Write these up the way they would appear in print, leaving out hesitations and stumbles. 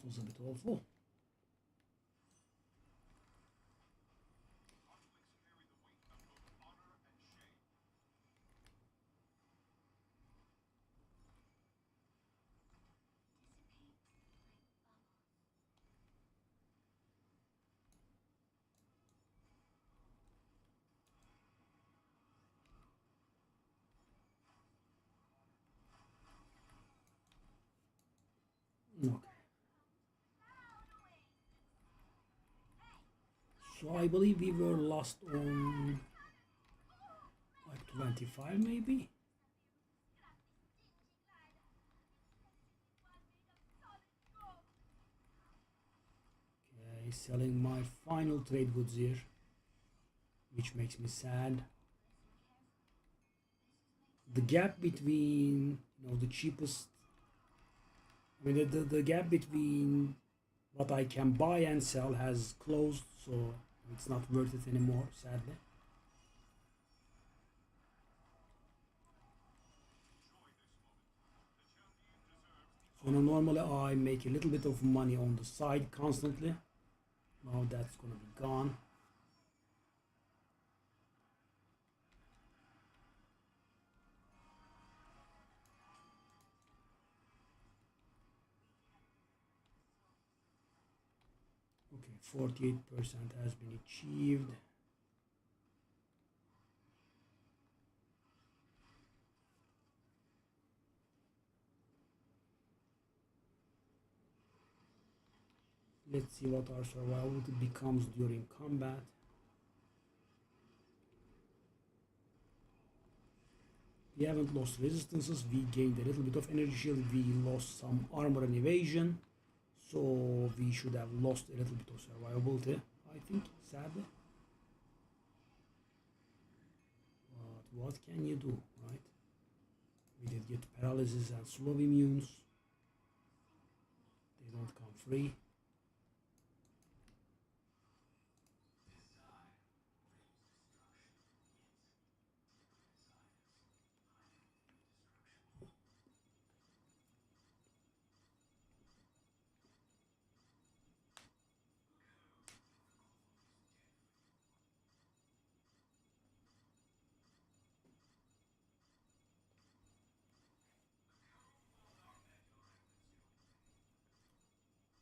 was a bit awful. Okay. So I believe we were lost on like 25 maybe. Okay, selling my final trade goods here, which makes me sad. The gap between, the cheapest, I mean the gap between what I can buy and sell has closed, so it's not worth it anymore, sadly. So normally I make a little bit of money on the side constantly. Now that's gonna be gone. Okay, 48% has been achieved. Let's see what our survival becomes during combat. We haven't lost resistances, we gained a little bit of energy shield, we lost some armor and evasion, so we should have lost a little bit of survivability, I think, sadly. But what can you do, right? We did get paralysis and slow immunes. They don't come free.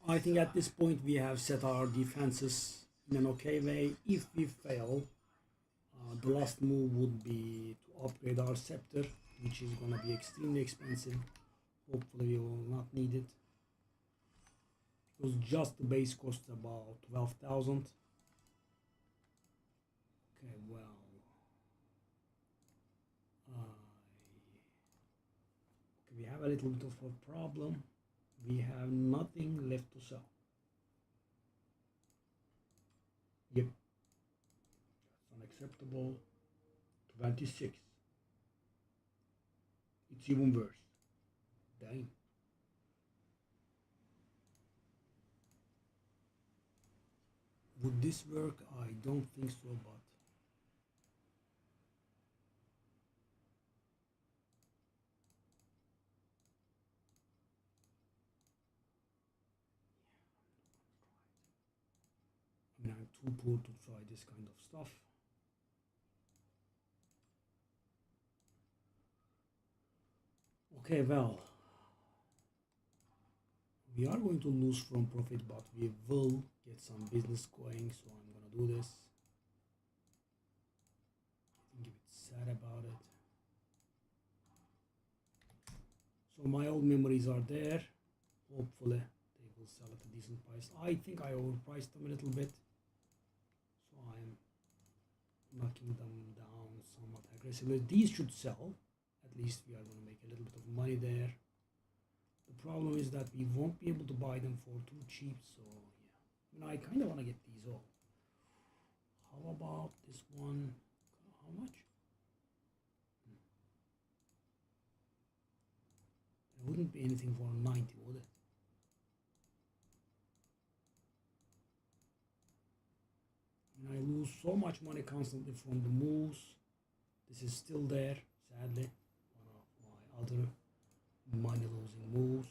I think at this point we have set our defenses in an okay way. If we fail, the last move would be to upgrade our scepter, which is going to be extremely expensive. Hopefully we will not need it, because just the base costs about 12,000. Okay, well, okay, we have a little bit of a problem. We have nothing left to sell. Yep, that's unacceptable. 26. It's even worse. Dang. Would this work? I don't think so, but I mean, I'm too poor to try this kind of stuff. Okay, well, we are going to lose from profit, but we will get some business going, so I'm gonna do this. I think a bit sad about it. So my old memories are there. Hopefully they will sell at a decent price. I think I overpriced them a little bit, so I'm knocking them down somewhat aggressively. These should sell. At least we are going to make a little bit of money there. The problem is that we won't be able to buy them for too cheap, so yeah. I kind of want to get these all. How about this one? How much? It wouldn't be anything for 90, would it? And I lose so much money constantly from the moves. This is still there, sadly. One of my other money losing moves.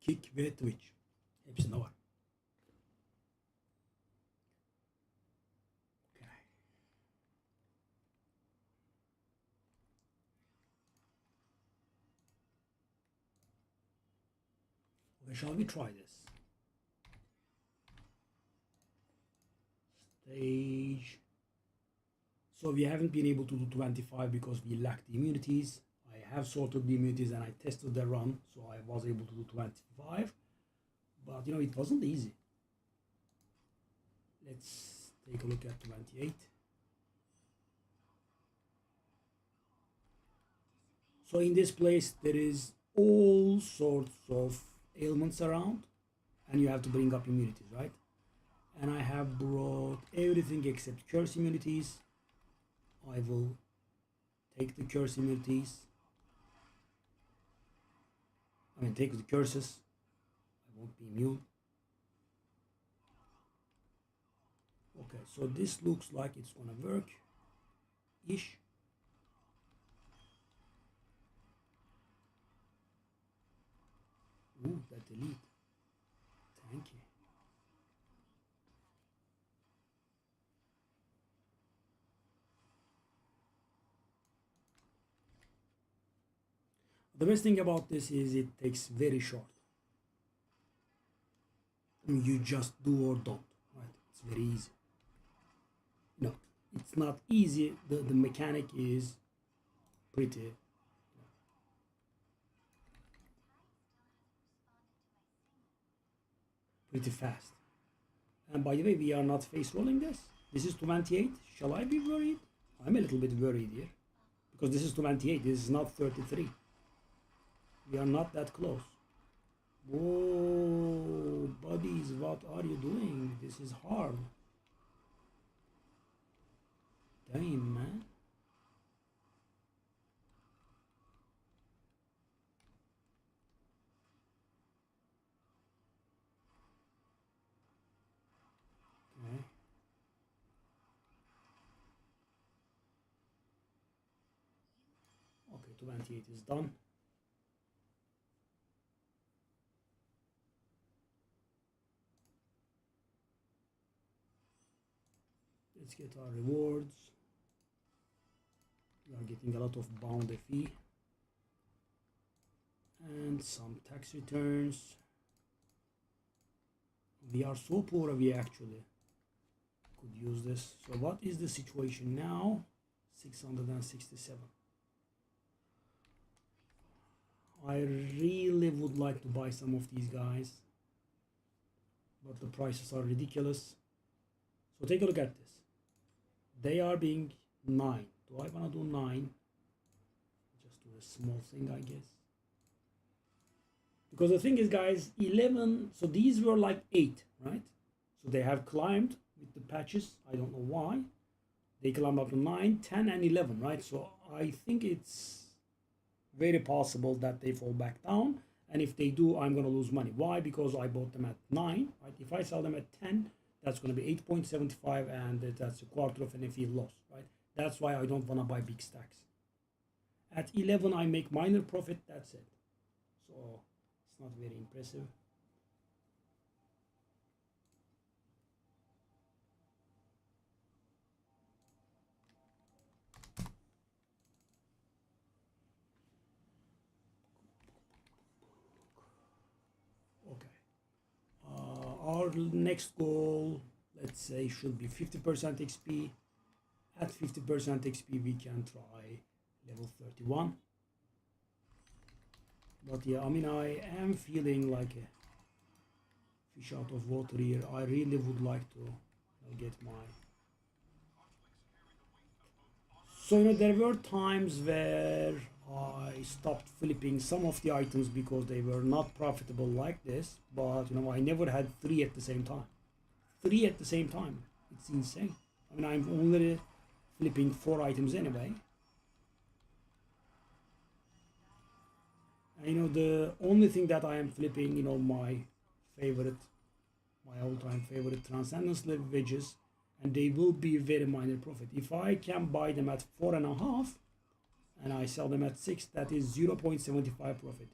Kick ve Twitch. Hepsinde var. Shall we try this? Stage. So we haven't been able to do 25 because we lack the immunities. I have sorted the immunities and I tested the run, so I was able to do 25. But you know, it wasn't easy. Let's take a look at 28. So in this place there is all sorts of ailments around and you have to bring up immunities, right? And I have brought everything except curse immunities. I will take the curse immunities. I mean, take the curses. I won't be immune. Okay, so this looks like it's gonna work-ish. Ooh, that delete. Thank you. The best thing about this is it takes very short. You just do or don't, right? It's very easy. No, it's not easy. The mechanic is pretty fast. And by the way, we are not face rolling this. This is 28. Shall I be worried? I'm a little bit worried here. Because this is 28. This is not 33. We are not that close. Whoa, buddies, what are you doing? This is hard. Damn, man. Okay, 28 is done. Let's get our rewards. We are getting a lot of bound FE and some tax returns. We are so poor, we actually could use this. So what is the situation now? 667. I really would like to buy some of these guys, but the prices are ridiculous. So take a look at this. They are being 9. Do I want to do 9? Just do a small thing, I guess. Because the thing is, guys, 11, so these were like 8, right? So they have climbed with the patches. I don't know why. They climbed up to 9, 10, and 11, right? So I think it's very possible that they fall back down. And if they do, I'm going to lose money. Why? Because I bought them at 9, right? If I sell them at 10, that's going to be 8.75, and that's a quarter of an FE loss, right? That's why I don't want to buy big stacks. At 11, I make minor profit. That's it. So it's not very impressive. Our next goal, let's say, should be 50% XP. At 50% XP, we can try level 31. But yeah, I mean, I am feeling like a fish out of water here. I really would like to get my... So, there were times where I stopped flipping some of the items because they were not profitable like this, but I never had 3 at the same time. 3 at the same time. It's insane. I mean, I'm only flipping 4 items anyway. And the only thing that I am flipping, my all-time favorite Transcendence wedges, and they will be very minor profit. If I can buy them at 4.5 and I sell them at 6, that is 0.75 profit.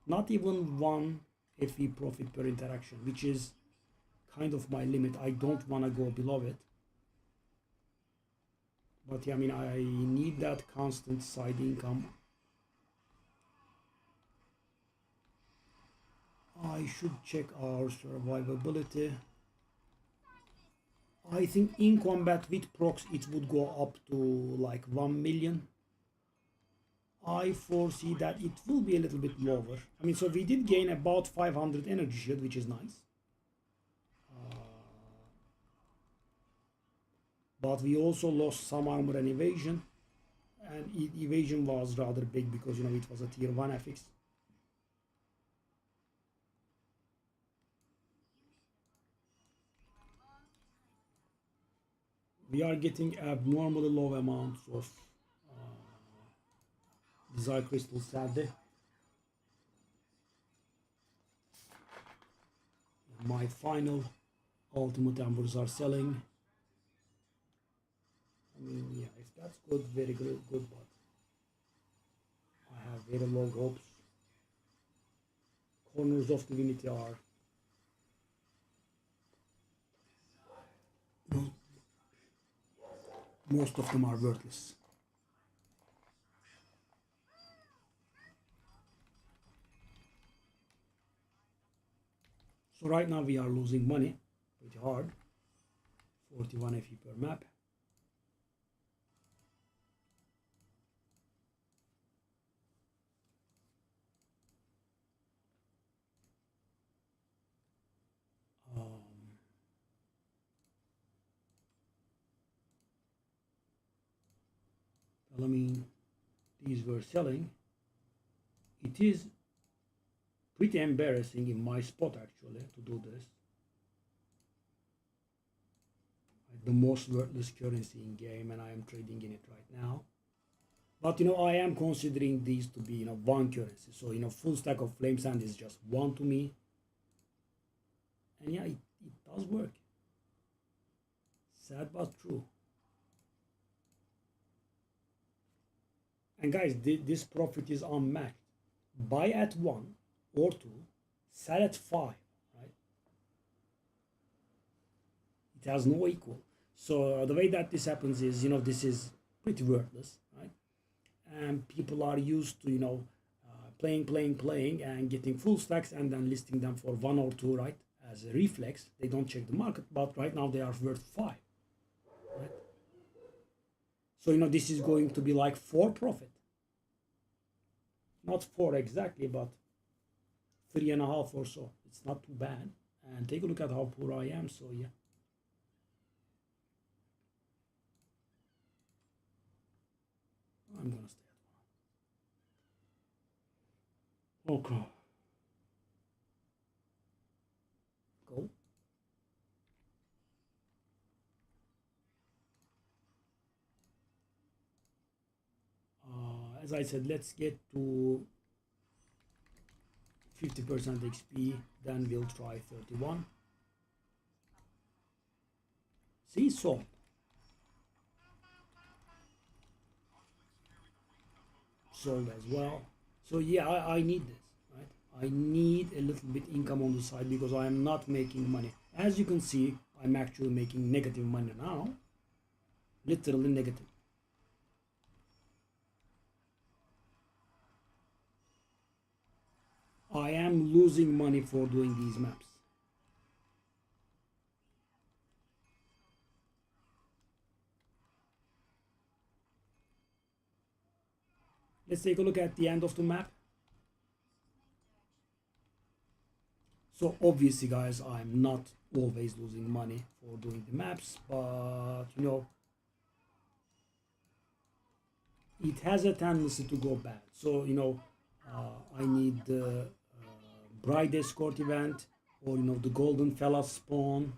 Not even 1 FE profit per interaction, which is kind of my limit. I don't want to go below it. But yeah, I mean, I need that constant side income. I should check our survivability. I think in combat with procs it would go up to like 1 million. I foresee that it will be a little bit lower. I mean, so we did gain about 500 energy shield, which is nice. But we also lost some armor and evasion. And evasion was rather big because, you know, it was a tier 1 affix. We are getting abnormally low amounts of desire crystals sadly. My final ultimate embers are selling. I mean, yeah, if that's good, very good, but I have very low hopes. Corners of divinity are most of them are worthless. So right now we are losing money pretty hard. 41 FE per map. I mean, these were selling. It is pretty embarrassing in my spot actually to do this. The most worthless currency in game, and I am trading in it right now. But you know, I am considering these to be, you know, one currency. So, you know, full stack of flame sand is just one to me. And yeah, it does work. Sad but true. And guys, this profit is unmatched. Buy at 1 or 2, sell at 5, right? It has no equal. So the way that this happens is, you know, this is pretty worthless, right? And people are used to, you know, playing and getting full stacks and then listing them for 1 or 2, right? As a reflex. They don't check the market, but right now they are worth 5, right? So, you know, this is going to be like 4 profit. Not 4 exactly, but 3.5 or so. It's not too bad. And take a look at how poor I am. So yeah. I'm gonna stay at 1. Okay. Go. As I said, let's get to 50% XP, then we'll try 31. See, sold. Sold as well. So yeah, I need this, right? I need a little bit income on the side because I am not making money. As you can see, I'm actually making negative money now. Literally negative. I am losing money for doing these maps. Let's take a look at the end of the map. So obviously, guys, I'm not always losing money for doing the maps, but you know, it has a tendency to go bad. So you know, I need the bride escort event, or you know, the golden fella spawn.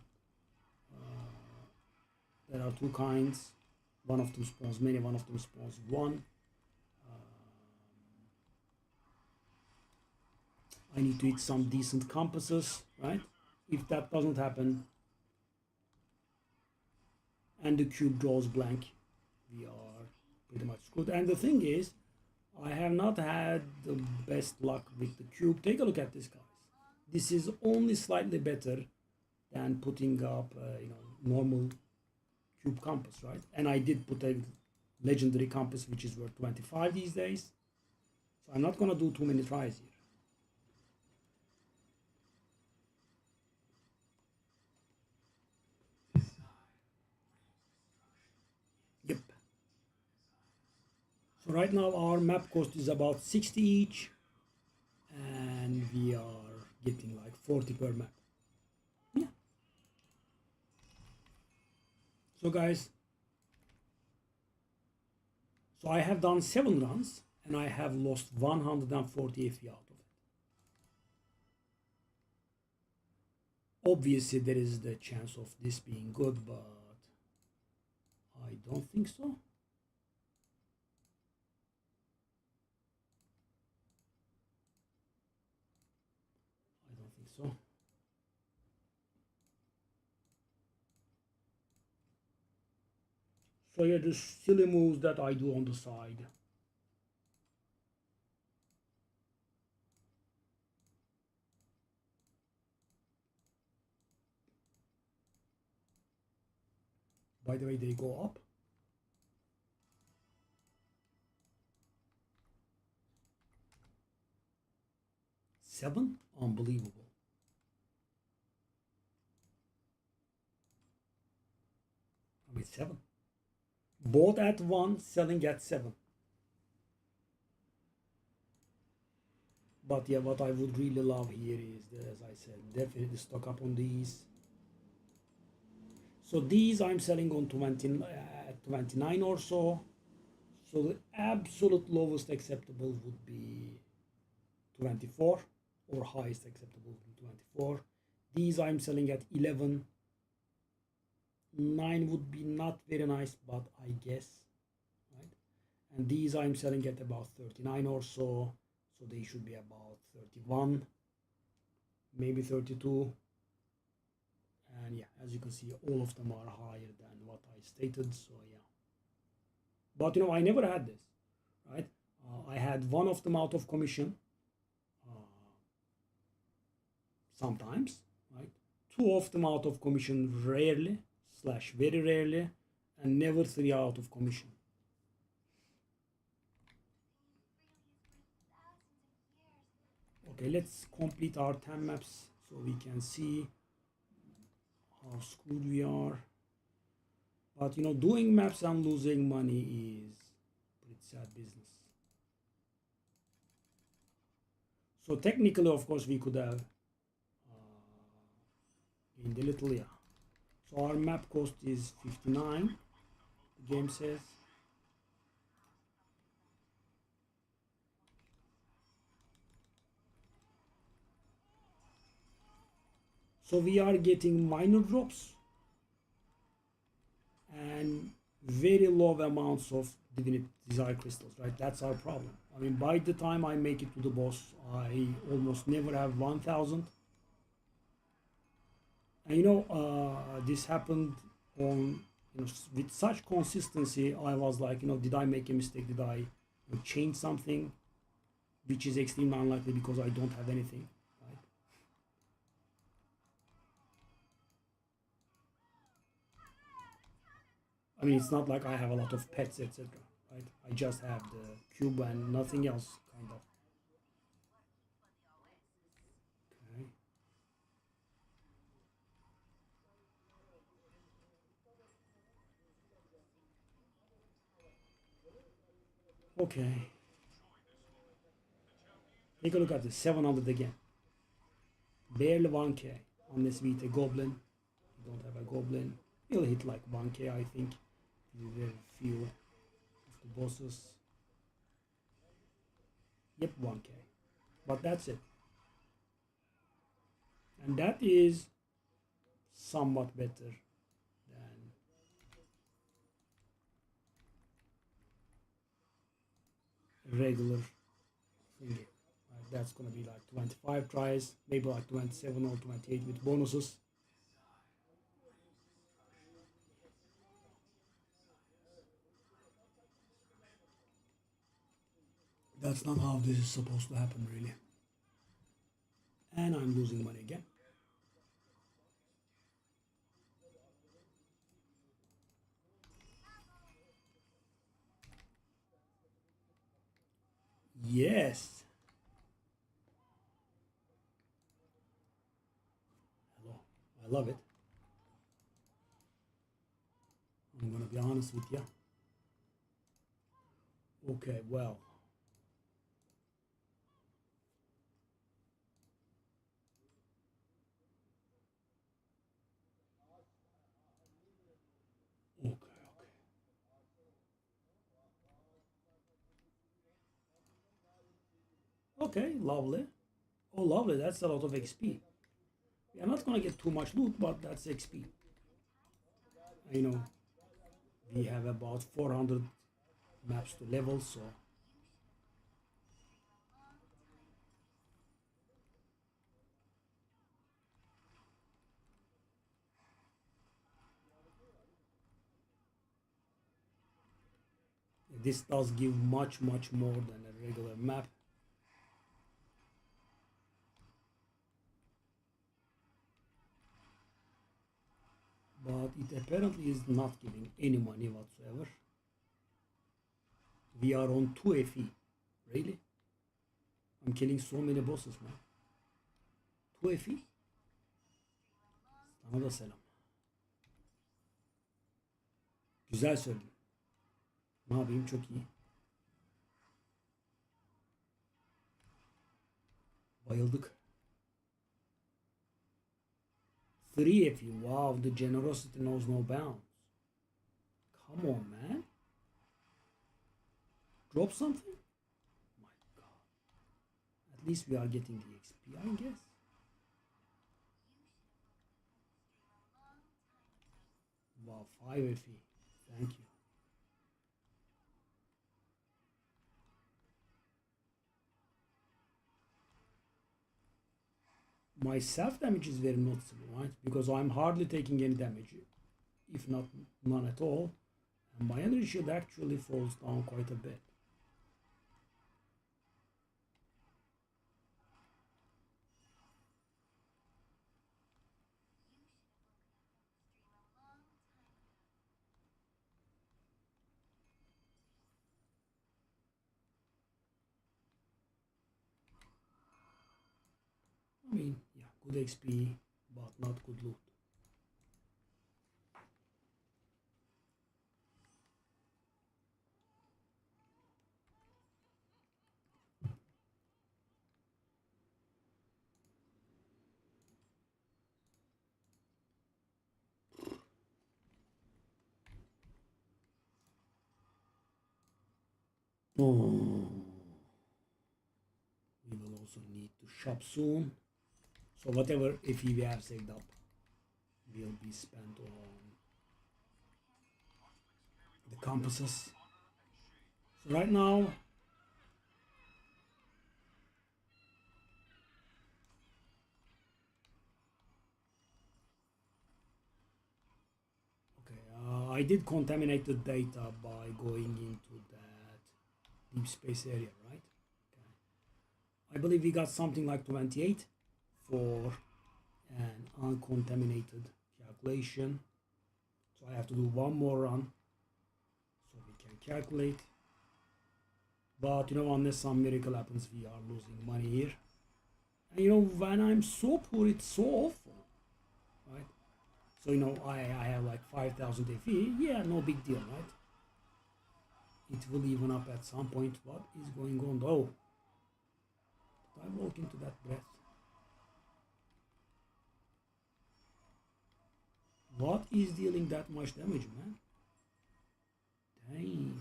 There are 2 kinds. One of them spawns many, one of them spawns 1. I need to hit some decent compasses, right? If that doesn't happen, and the cube draws blank, we are pretty much screwed. And the thing is, I have not had the best luck with the cube. Take a look at this, guys. this is only slightly better than putting up normal cube compass, right? And I did put a legendary compass which is worth 25 these days, so I'm not gonna do too many tries here. Yep. So right now our map cost is about 60 each, and we are getting like 40 per map. Yeah. So guys, so I have done 7 runs and I have lost 140 FE out of it. Obviously there is the chance of this being good, but I don't think so. I don't think so. So yeah, the silly moves that I do on the side. By the way, they go up. Seven? Unbelievable. I mean, 7. Bought at 1, selling at 7. But yeah, what I would really love here is, as I said, definitely stock up on these. So these I'm selling on 20, at 29 or so. So the absolute lowest acceptable would be 24, or highest acceptable would be 24. These I'm selling at 11. 9 would be not very nice, but I guess, right? And these I'm selling at about 39 or so. So they should be about 31, maybe 32. And yeah, as you can see, all of them are higher than what I stated. So yeah. But I never had this, right? I had one of them out of commission sometimes, right? 2 of them out of commission rarely / very rarely, and never 3 out of commission. Okay, let's complete our 10 maps so we can see how screwed we are. But doing maps and losing money is pretty sad business. So technically, of course, we could have gained a little, yeah. So our map cost is 59, the game says. So we are getting minor drops and very low amounts of Divinity Desire crystals, right? That's our problem. I mean, by the time I make it to the boss, I almost never have 1000. And this happened on, with such consistency. I was like, did I make a mistake? Did I change something? Which is extremely unlikely because I don't have anything, right? I mean, it's not like I have a lot of pets, etc. Right? I just have the cube and nothing else, kind of. Okay. Okay. Take a look at this. 700 again. Barely 1k. Unless we hit a goblin. We don't have a goblin. We'll hit like 1k, I think. Very few of the bosses. Yep, 1k. But that's it. And that is somewhat better than regular thingy. Right, that's gonna be like 25 tries, maybe like 27 or 28 with bonuses. That's not how this is supposed to happen, really. And I'm losing money again. Yes. Hello. I love it. I'm gonna be honest with you. Okay, well. Okay, okay. Okay, lovely. Oh, lovely. That's a lot of XP. We are not gonna get too much loot, but that's XP. You know, we have about 400 maps to level, so this does give much more than a regular map. But it apparently is not giving any money whatsoever. We are on 2 FE. Really? I'm killing so many bosses, man. 2 FE? Sana da selam. Güzel söyledin. Ne yapayım, çok iyi. Bayıldık. 3 FE. Wow, the generosity knows no bounds. Come on, man. Drop something? My god. At least we are getting the XP, I guess. Wow, 5 FE. Thank you. My self damage is very noticeable, right? Because I'm hardly taking any damage, if not none at all. And my energy shield actually falls down quite a bit. I mean, yeah, good XP, but not good loot. Oh. We will also need to shop soon. So whatever if we have saved up will be spent on the compasses. So right now, okay, I did contaminate the data by going into that deep space area, right? Okay. I believe we got something like 28 for an uncontaminated calculation. So I have to do one more run so we can calculate. But you know, unless some miracle happens, we are losing money here. And you know, when I'm so poor, it's so awful, right? So you know, I have like 5,000 FE. Yeah, no big deal, right? It will even up at some point. What is going on though? Did I walk into that breath? What is dealing that much damage, man? Dang.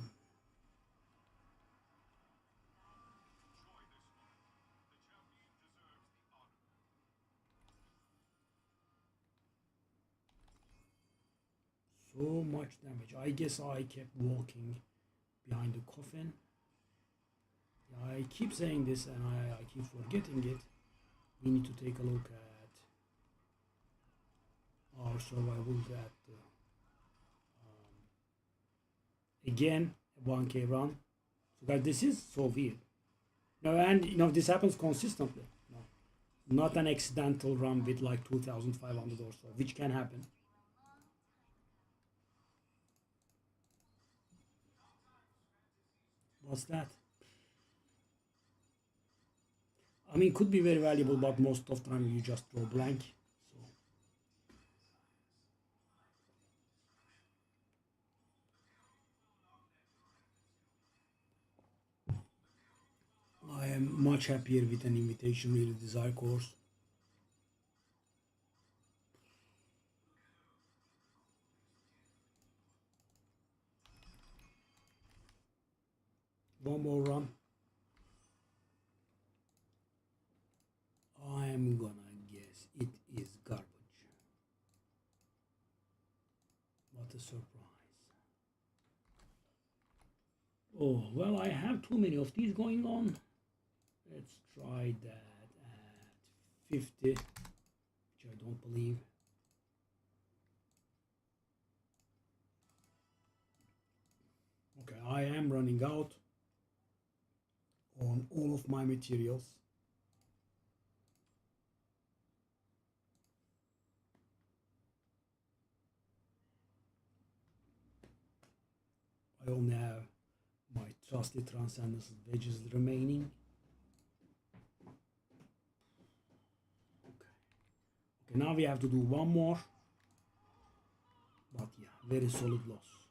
So much damage. I guess I kept walking behind the coffin. I keep saying this and I keep forgetting it. We need to take a look at our survival at again a 1k run. So guys, this is so weird. Now, and you know, this happens consistently. You know, Not an accidental run with like 2,500 or so, which can happen. What's that? I mean, could be very valuable, but most of the time you just draw blank. So I am much happier with an invitation, really desire course. One more run. I'm gonna guess it is garbage. What a surprise. Oh, well, I have too many of these going on. Let's try that at 50, which I don't believe. Okay, I am running out on all of my materials. I only have my trusty Transcendence wedges remaining. Okay, now we have to do one more. But yeah, very solid loss.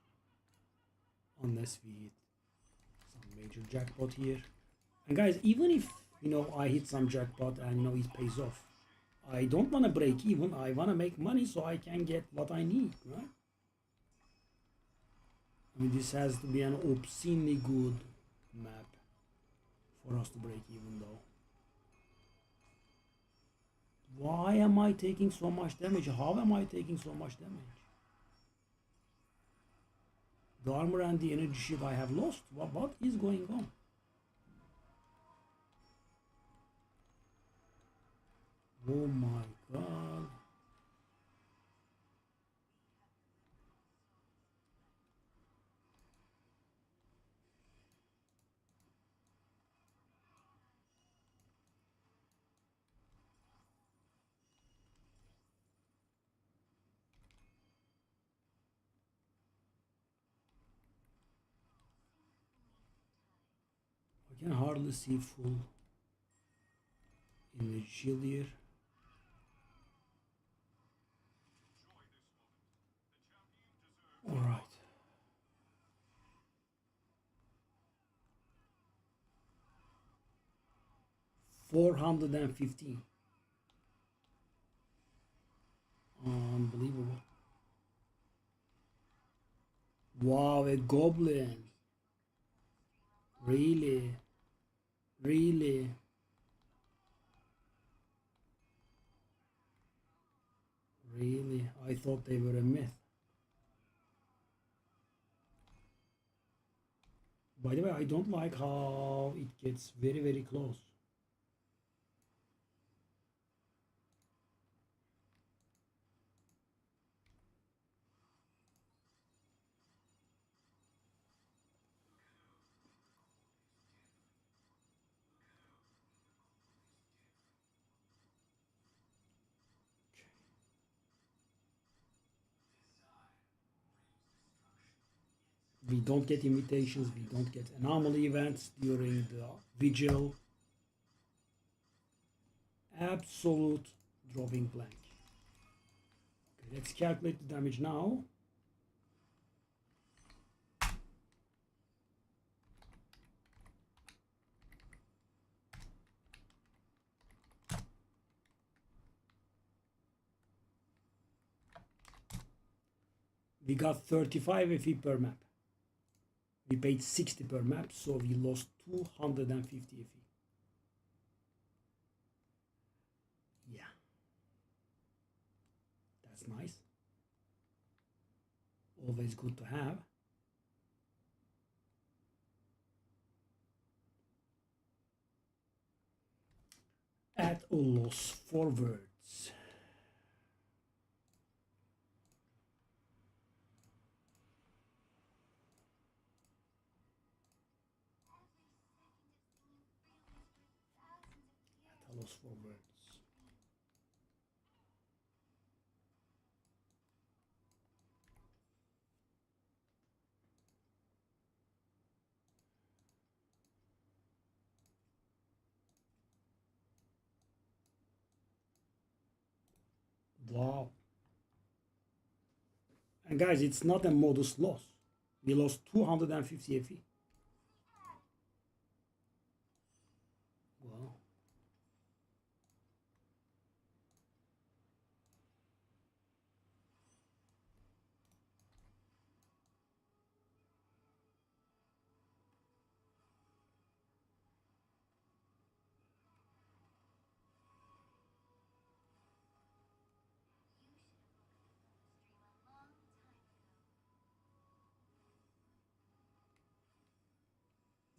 Unless we hit some major jackpot here. And guys, even if, I hit some jackpot and, it pays off, I don't want to break even. I want to make money so I can get what I need, right? I mean, this has to be an obscenely good map for us to break even, though. Why am I taking so much damage? How am I taking so much damage? The armor and the energy shield I have lost. What is going on? Oh my god. I can hardly see full image shield here. Alright. $415. Unbelievable. Wow, a goblin. Really? Really? Really? I thought they were a myth. By the way, I don't like how it gets very, very close. We don't get invitations, we don't get anomaly events during the vigil. Absolute dropping blank. Okay, let's calculate the damage now. We got 35 FE per map. We paid 60 per map, so we lost 250 FE. Yeah. That's nice. Always good to have. At a loss for words. At a loss for words. Wow. And guys, it's not a modest loss. We lost 250 FE. Wow.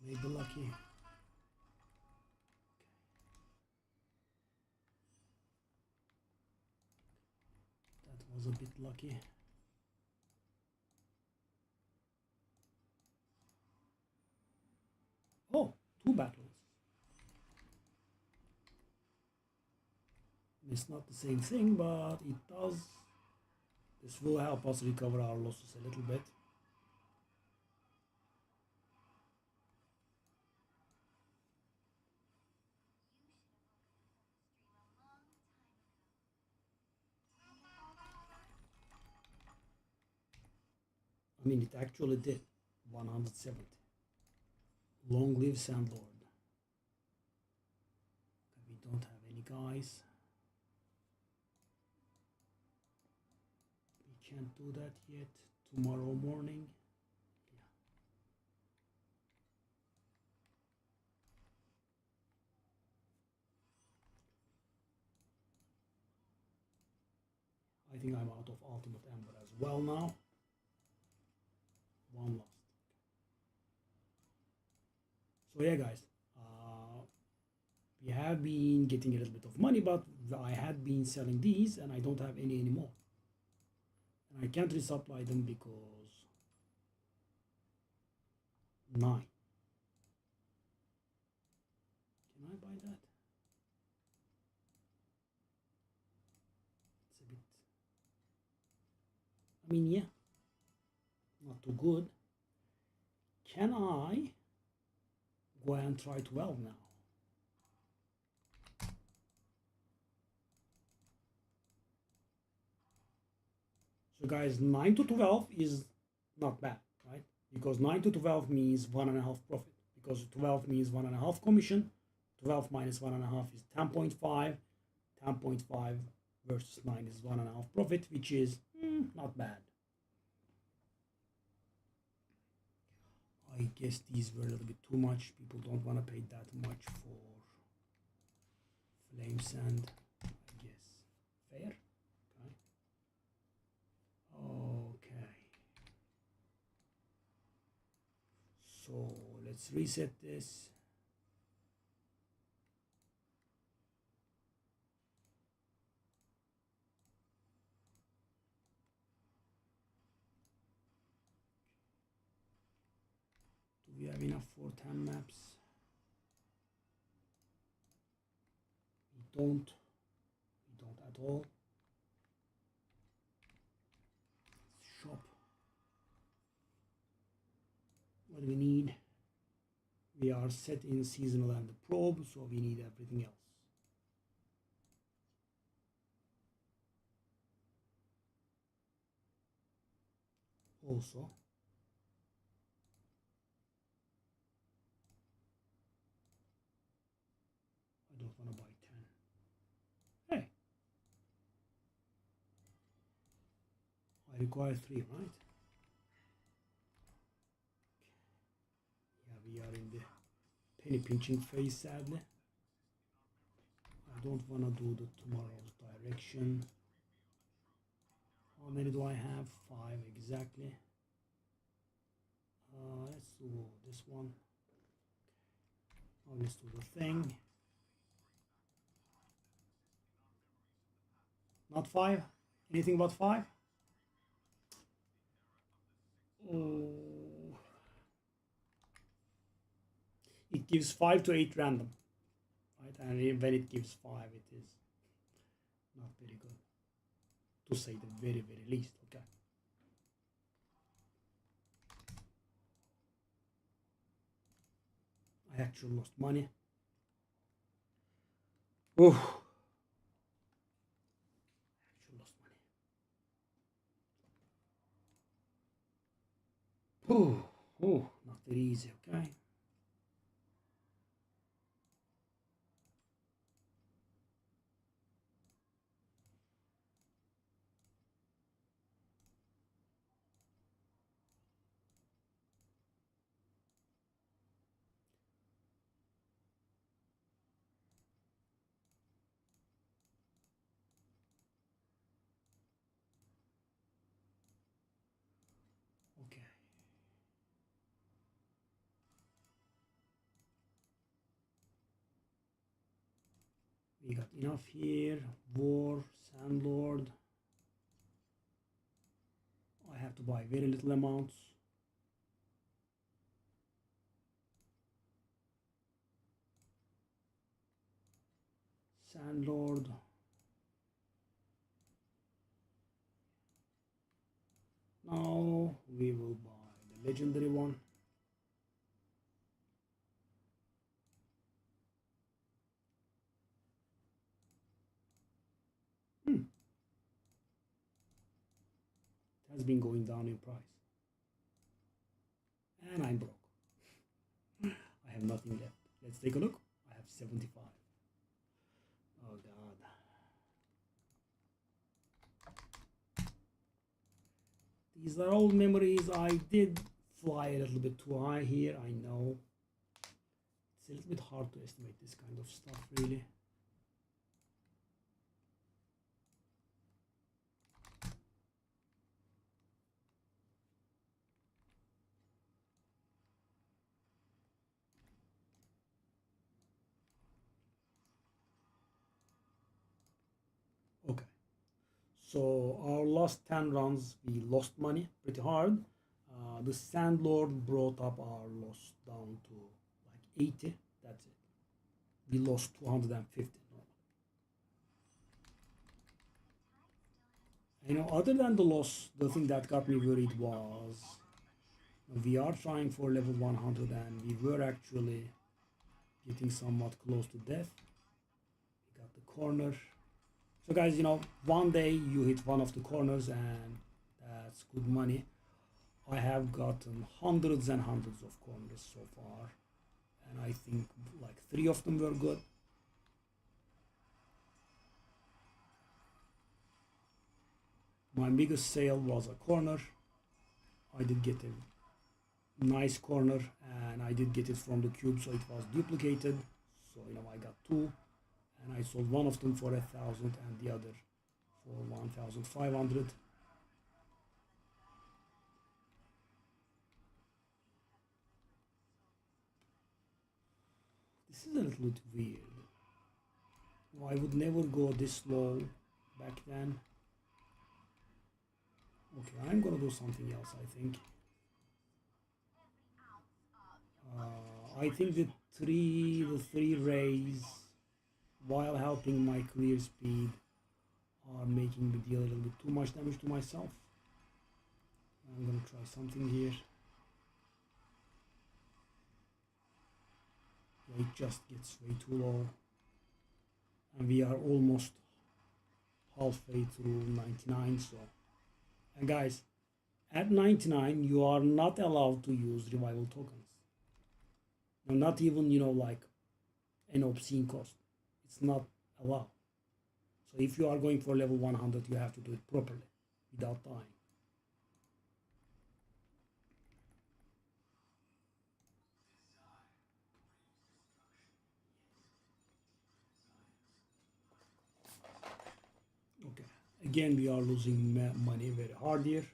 Maybe lucky. That was a bit lucky. Oh, 2 battles. It's not the same thing, but it does. This will help us recover our losses a little bit. I mean, it actually did. 170. Long live Sandlord. We don't have any guys. We can't do that yet. Tomorrow morning. I think I'm out of Ultimate Ember as well now. One lost. So yeah, guys, we have been getting a little bit of money, but I had been selling these and I don't have any anymore. And I can't resupply them because 9. Can I buy that? It's a bit, I mean, yeah, not too good. Can I go and try 12 now? So guys, 9 to 12 is not bad, right? Because 9 to 12 means 1.5 profit. Because 12 means 1.5 commission. 12 minus 1.5 is 10.5. 10.5 versus 9 is 1.5 profit, which is not bad. I guess these were a little bit too much. People don't want to pay that much for flame sand. I guess fair. Okay. So let's reset this. Do we have enough for 10 maps? We don't. We don't at all. Shop. What do we need? We are set in seasonal and the probe, so we need everything else. Also, I don't want to buy 10. Hey, I require 3, right? Yeah, we are in the penny pinching phase, sadly. I don't want to do the tomorrow's direction. How many do I have? 5 exactly. Let's do this one. Now let's do the thing. Not 5? Anything but 5? Oh. It gives 5 to 8 random. Right? And when it gives 5, it is not very good. To say the very, very least. Okay. I actually lost money. Oh. I actually lost easy, okay? Okay. We got enough here. War, Sandlord. I have to buy very little amounts. Sandlord. Now we will buy the legendary one. It has been going down in price. And I'm broke. I have nothing left. Let's take a look. I have 75. Oh god. These are old memories. I did fly a little bit too high here, I know. It's a little bit hard to estimate this kind of stuff, really. Okay. So our last 10 runs, we lost money pretty hard. The Sandlord brought up our loss down to like 80. That's it. We lost 250. You know, other than the loss, the thing that got me worried was we are trying for level 100 and we were actually getting somewhat close to death. We got the corner. So guys, you know, one day you hit one of the corners and that's good money. I have gotten hundreds and hundreds of corners so far. And I think like 3 of them were good. My biggest sale was a corner. I did get a nice corner and I did get it from the cube, so it was duplicated. So you know, I got 2 and I sold one of them for 1,000 and the other for 1,500. This is a little bit weird. I would never go this low back then. Okay, I'm gonna do something else, I think. I think the three rays, while helping my clear speed, are making me deal a little bit too much damage to myself. I'm gonna try something here. It just gets way too low. And we are almost halfway through 99, so. And guys, at 99, you are not allowed to use revival tokens. Not even, you know, like an obscene cost. It's not allowed. So if you are going for level 100, you have to do it properly, without dying. Okay, again we are losing money very hard here.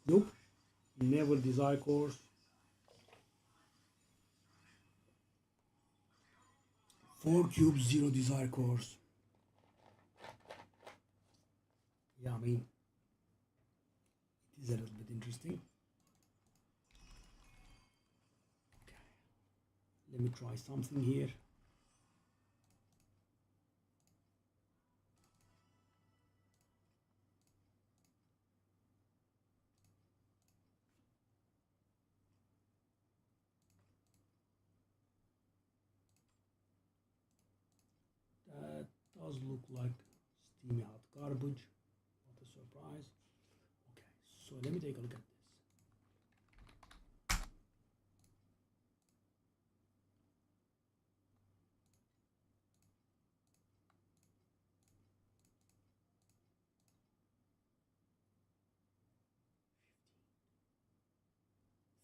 Nope, never desire course. 4 cubes, 0 desire course. Yeah, I mean, it is a little bit interesting. Okay, let me try something here. look like steamy hot garbage. What a surprise. Okay, so let me take a look at this.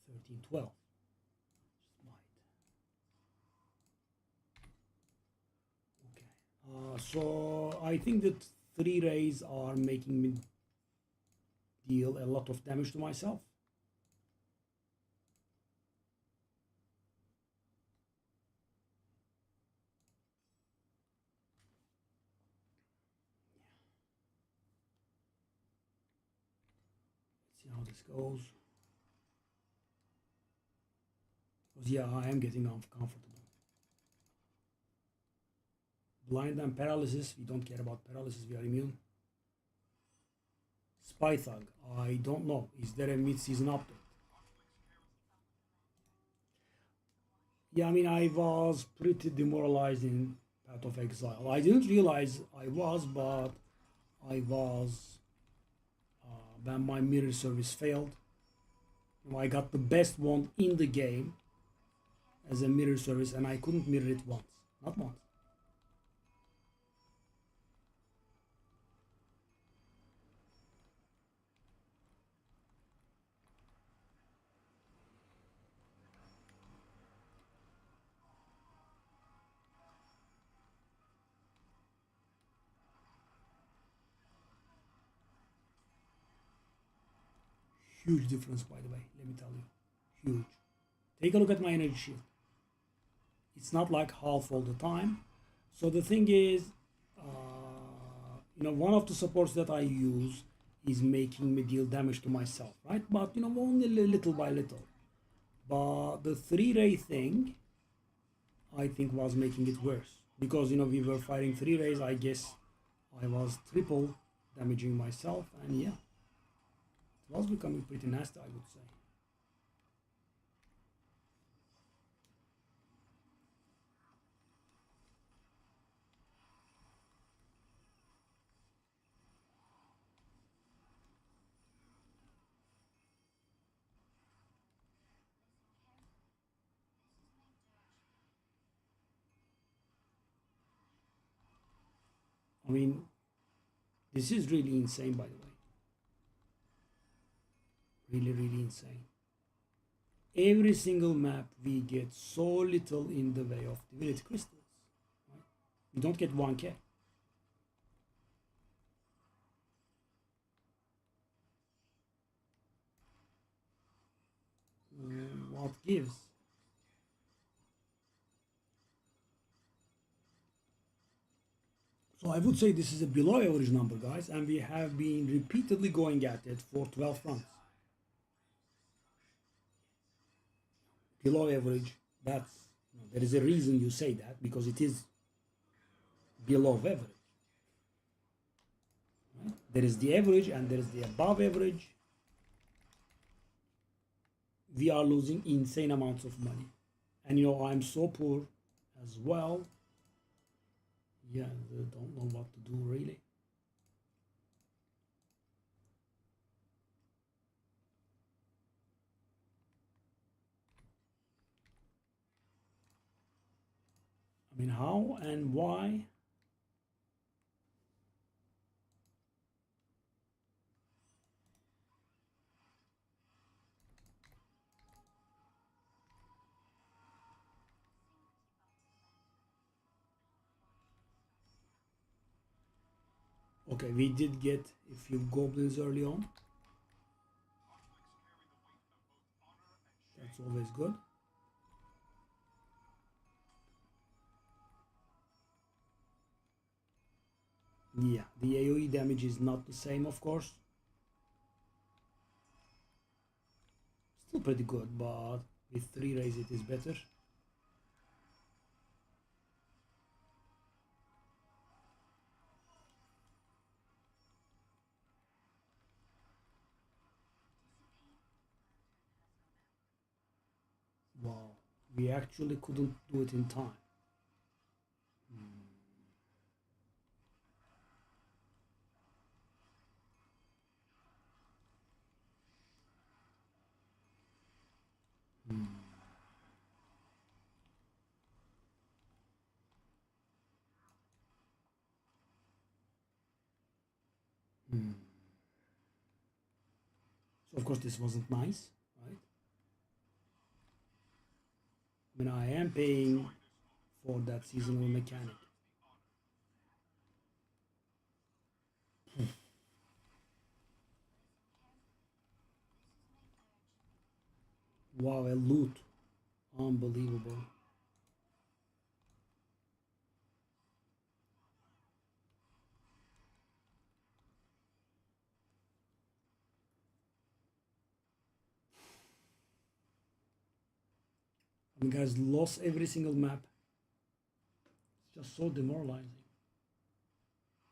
Thirteen, 12. So I think that 3 rays are making me deal a lot of damage to myself. Let's see how this goes. Because yeah, I am getting uncomfortable. Blind and paralysis, we don't care about paralysis, we are immune. Spy Thug, I don't know. Is there a mid-season update? Yeah, I mean, I was pretty demoralized in Path of Exile. I didn't realize I was, but I was when my mirror service failed. I got the best one in the game as a mirror service, and I couldn't mirror it once. Not once. Huge difference, by the way, let me tell you. Huge. Take a look at my energy shield. It's not like half all the time. So the thing is, one of the supports that I use is making me deal damage to myself, right? But, only little by little. But the 3-ray thing, I think, was making it worse. Because, we were firing 3 rays, I guess I was triple damaging myself, and yeah. It was becoming pretty nasty, I would say. I mean, this is really insane, by the way. Really, really insane. Every single map we get so little in the way of divinity crystals. Right? We don't get 1k. What gives? So I would say this is a below average number, guys, and we have been repeatedly going at it for 12 runs. Below average, that's there is a reason you say that, because it is below average. Right? There is the average and there is the above average. We are losing insane amounts of money, and I'm so poor as well. Yeah, I don't know what to do really. I mean, how and why? Okay, we did get a few goblins early on. That's always good. Yeah, the AoE damage is not the same, of course. Still pretty good, but with 3 rays it is better. Wow, we actually couldn't do it in time. Hmm. So of course this wasn't nice, right? I mean, I am paying for that seasonal mechanic. Wow, a loot. Unbelievable. I mean, guys, lost every single map. It's just so demoralizing.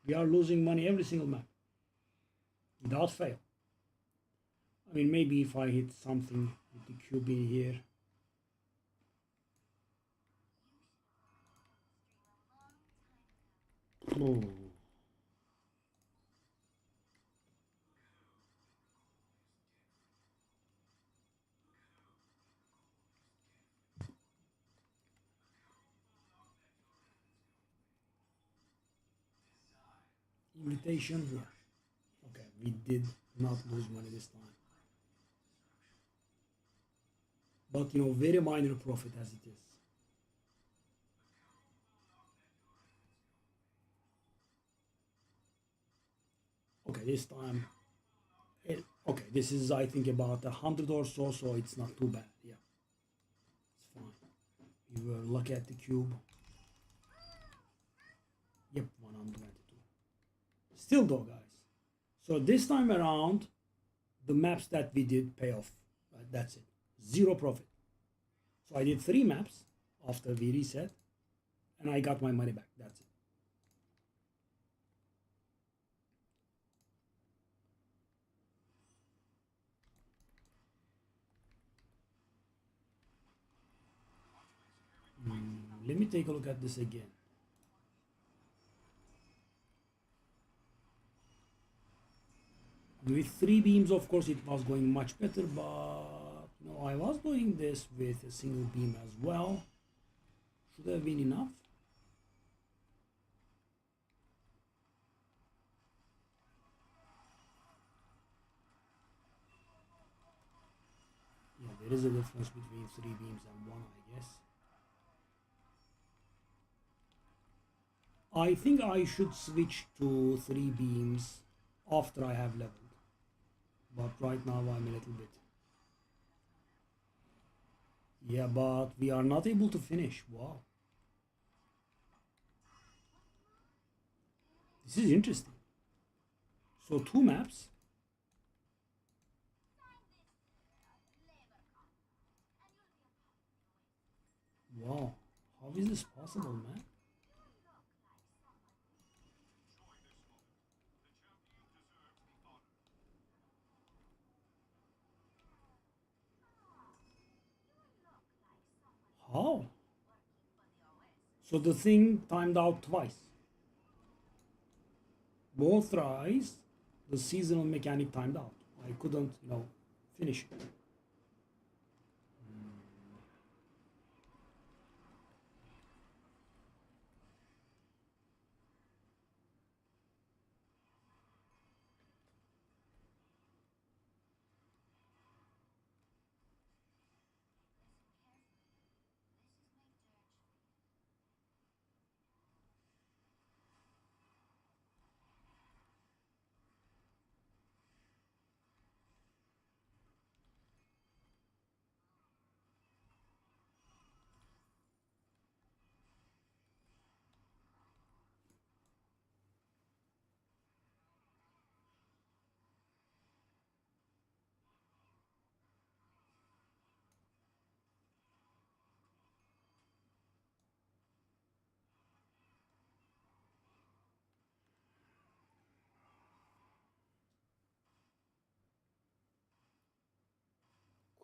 We are losing money every single map. Without fail. I mean, maybe if I hit something with the cube in here. Oh. Invitation here. Okay, we did not lose money this time. But you know, very minor profit as it is. Okay, this time, okay, this is I think about 100 or so, so it's not too bad. Yeah, it's fine. We were lucky at the cube. Yep, 122. Still though, guys. So this time around, the maps that we did pay off. Right? That's it. Zero profit. So I did 3 maps after we reset, and I got my money back. That's it. Let me take a look at this again. With 3 beams, of course, it was going much better, but you know, I was doing this with a single beam as well. Should have been enough. Yeah, there is a difference between 3 beams and one, I guess. I think I should switch to 3 beams after I have leveled. But right now I'm a little bit. Yeah, but we are not able to finish. Wow. This is interesting. So 2 maps. Wow. How is this possible, man? How? So the thing timed out twice. Both tries, the seasonal mechanic timed out. I couldn't, you know, finish it.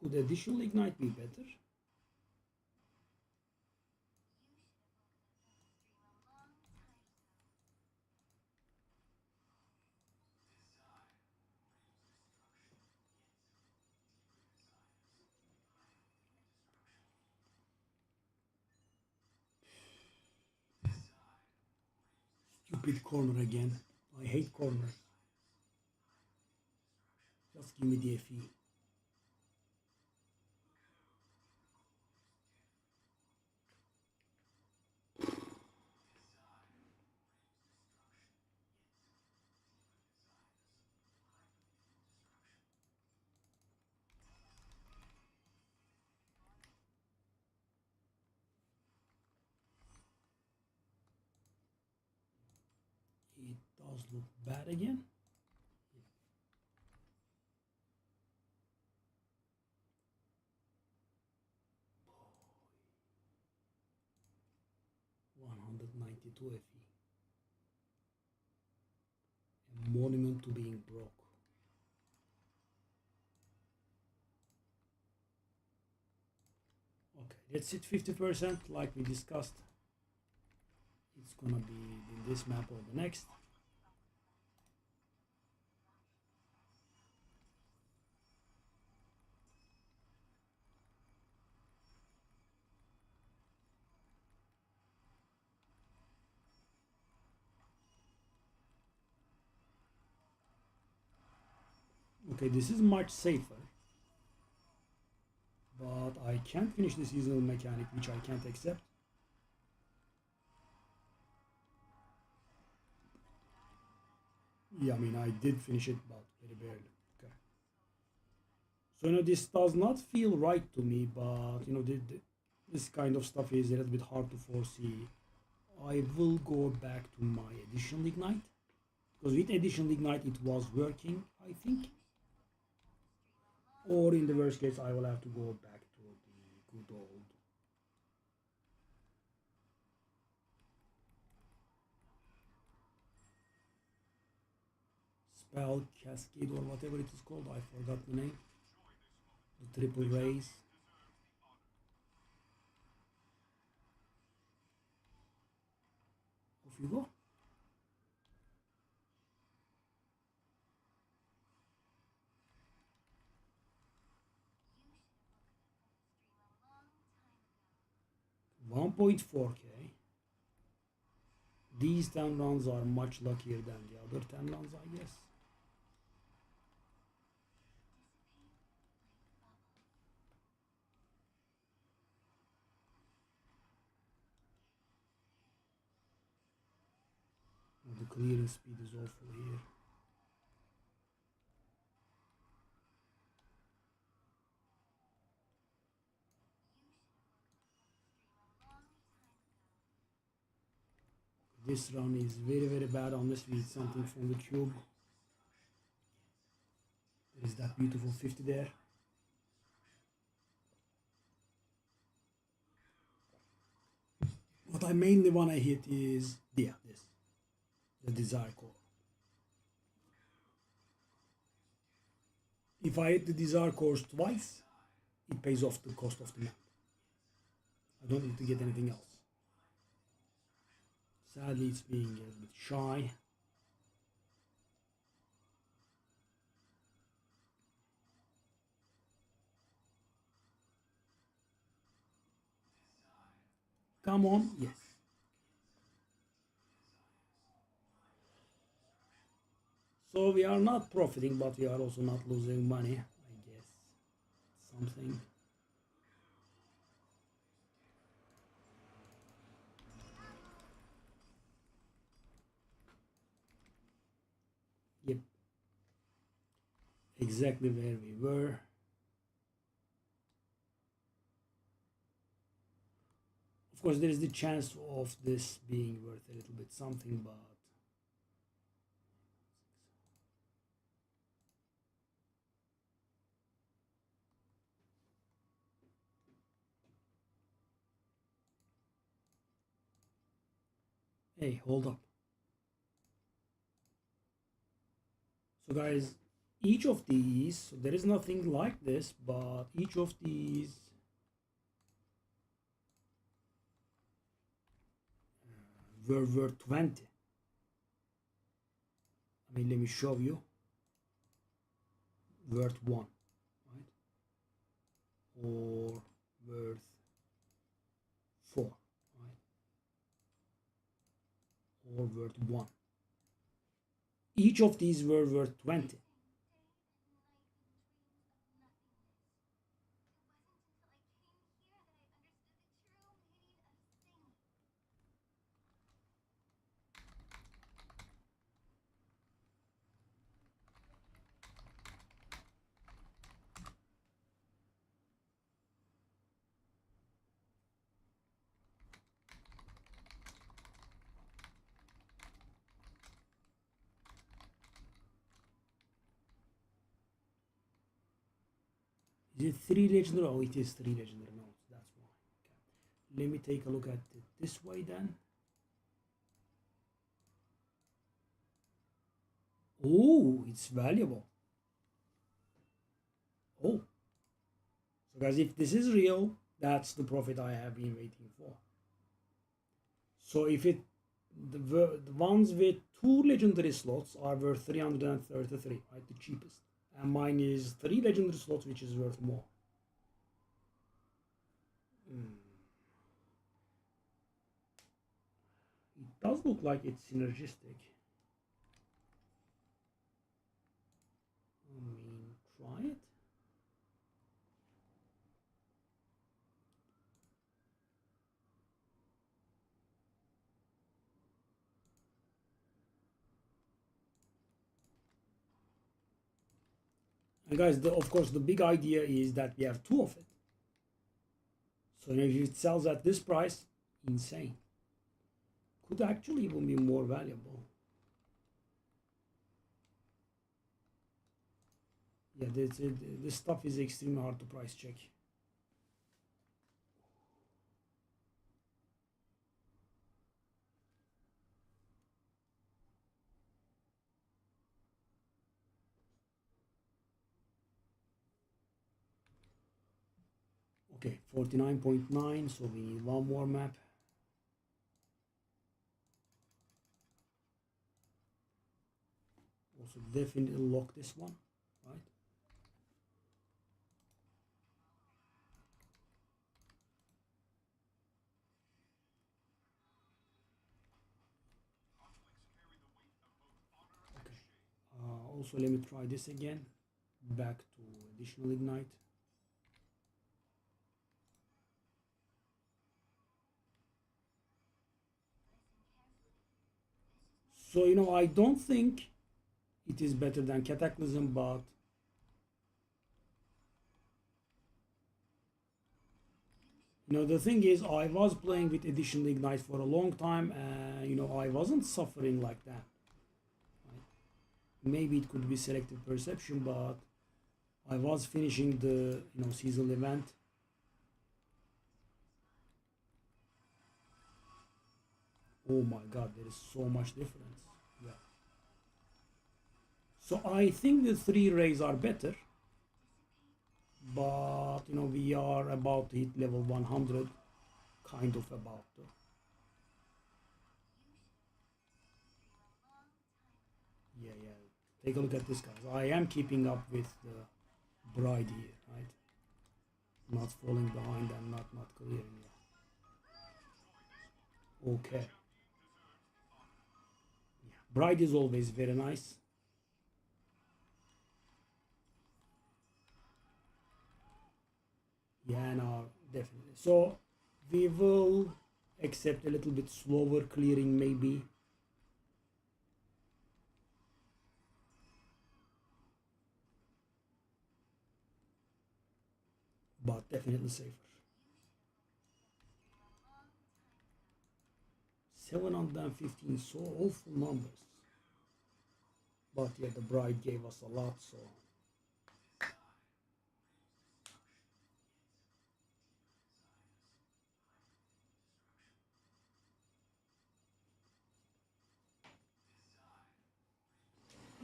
Could additional ignite be better? Stupid corner again. I hate corners. Just give me the FE. It does look bad again. 192 FE. A monument to being broke. Okay, let's hit 50% like we discussed. It's gonna be in this map or the next. Okay, this is much safer. But I can't finish the seasonal mechanic, which I can't accept. Yeah, I mean, I did finish it, but very barely. Okay. So, this does not feel right to me, but, this kind of stuff is a little bit hard to foresee. I will go back to my additional ignite. Because with additional ignite, it was working, I think. Or in the worst case, I will have to go back to the good old spell cascade or whatever it is called. I forgot the name. The triple raise. Off you go. $1.4K. These 10 rounds are much luckier than the other 10 rounds, I guess. The clearance speed is awful here. This run is very, very bad unless we hit something from the cube. There is that beautiful 50 there. What I mainly want to hit is, this. The Desire Core. If I hit the Desire Cores twice, it pays off the cost of the map. I don't need to get anything else. Sadly, it's being a little bit shy. Come on, yes. So we are not profiting, but we are also not losing money, I guess. Something. Yep. Exactly where we were. Of course, there is the chance of this being worth a little bit something, but hey, hold up. So guys, each of these, so there is nothing like this, but each of these were worth 20. I mean, let me show you. Worth 1, right? Or worth 4, right? Or worth 1. Each of these were worth 20. Is it 3 legendary? Oh, it is 3 legendary notes. That's why. Okay. Let me take a look at it this way then. Oh, it's valuable. Oh. So guys, if this is real, that's the profit I have been waiting for. So if it the ones with 2 legendary slots are worth 333, right? The cheapest. And mine is 3 legendary slots, which is worth more. It does look like it's synergistic. I mean, try it. And guys, of course, the big idea is that we have 2 of it. So if it sells at this price, insane. Could actually even be more valuable. Yeah, this stuff is extremely hard to price check. Okay, 49.9, so we need one more map. Also definitely lock this one, right? Okay. Also let me try this again. Back to additional ignite. So I don't think it is better than Cataclysm, but the thing is, I was playing with additional ignite for a long time, and I wasn't suffering like that. Right? Maybe it could be selective perception, but I was finishing the seasonal event. Oh my god, there is so much difference. Yeah. So I think the 3 rays are better, but we are about to hit level 100, kind of about to. Yeah, yeah. Take a look at this, guys. I am keeping up with the bride here, right? Not falling behind and not clearing. Yeah. Okay. Yeah. Bride is always very nice. Yeah, no, definitely. So we will accept a little bit slower clearing, maybe. But definitely safer. 715, so awful numbers. But yeah, the bride gave us a lot, so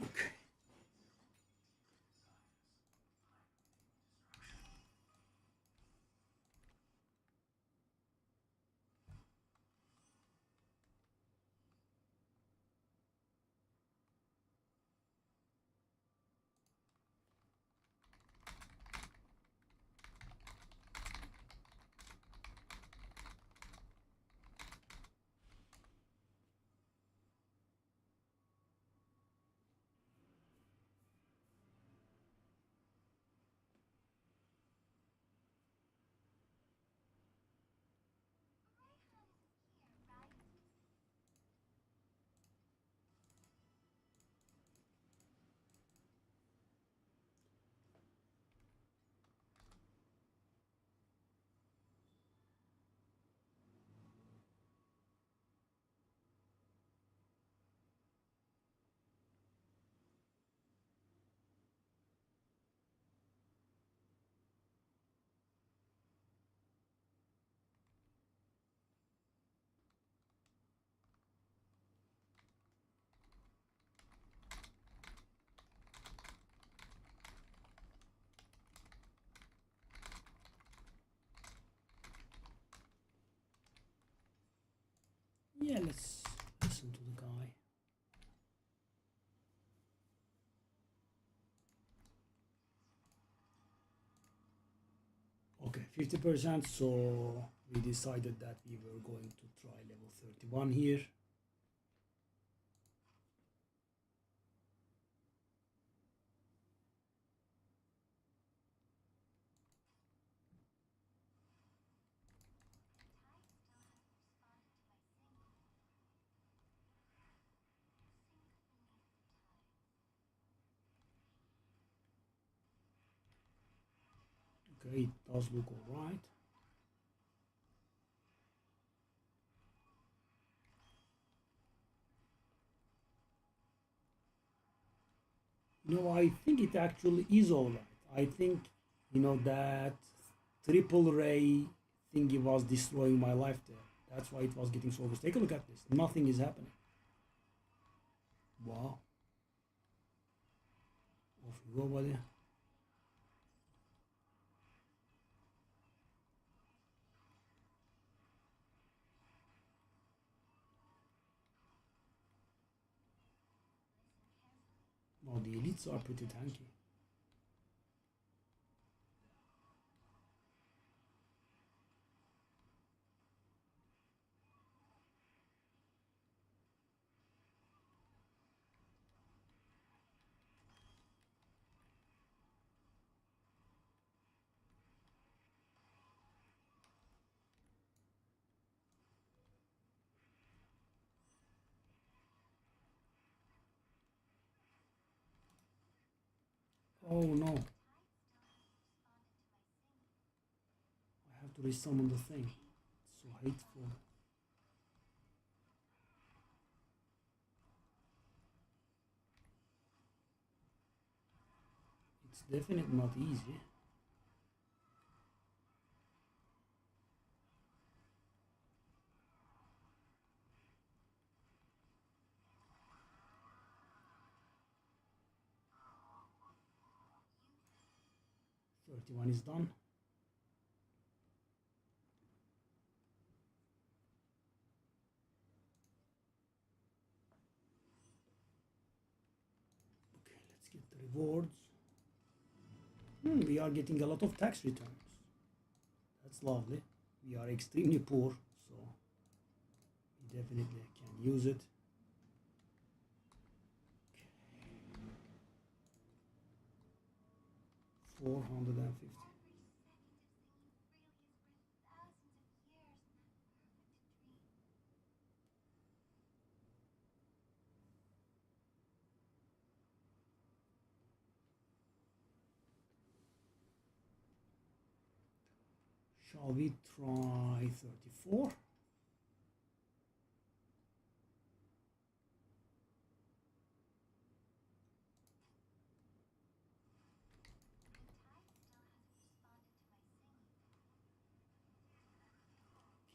okay. 50%, so we decided that we were going to try level 31 here. Okay, it does look all right. No, I think it actually is all right. I think, that triple ray thingy was destroying my life there. That's why it was getting so obvious. Take a look at this. Nothing is happening. Wow. Off you go, buddy. Now the elites are pretty tanky. Oh no. I have to resummon the thing. It's so hateful. It's definitely not easy. One is done. Okay, let's get the rewards. We are getting a lot of tax returns. That's lovely. We are extremely poor, so we definitely can use it. 450. Shall we try 34?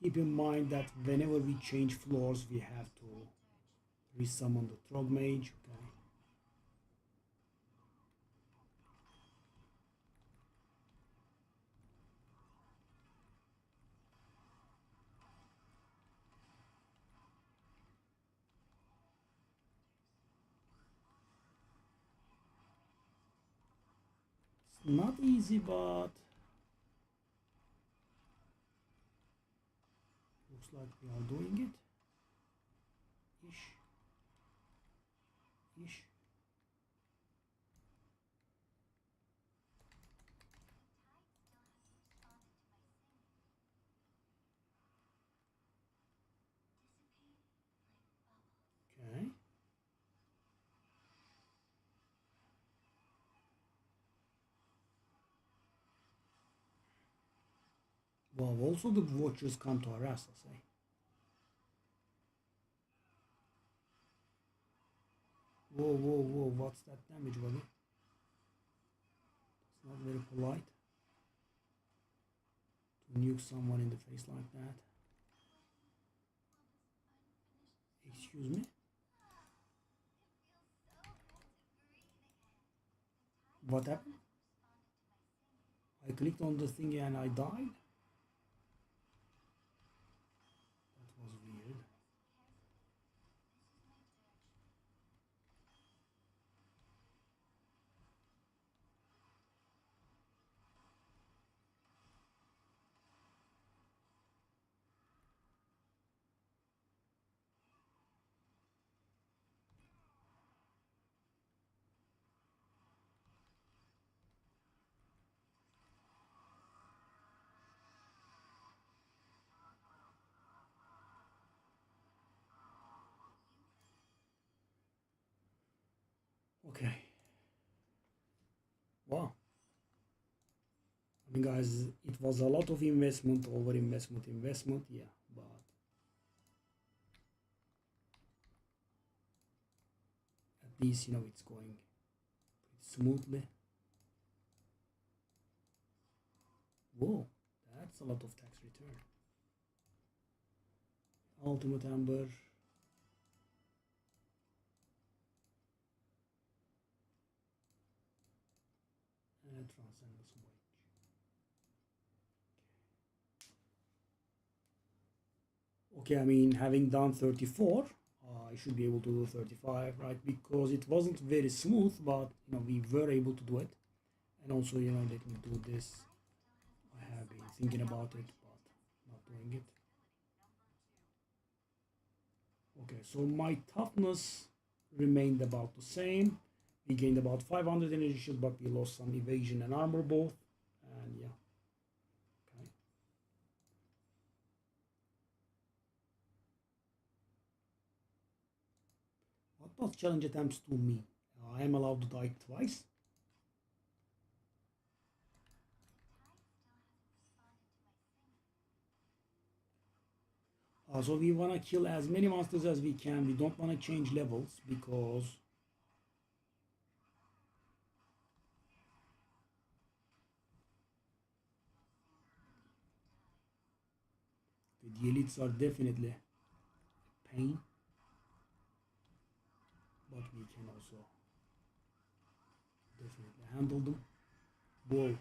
Keep in mind that whenever we change floors, we have to resummon the Trog Mage. Okay. It's not easy, but looks like we are doing it. Ish. Ish. Okay. Wow, also the Watchers come to harass us, eh? Whoa, whoa, whoa, what's that damage, buddy? It's not very polite to nuke someone in the face like that. Excuse me? What happened? I clicked on the thingy and I died? That was weird. guys, it was a lot of investment, over investment, yeah, but at least it's going pretty smoothly. Whoa, that's a lot of tax return. Ultimate Amber. And Transcendence Wage. Okay, I mean, having done 34, I should be able to do 35, right? Because it wasn't very smooth, but we were able to do it. And also, let me do this. I have been thinking about it, but not doing it. Okay, so my toughness remained about the same. We gained about 500 energy shield, but we lost some evasion and armor both. And yeah. Okay. What was challenge attempts to me? I am allowed to die twice. So we want to kill as many monsters as we can. We don't want to change levels because the elites are definitely a pain, but we can also definitely handle them. Whoa.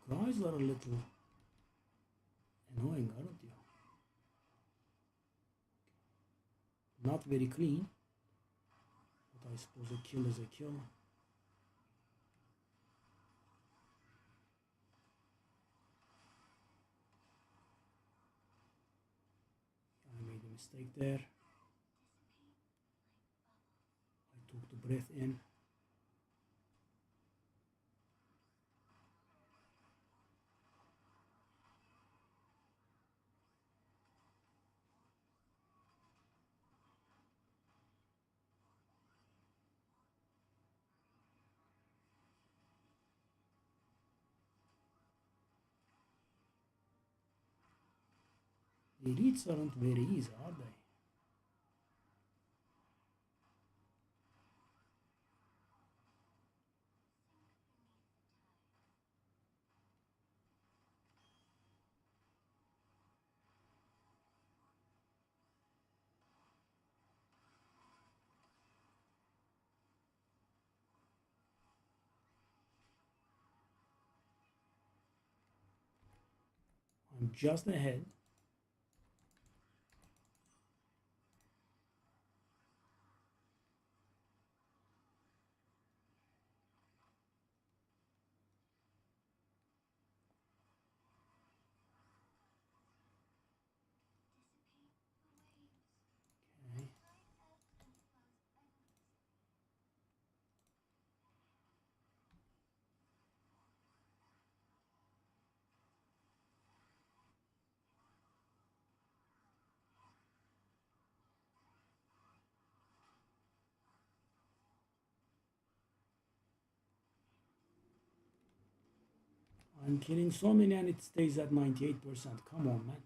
You guys are a little annoying, aren't you? Not very clean, but I suppose a kill is a kill. I made a mistake there. I took the breath in. The elites aren't very easy, are they? I'm just ahead. Okay. I'm killing so many and it stays at 98%. Come on, man.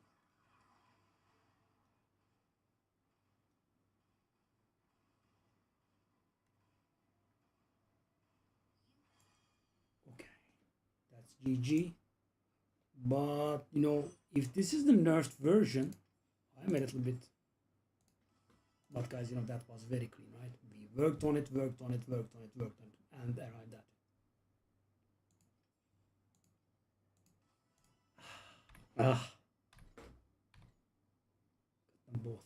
Okay, that's GG. But, if this is the nerfed version, I'm a little bit... But guys, that was very clean, right? We worked on it, worked on it, worked on it, worked on it, and arrived at it. Ah, them both.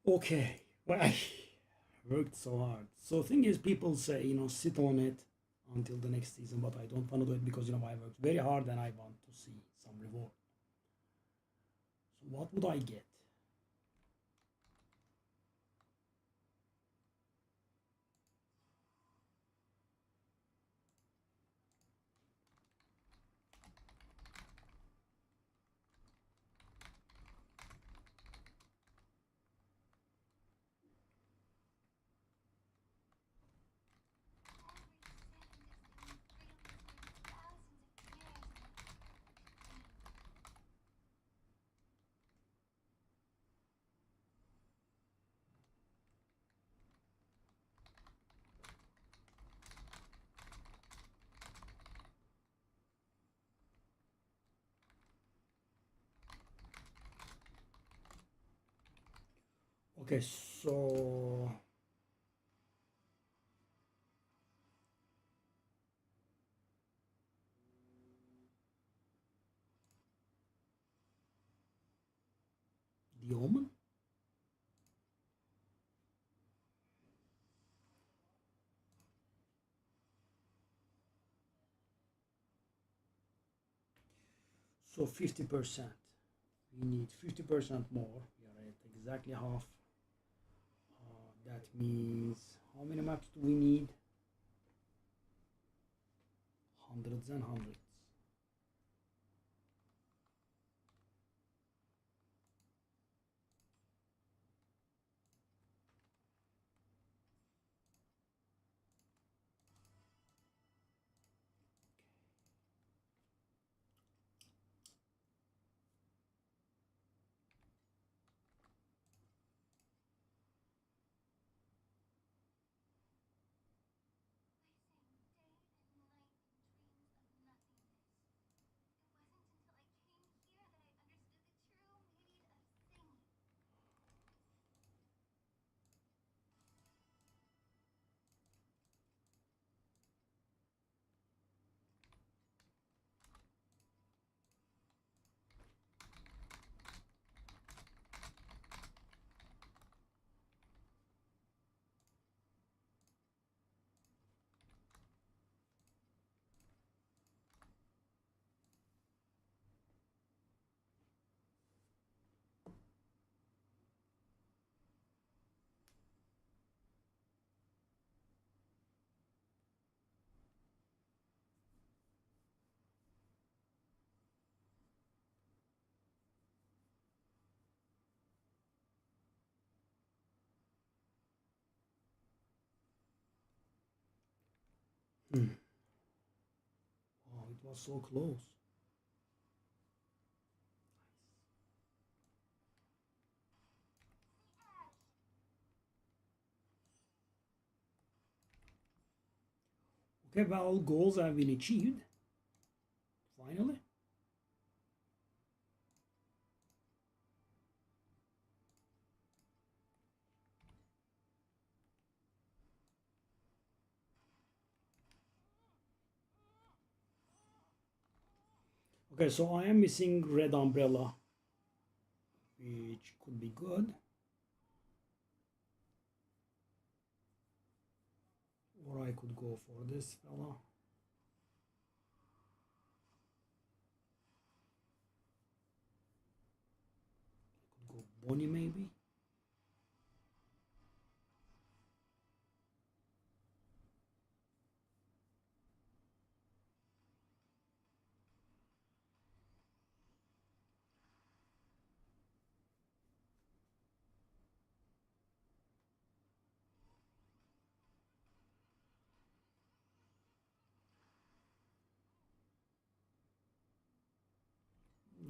Okay, well, I worked so hard. So thing is, people say, sit on it until the next season, but I don't want to do it because, I worked very hard and I want to see some reward. So what would I get? Okay, so the Omen? So 50%. We need 50% more. We are at exactly half. That means how many maps do we need? Hundreds and hundreds. Hmm. Wow, it was so close. Okay, well, goals have been achieved. Finally. Okay, so I am missing red umbrella, which could be good. Or I could go for this fella. I could go Bonnie maybe.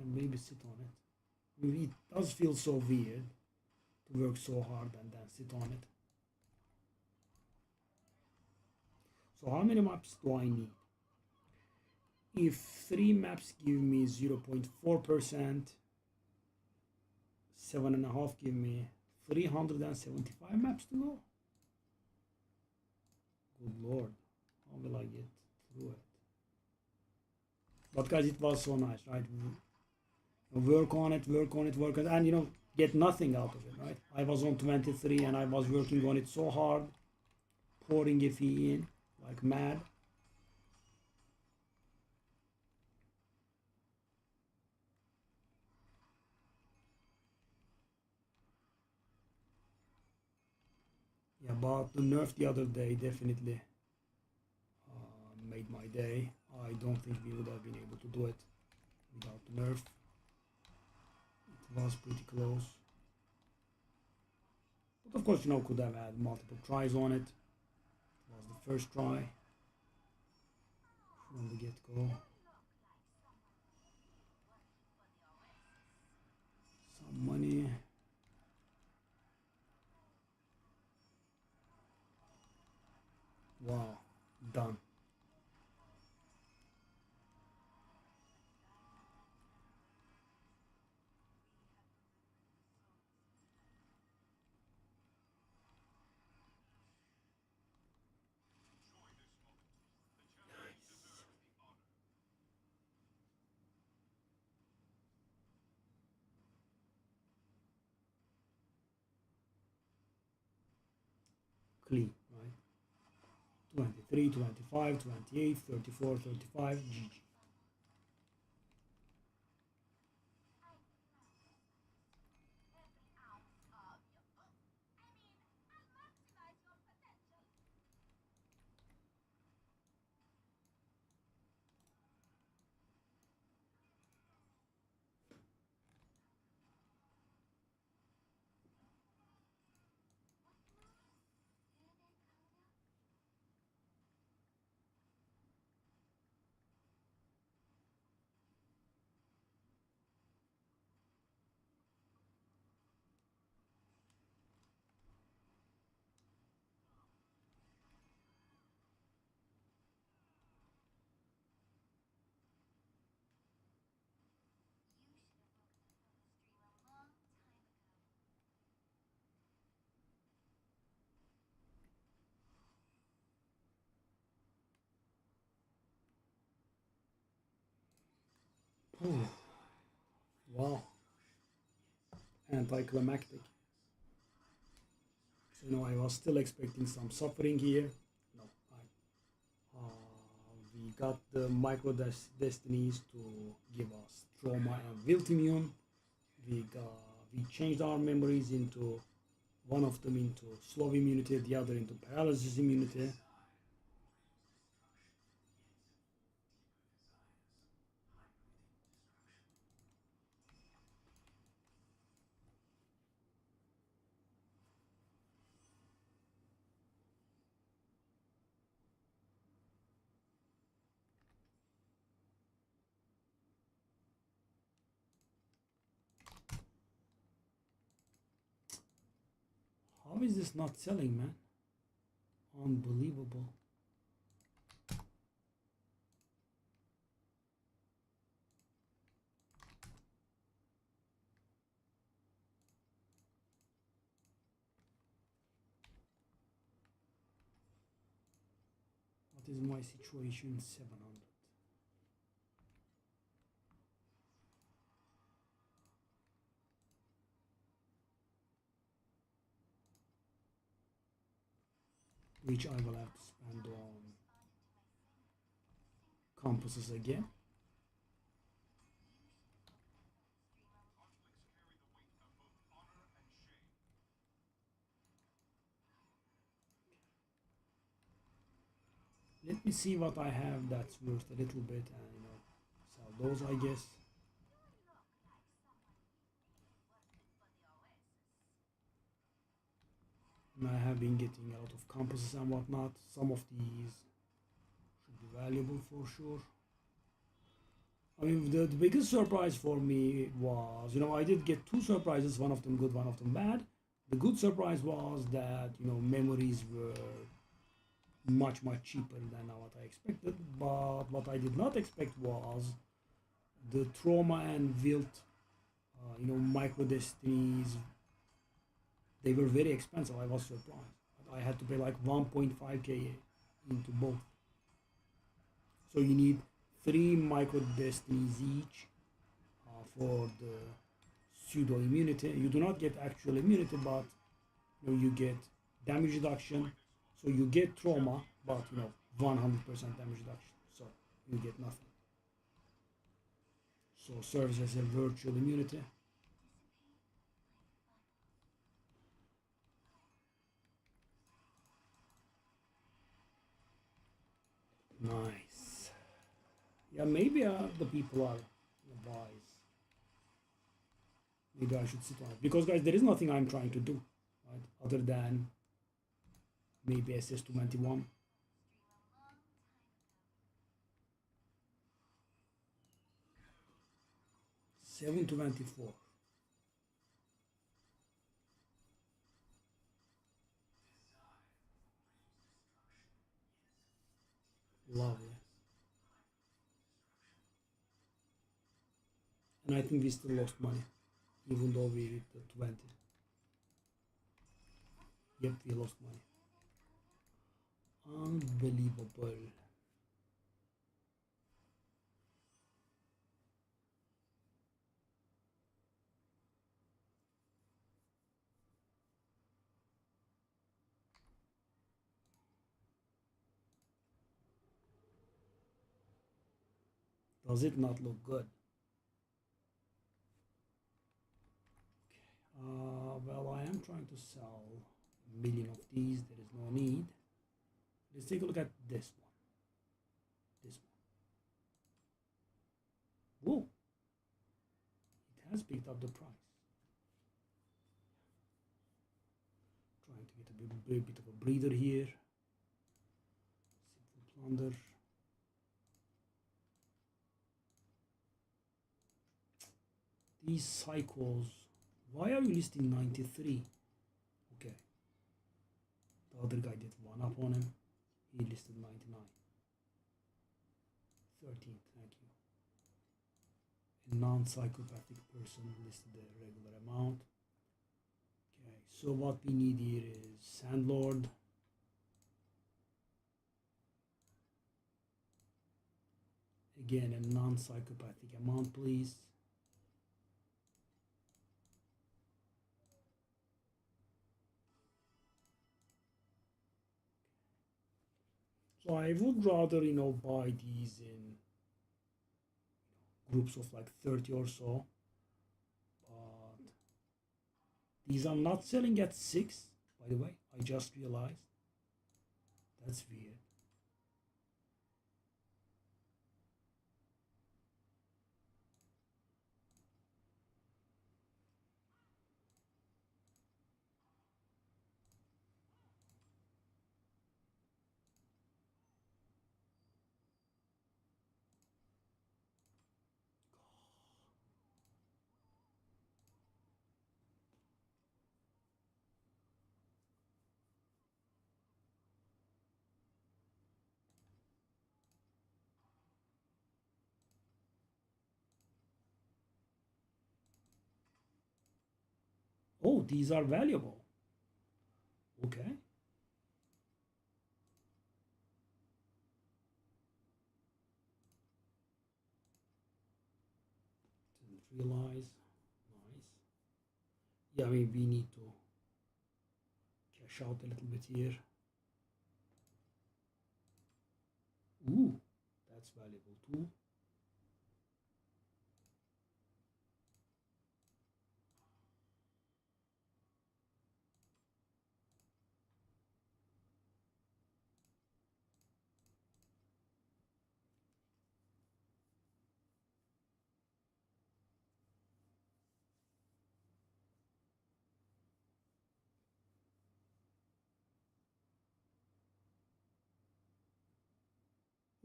And maybe sit on it. I mean, it does feel so weird to work so hard and then sit on it. So how many maps do I need? If 3 maps give me 0.4%, 7.5 give me 375 maps to go. Good lord, how will I get through it? But guys, it was so nice, right? Work on it, work on it, work on it. And get nothing out of it, right? I was on 23 and I was working on it so hard, pouring a fee in like mad. Yeah, but the nerf the other day definitely made my day. I don't think we would have been able to do it without the nerf. It was pretty close. But of course, you know, could have had multiple tries on it. It was the first try from the get-go. Some money. Wow, done. Clean, right? 23, 25, 28, 34, 35, GG. Wow, anticlimactic. So, you know, I was still expecting some suffering here. No, we got the micro destinies to give us trauma and wilt immune. We changed our memories into one of them into slow immunity, the other into paralysis immunity. How is this not selling, man? Unbelievable. What is my situation? 700. Which I will have to spend on compasses again. Let me see what I have that's worth a little bit and, you know, sell those, I guess. And I have been getting a lot of compasses and whatnot. Some of these should be valuable for sure. I mean, the biggest surprise for me was, you know, I did get two surprises, one of them good, one of them bad. The good surprise was that, you know, memories were much cheaper than what I expected. But what I did not expect was the trauma and wilt, you know, micro destinies. They were very expensive. I was surprised. I had to pay like 1.5k into both. So you need three micro destinies each for the pseudo immunity. You do not get actual immunity, but you get damage reduction. So you get trauma, but 100% damage reduction. So you get nothing. So serves as a virtual immunity. Nice. Yeah, maybe the people are wise. Maybe I should sit on it. Because guys, there is nothing I'm trying to do, right? Other than maybe SS291. 724. Lovely. And I think we still lost money, even though we hit the 20. Yep, we lost money. Unbelievable. Does it not look good? Well, I am trying to sell a million of these. There is no need. Let's take a look at this one. This one. Whoa! It has picked up the price. Trying to get a bit of a breather here. Simple plunder. These cycles. Why are you listing 93? Okay. The other guy did one up on him. He listed 99. 13, thank you. A non-psychopathic person listed the regular amount. Okay, so what we need here is Sandlord. Again, a non-psychopathic amount, please. So I would rather, buy these in groups of like 30 or so. But these are not selling at 6, by the way. I just realized. That's weird. Oh, these are valuable. Okay. Didn't realize. Nice. Yeah, I mean, we need to cash out a little bit here. Ooh, that's valuable too.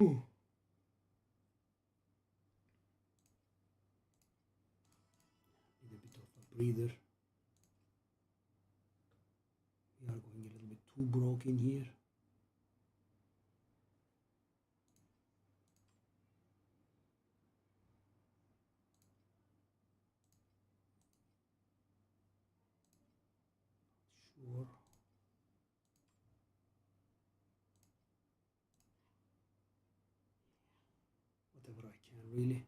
Ooh. Need a bit of a breather. We are going a little bit too broke in here. Sure. Whatever I can, really.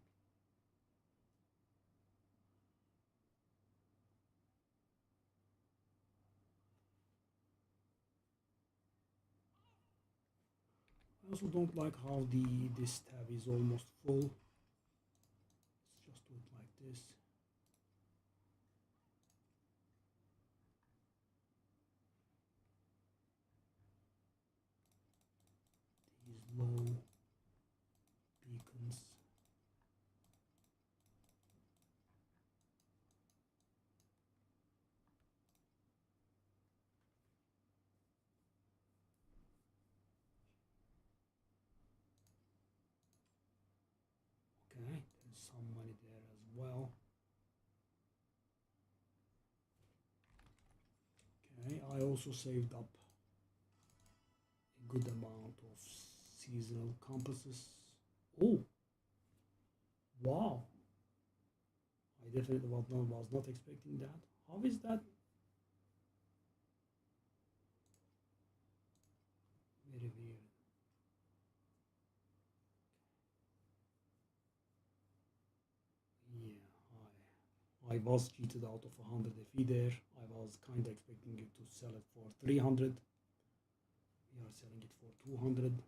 also don't like how this tab is almost full. Let's just do it like this. These low beacons. Okay, there's some money there as well. Okay, I also saved up a good amount of seasonal compasses. Oh, wow. I definitely was not expecting that. How is that? Very weird. Yeah, I was cheated out of 100 FE there. I was kind of expecting you to sell it for 300. We are selling it for 200.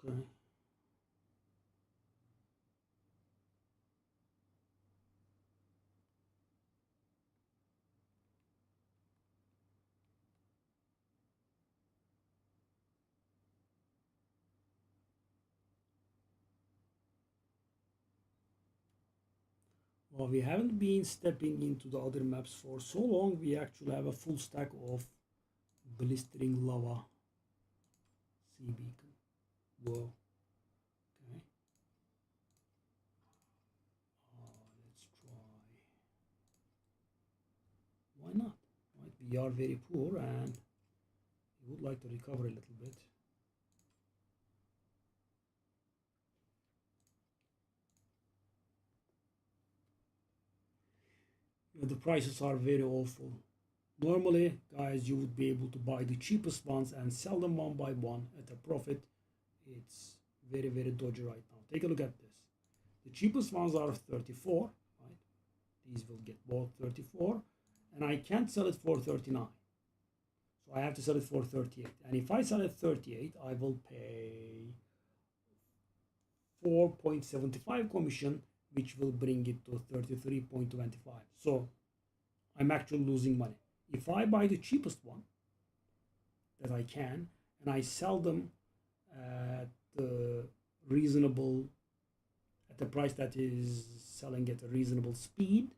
Okay. Well, we haven't been stepping into the other maps for so long. We actually have a full stack of blistering lava sea beacon. Whoa. Okay. Let's try. Why not? Right? We are very poor and we would like to recover a little bit. The prices are very awful. Normally, guys, you would be able to buy the cheapest ones and sell them one by one at a profit. It's very, very dodgy right now. Take a look at this. The cheapest ones are 34, right? These will get bought 34, and I can't sell it for 39. So I have to sell it for 38. And if I sell it 38, I will pay 4.75 commission, which will bring it to 33.25. So I'm actually losing money. If I buy the cheapest one that I can and I sell them at the reasonable, at the price that is selling at a reasonable speed,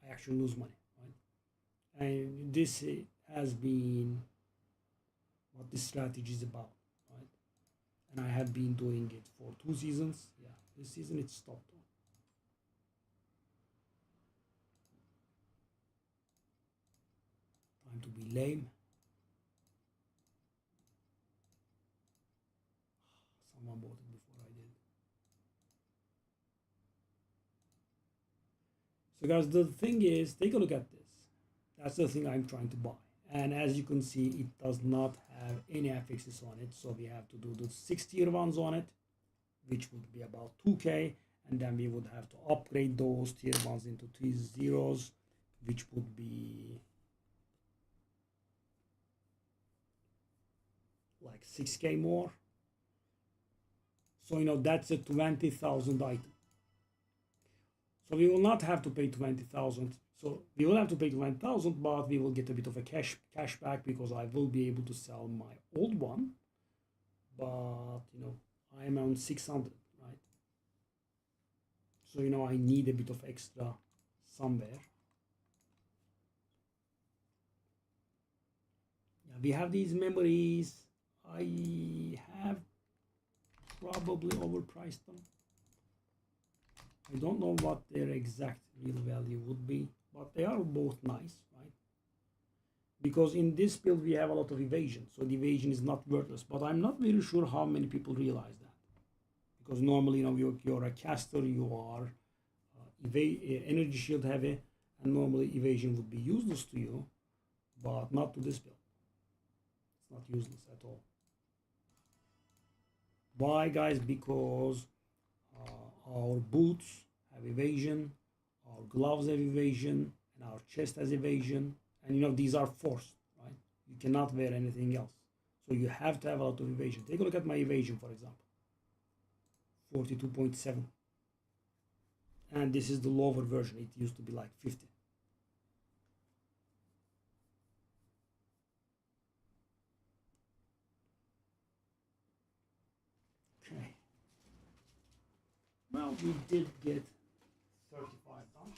I actually lose money, right? And this has been what this strategy is about, right? And I have been doing it for 2 seasons. Yeah, this season it stopped. Time to be lame. Someone bought it before I did. So guys, the thing is, take a look at this. That's the thing I'm trying to buy. And as you can see, it does not have any affixes on it. So we have to do the 6 tier ones on it, which would be about 2k. And then we would have to upgrade those tier ones into tier zeros, which would be like 6k more. So that's a 20,000 item. So we will not have to pay 20,000. So we will have to pay 20,000, but we will get a bit of a cash back because I will be able to sell my old one. But I am on 600, right? So I need a bit of extra somewhere. Yeah, we have these memories. I have probably overpriced them. I don't know what their exact real value would be, but they are both nice, right? Because in this build we have a lot of evasion, so the evasion is not worthless. But I'm not very sure how many people realize that, because normally you're a caster, you are energy shield heavy, and normally evasion would be useless to you, but not to this build. It's not useless at all. Why, guys? Because our boots have evasion, our gloves have evasion, and our chest has evasion. And you know, these are forced, right? You cannot wear anything else. So you have to have a lot of evasion. Take a look at my evasion, for example. 42.7. And this is the lower version. It used to be like 50. Okay. Well, we did get 35 done.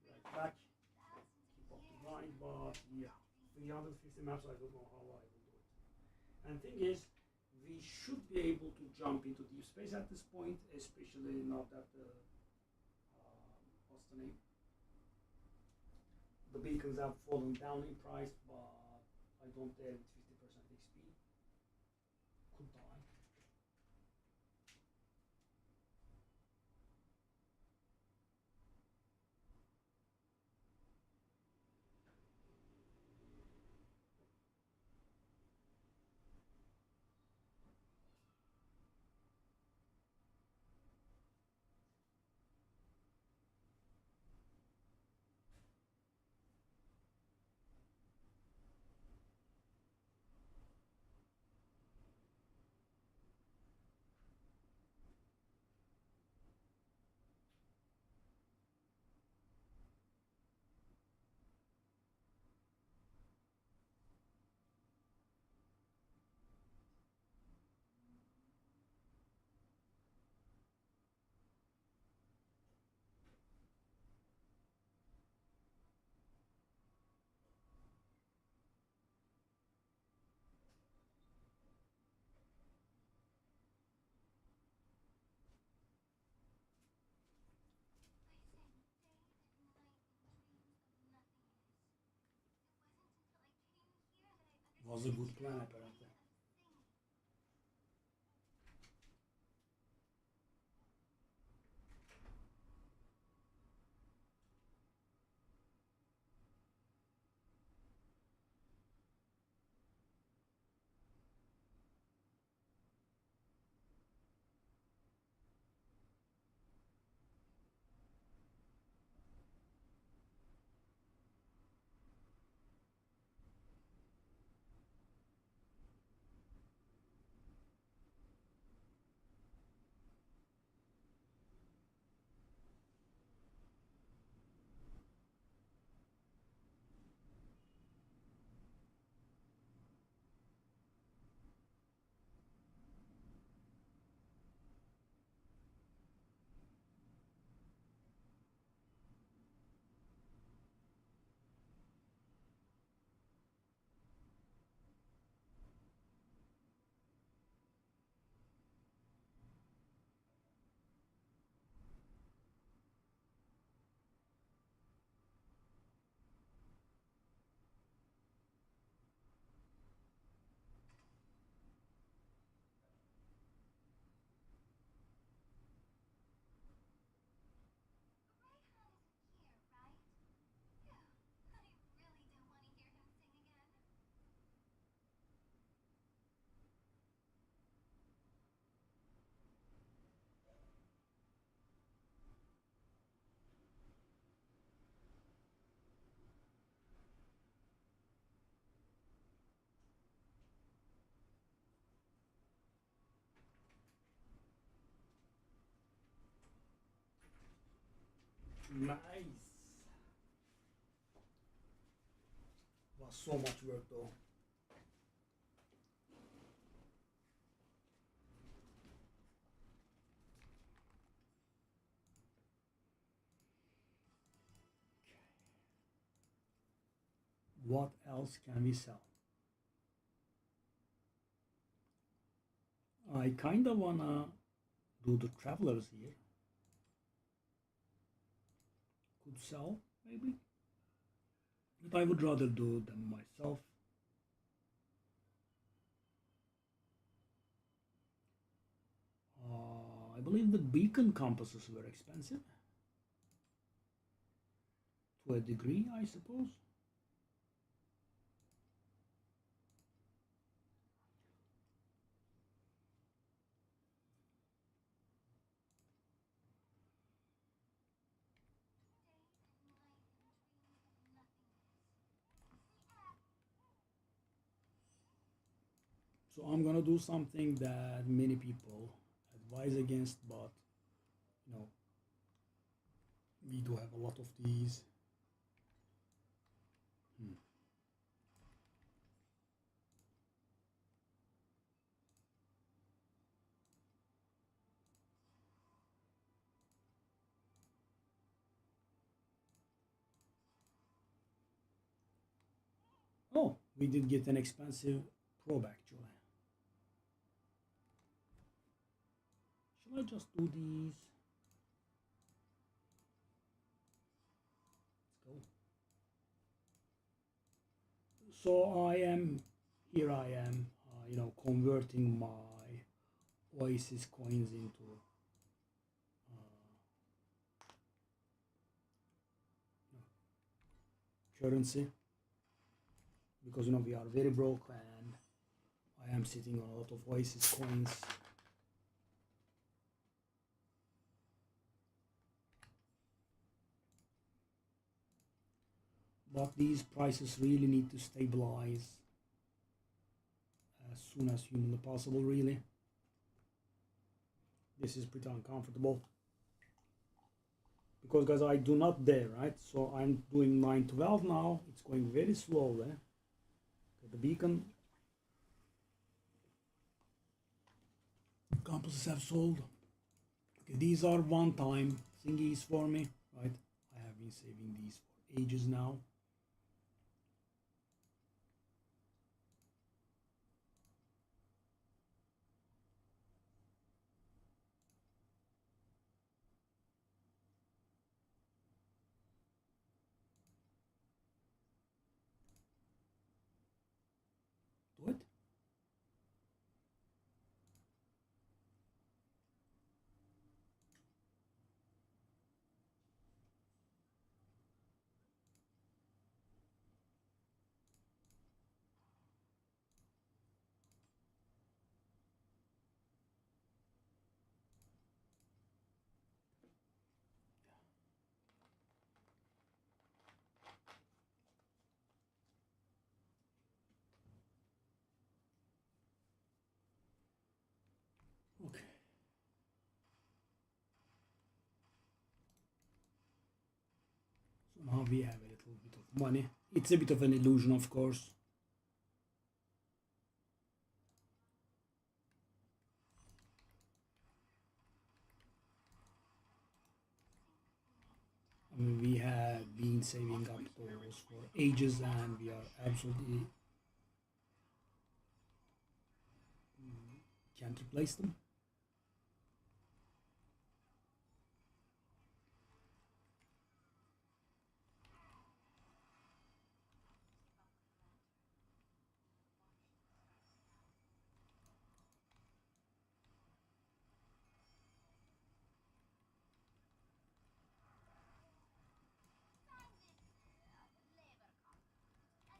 Right back. Keep up the grind, but yeah. 350 maps, I don't know how I will do it. And the thing is, we should be able to jump into deep space at this point, especially now that what's the name? The beacons have fallen down in price, but I don't dare with 50% XP. Could die. Was a good plan apparently. Nice. Was so much work though. What else can we sell? I kinda wanna do the travelers here. Could sell, maybe. But I would rather do them myself. I believe the beacon compasses were expensive. To a degree, I suppose. So I'm gonna do something that many people advise against, but you know, we do have a lot of these. Hmm. Oh, we did get an expensive probe actually. Shall I just do these? Let's go. So I am, here I am, converting my Oasis coins into currency, because we are very broke and I am sitting on a lot of Oasis coins. But these prices really need to stabilize as soon as humanly possible, really. This is pretty uncomfortable. Because guys, I do not dare, right? So I'm doing 912 now. It's going very slowly. Okay, the beacon. Compasses have sold. Okay, these are one-time thingies for me, right? I have been saving these for ages now. Do it. Okay. So now we have a little bit of money. It's a bit of an illusion, of course. I mean, we have been saving up those for ages and we are absolutely can't replace them.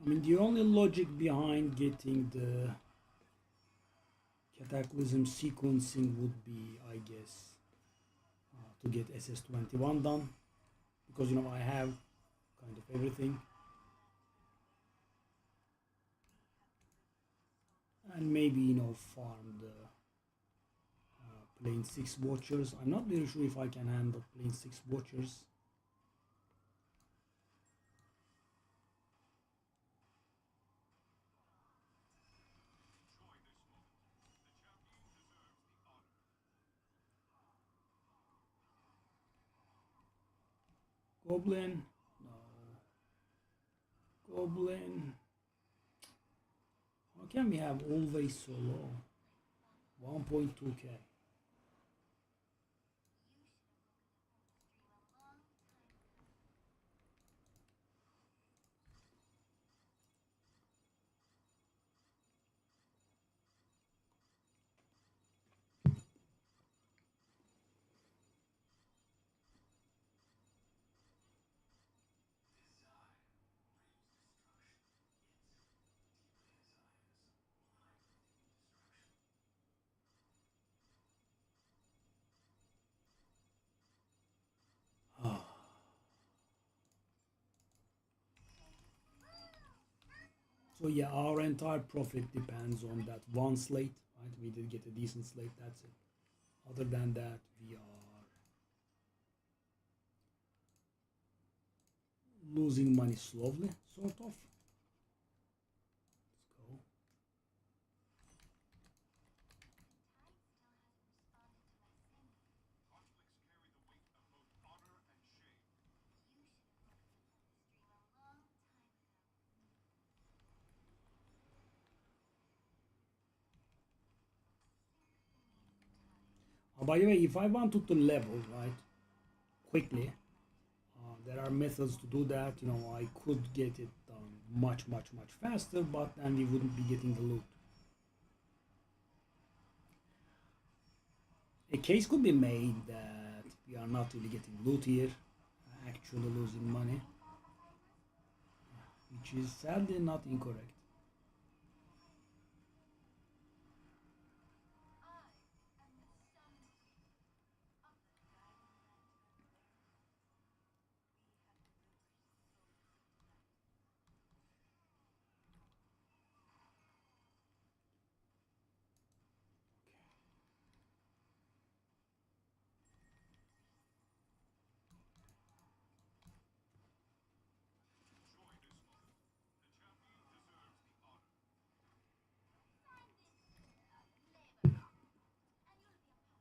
I mean, the only logic behind getting the Cataclysm sequencing would be, I guess, to get SS21 done, because I have kind of everything, and maybe farm the plane 6 watchers. I'm not really sure if I can handle plane 6 watchers. Goblin, no. Goblin. How can we have always so low? 1.2k. So yeah, our entire profit depends on that one slate, right? We did get a decent slate, that's it. Other than that, we are losing money slowly, sort of. Let's go. By the way, if I wanted to level, right, quickly, there are methods to do that. You know, I could get it done much faster, but then we wouldn't be getting the loot. A case could be made that we are not really getting loot here, actually losing money, which is sadly not incorrect.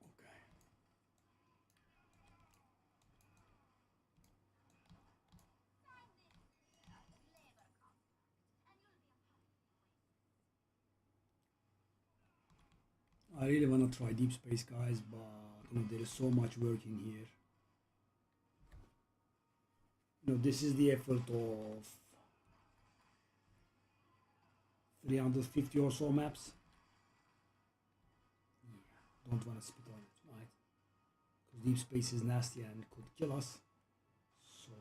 Okay. I really want to try deep space, guys, but you know there is so much work in here. You know, this is the effort of 350 or so maps. Yeah, don't want to spit on it, right? Because deep space is nasty and could kill us. So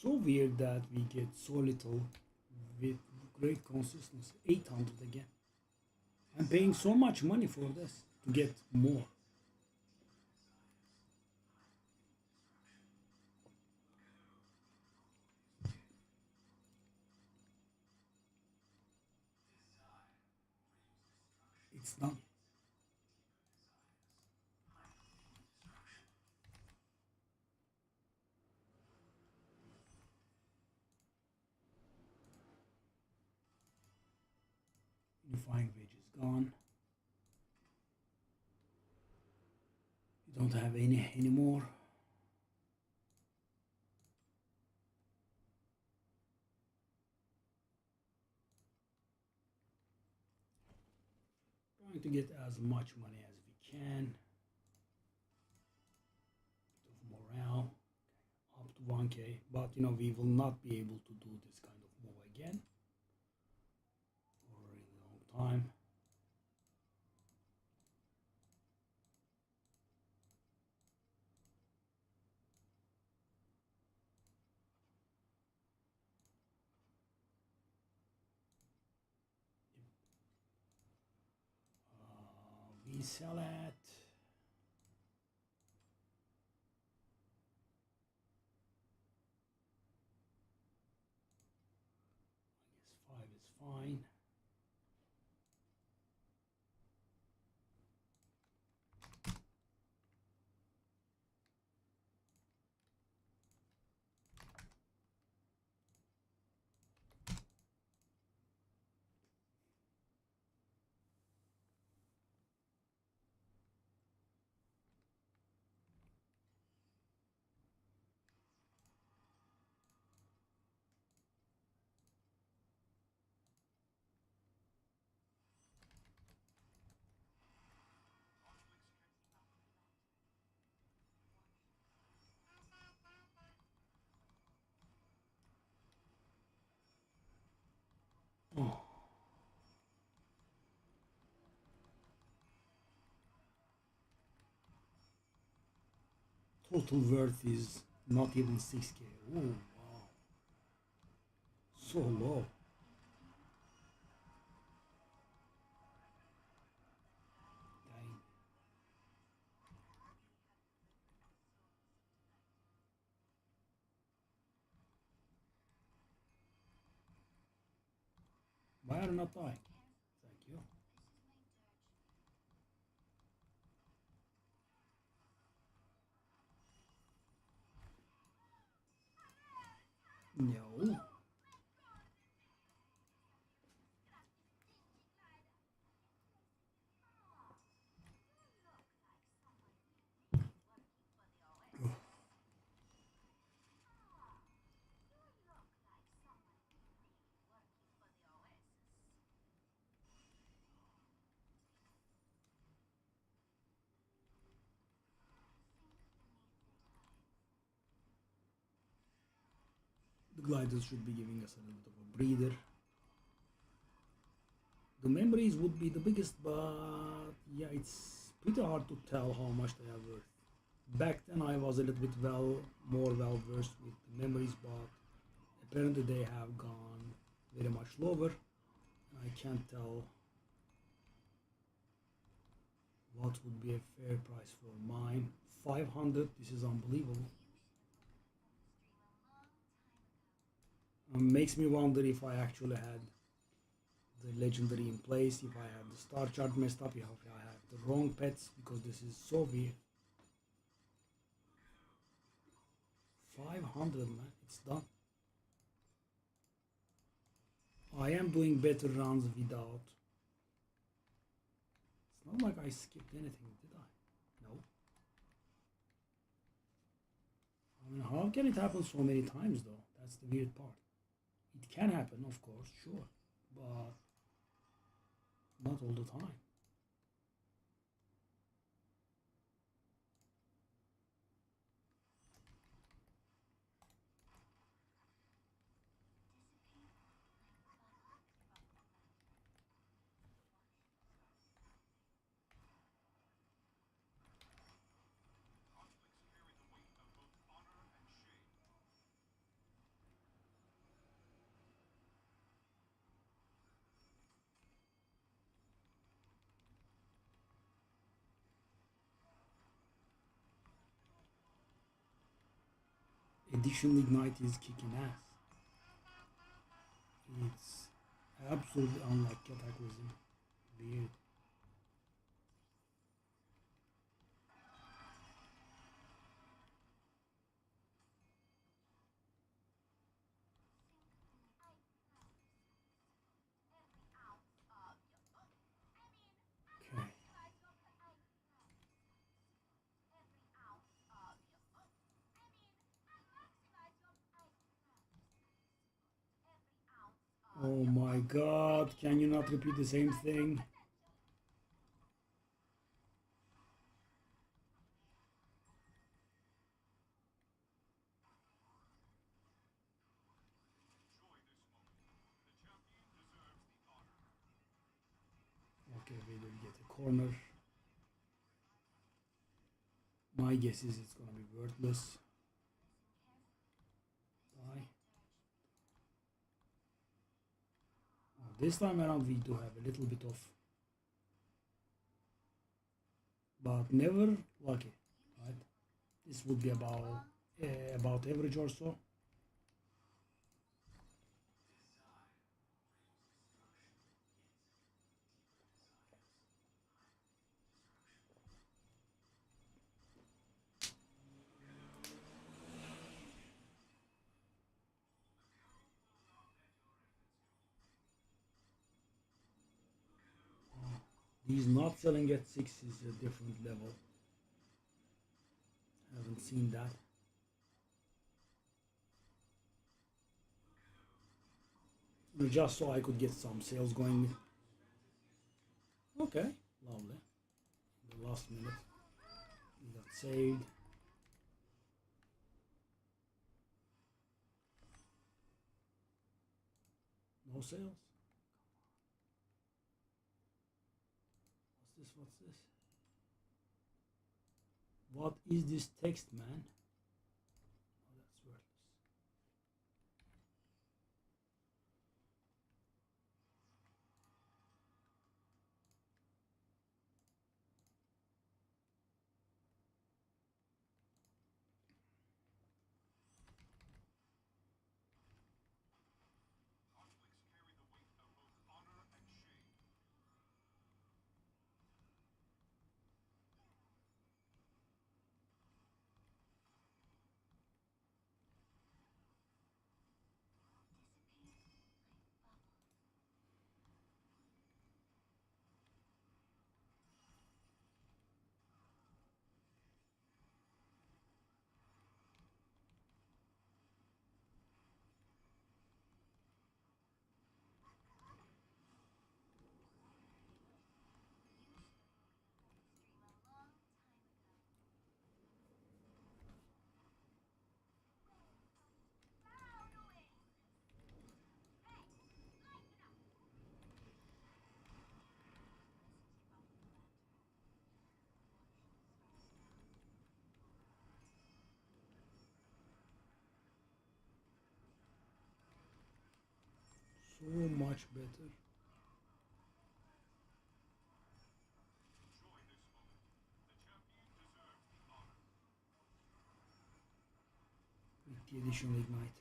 so weird that we get so little with great consistency. 800 again. I'm paying so much money for this to get more. It's not. Unifying Ridge is gone. We don't have any anymore. Trying to get as much money as we can. Bit of morale. Up to 1k. But you know, we will not be able to do this kind of move again for a really long time. We sell at I guess 5 is fine. Total worth is not even 6k. Oh wow, so low. Dang. Why are you not dying? Thank you. No. The gliders should be giving us a little bit of a breather. The memories would be the biggest, but yeah, it's pretty hard to tell how much they are worth. Back then I was a little bit more well versed with the memories, but apparently they have gone very much lower. I can't tell what would be a fair price for mine. 500, this is unbelievable. Makes me wonder if I actually had the legendary in place, if I have the star chart messed up, if I have the wrong pets, because this is so weird. 500, man, it's done. I am doing better runs without. It's not like I skipped anything, did I? No. I mean, how can it happen so many times though? That's the weird part. It can happen, of course, sure, but not all the time. Additional Ignite is kicking ass. It's absolutely unlike Cataclysm. Weird. Okay. Oh my god, can you not repeat the same thing? Okay, we will get a corner. My guess is it's gonna be worthless. Die. This time around we do have a little bit of, but never lucky, right? This would be about average or so. He's not selling at 6 is a different level. Haven't seen that. Just so I could get some sales going. Okay, lovely. The last minute, we got saved. No sales. What's this? What's this? What is this text, man? Oh, that's worthless. So much better. With the additional ignite.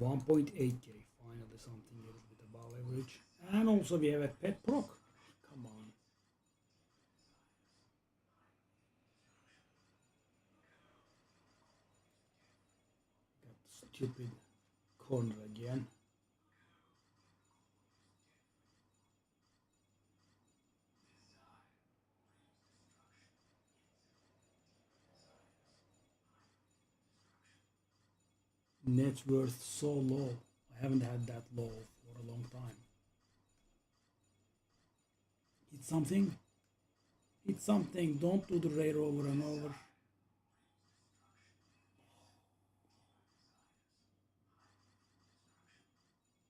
$1.8k, finally something a little bit above average. And also we have a pet proc. Come on. Got stupid corner again. Net worth so low. I haven't had that low for a long time. It's something. It's something. Don't do the rare over and over.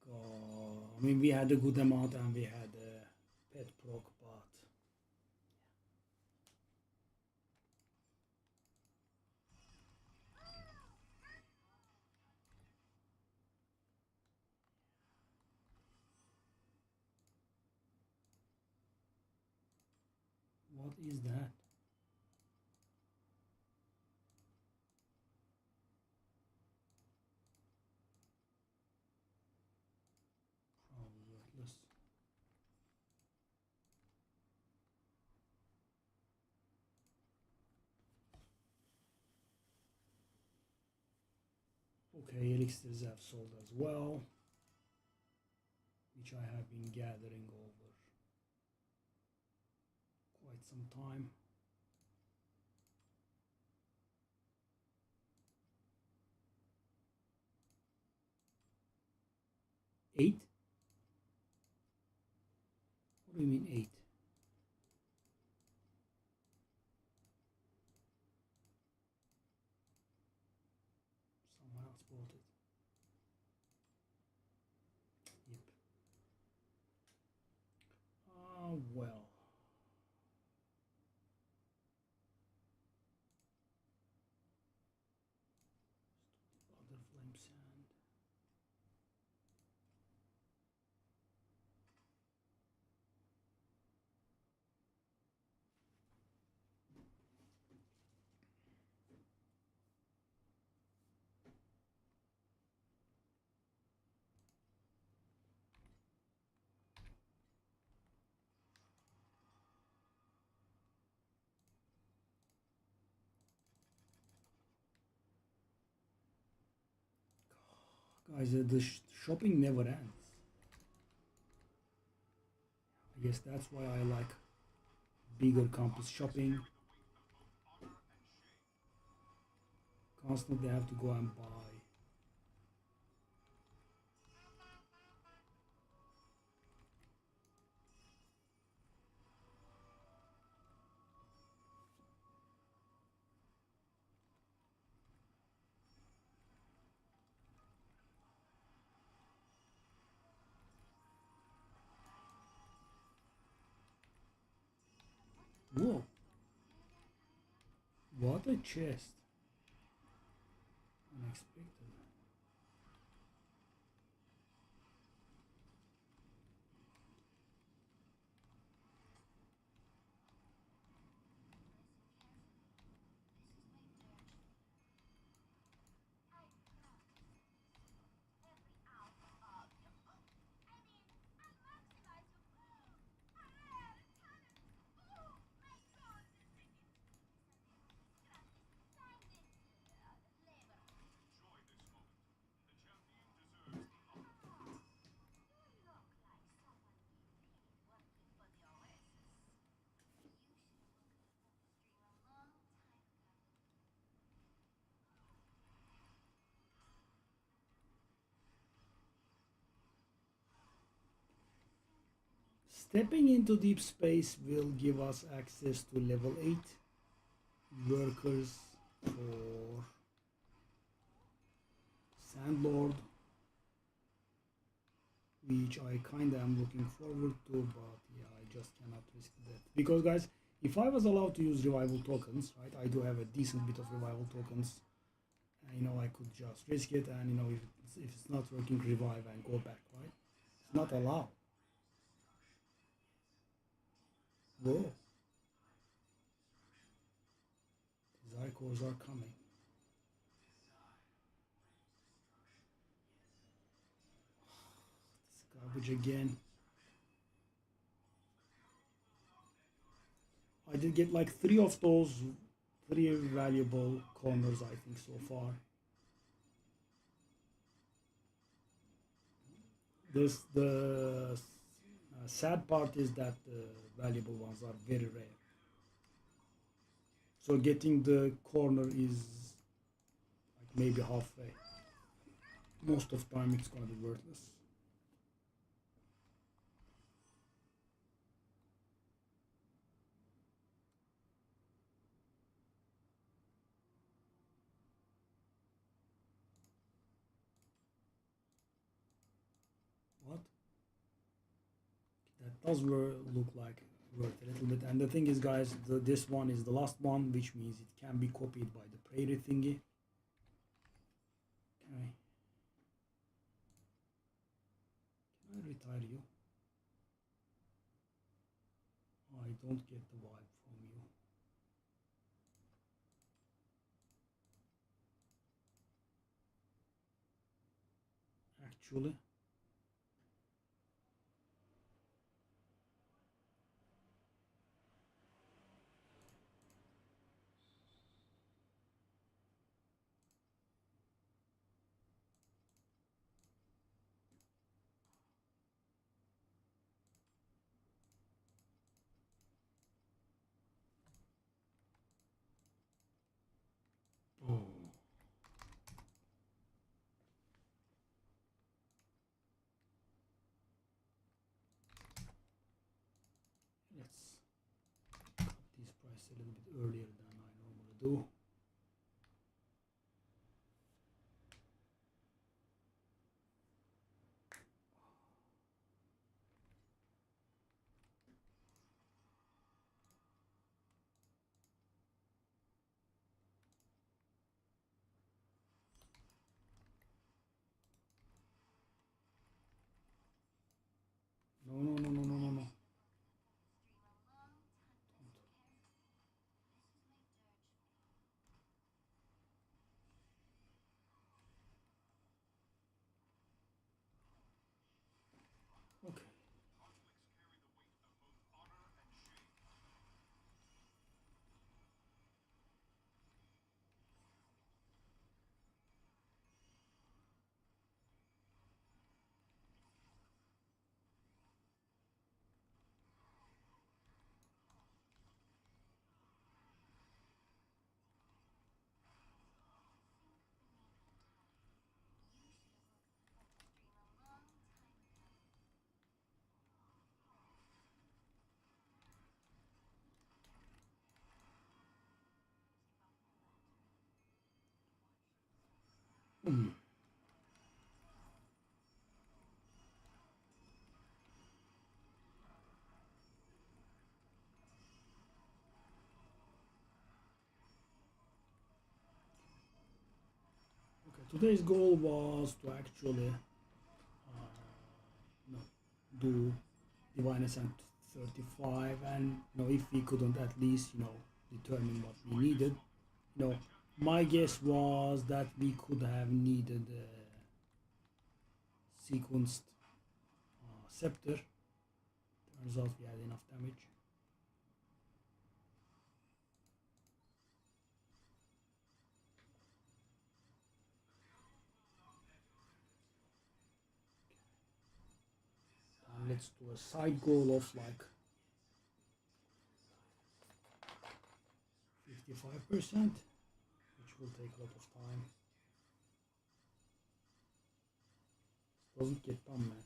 I mean, we had a good amount and we had a pet proc, but what is that? Probably worthless. Okay, elixirs have sold as well, which I have been gathering over quite some time. Eight? What do you mean 8? Someone else bought it. Yep. Well. Other flame sand. Guys, the shopping never ends. I guess that's why I like bigger campus shopping. Constantly have to go and buy. Whoa. What a chest. Unexpected. Stepping into deep space will give us access to level 8 workers for Sandlord, which I kinda am looking forward to, but yeah, I just cannot risk that. Because guys, if I was allowed to use revival tokens, right, I do have a decent bit of revival tokens, and you know, I could just risk it, and you know, if it's not working, revive and go back, right? It's not allowed. Whoa. Zycors are coming. It's garbage again. I did get like 3 of those, 3 valuable corners, I think, so far. The sad part is that the valuable ones are very rare. So getting the corner is like maybe halfway. Most of the time it's gonna be worthless. What? That does look like worth a little bit. And the thing is, guys, this one is the last one, which means it can be copied by the prairie thingy. Okay. Can I retire you? I don't get the vibe from you. Actually. Oh. Let's cut this price a little bit earlier than I normally do. No, no, no, no, no, no, no. Okay. Mm. Today's goal was to actually do Divine Ascent 35, and if we couldn't at least determine what we needed. My guess was that we could have needed a sequenced scepter. Turns out we had enough damage. And let's do a side goal of like 55%, which will take a lot of time. This doesn't get done, man.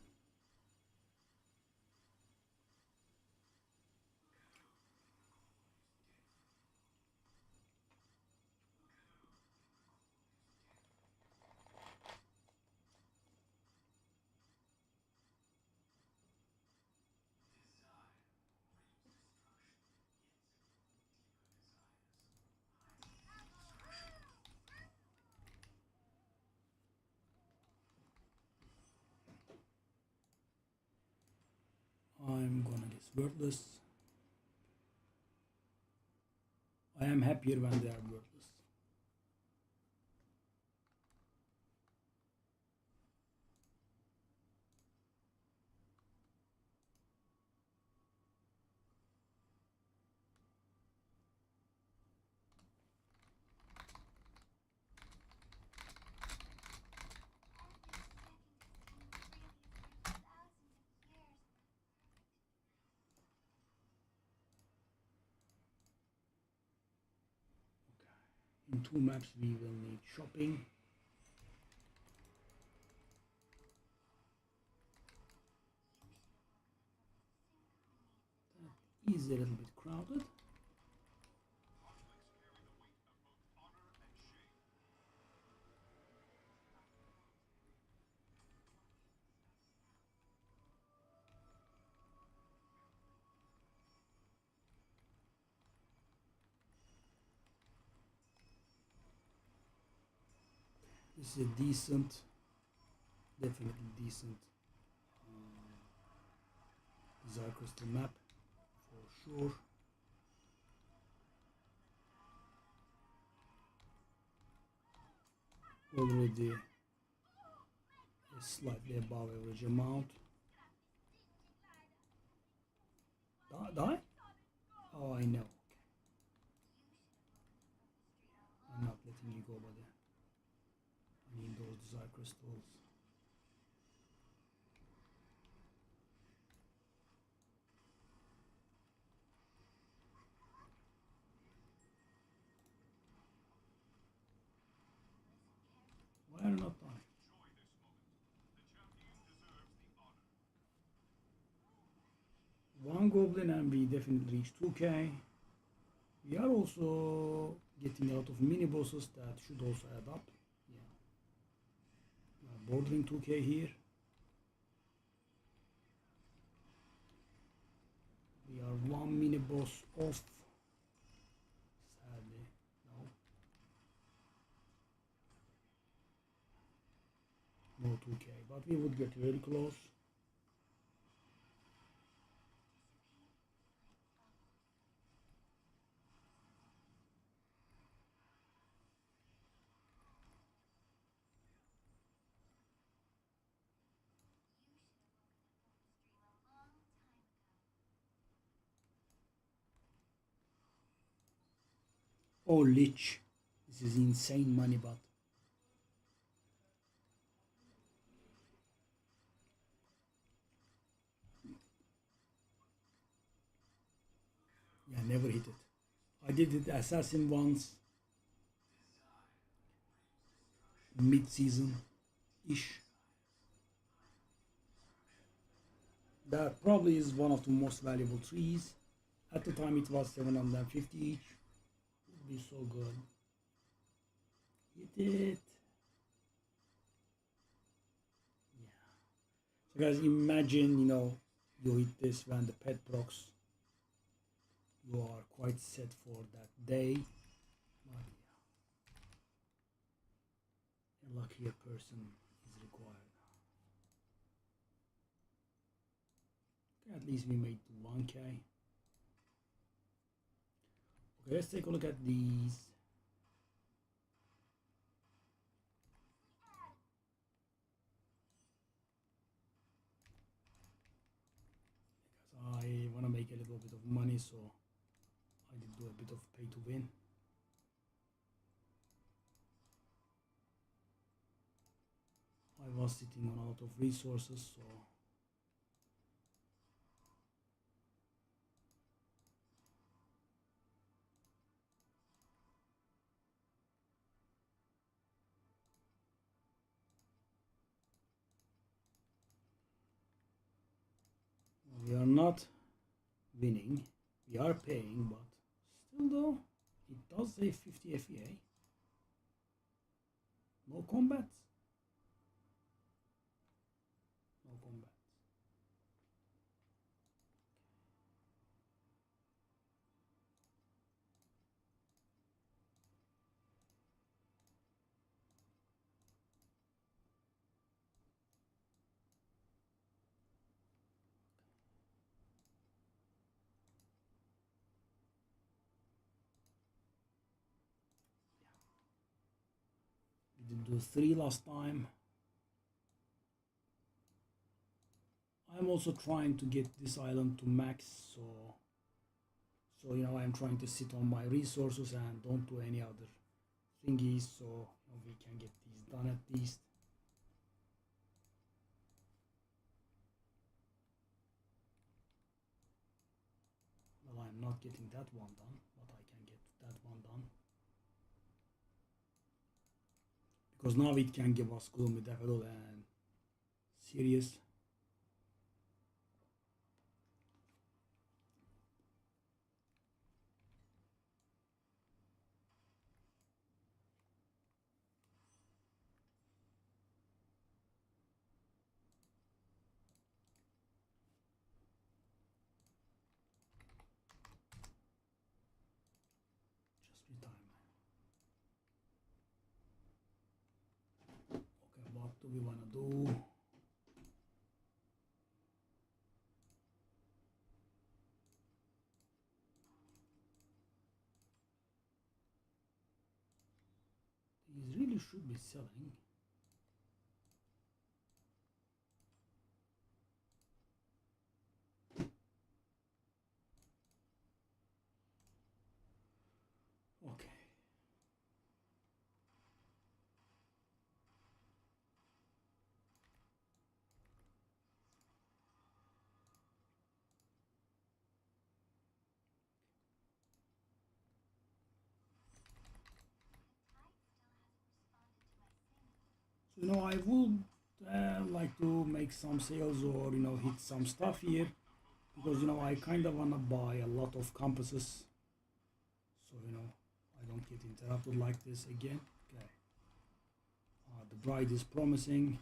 I'm gonna guess wordless. I am happier when they are wordless. In 2 maps we will need shopping. That is a little bit crowded. This is a decent, definitely decent Desire Crystal map for sure. Already a slightly above average amount. Die? Oh, I know. Okay. I'm not letting you go, buddy. I need those Desire Crystals. Why are you not dying? One goblin and we definitely reach 2k. We are also getting a lot of mini bosses that should also add up. Yeah. We are bordering 2k here. We are 1 mini boss off. Sadly, no 2k, but we would get very close. Oh, Lich. This is insane money, but yeah, never hit it. I did it assassin once, mid-season ish. That probably is one of the most valuable trees. At the time it was 750 each. Would be so good. Hit it. Yeah. So guys, imagine you hit this when the pet procs. You are quite set for that day. But A luckier person is required. Okay, at least we made 1k. Okay, let's take a look at these. Because I want to make a little bit of money, so I did do a bit of pay to win. I was sitting on a lot of resources, so we are not winning. We are paying, but still though, it does say 50 FEA. No combat. No combat. We did do 3 last time. I'm also trying to get this island to max, so you know, I'm trying to sit on my resources and don't do any other thingies, so you know, we can get these done at least. Well, I'm not getting that one done, but I can get that one done. Because now it can give us gloomy devil and serious. Just in time. Okay, what do we want to do? These really should be selling. Okay. So, you know, I would like to make some sales or, you know, hit some stuff here, because, you know, I kind of want to buy a lot of compasses, so, you know, I don't get interrupted like this again. Okay. The bride is promising.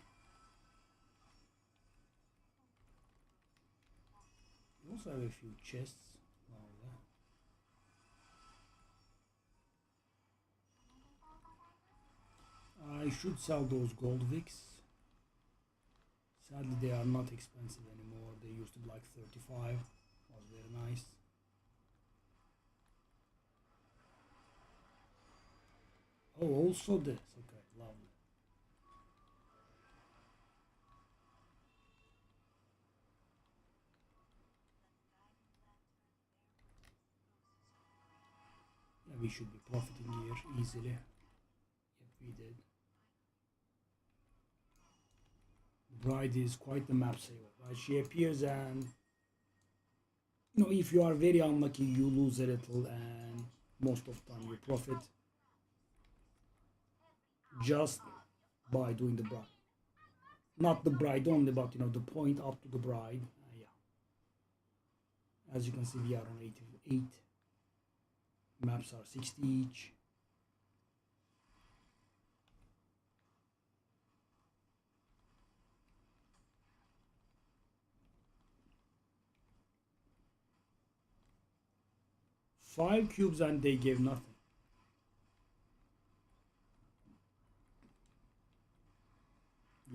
We also have a few chests. I should sell those gold wicks. Sadly, they are not expensive anymore. They used to be like 35. Was very nice. Oh, also this. Okay, lovely. Yeah, we should be profiting here easily. Yep, we did. The bride is quite the map saver, right? She appears and, you know, if you are very unlucky, you lose a little, and most of the time you profit just by doing the bride. Not the bride only, but, you know, the point up to the bride. Yeah. As you can see, we are on 88. Maps are 60 each. Five cubes and they gave nothing.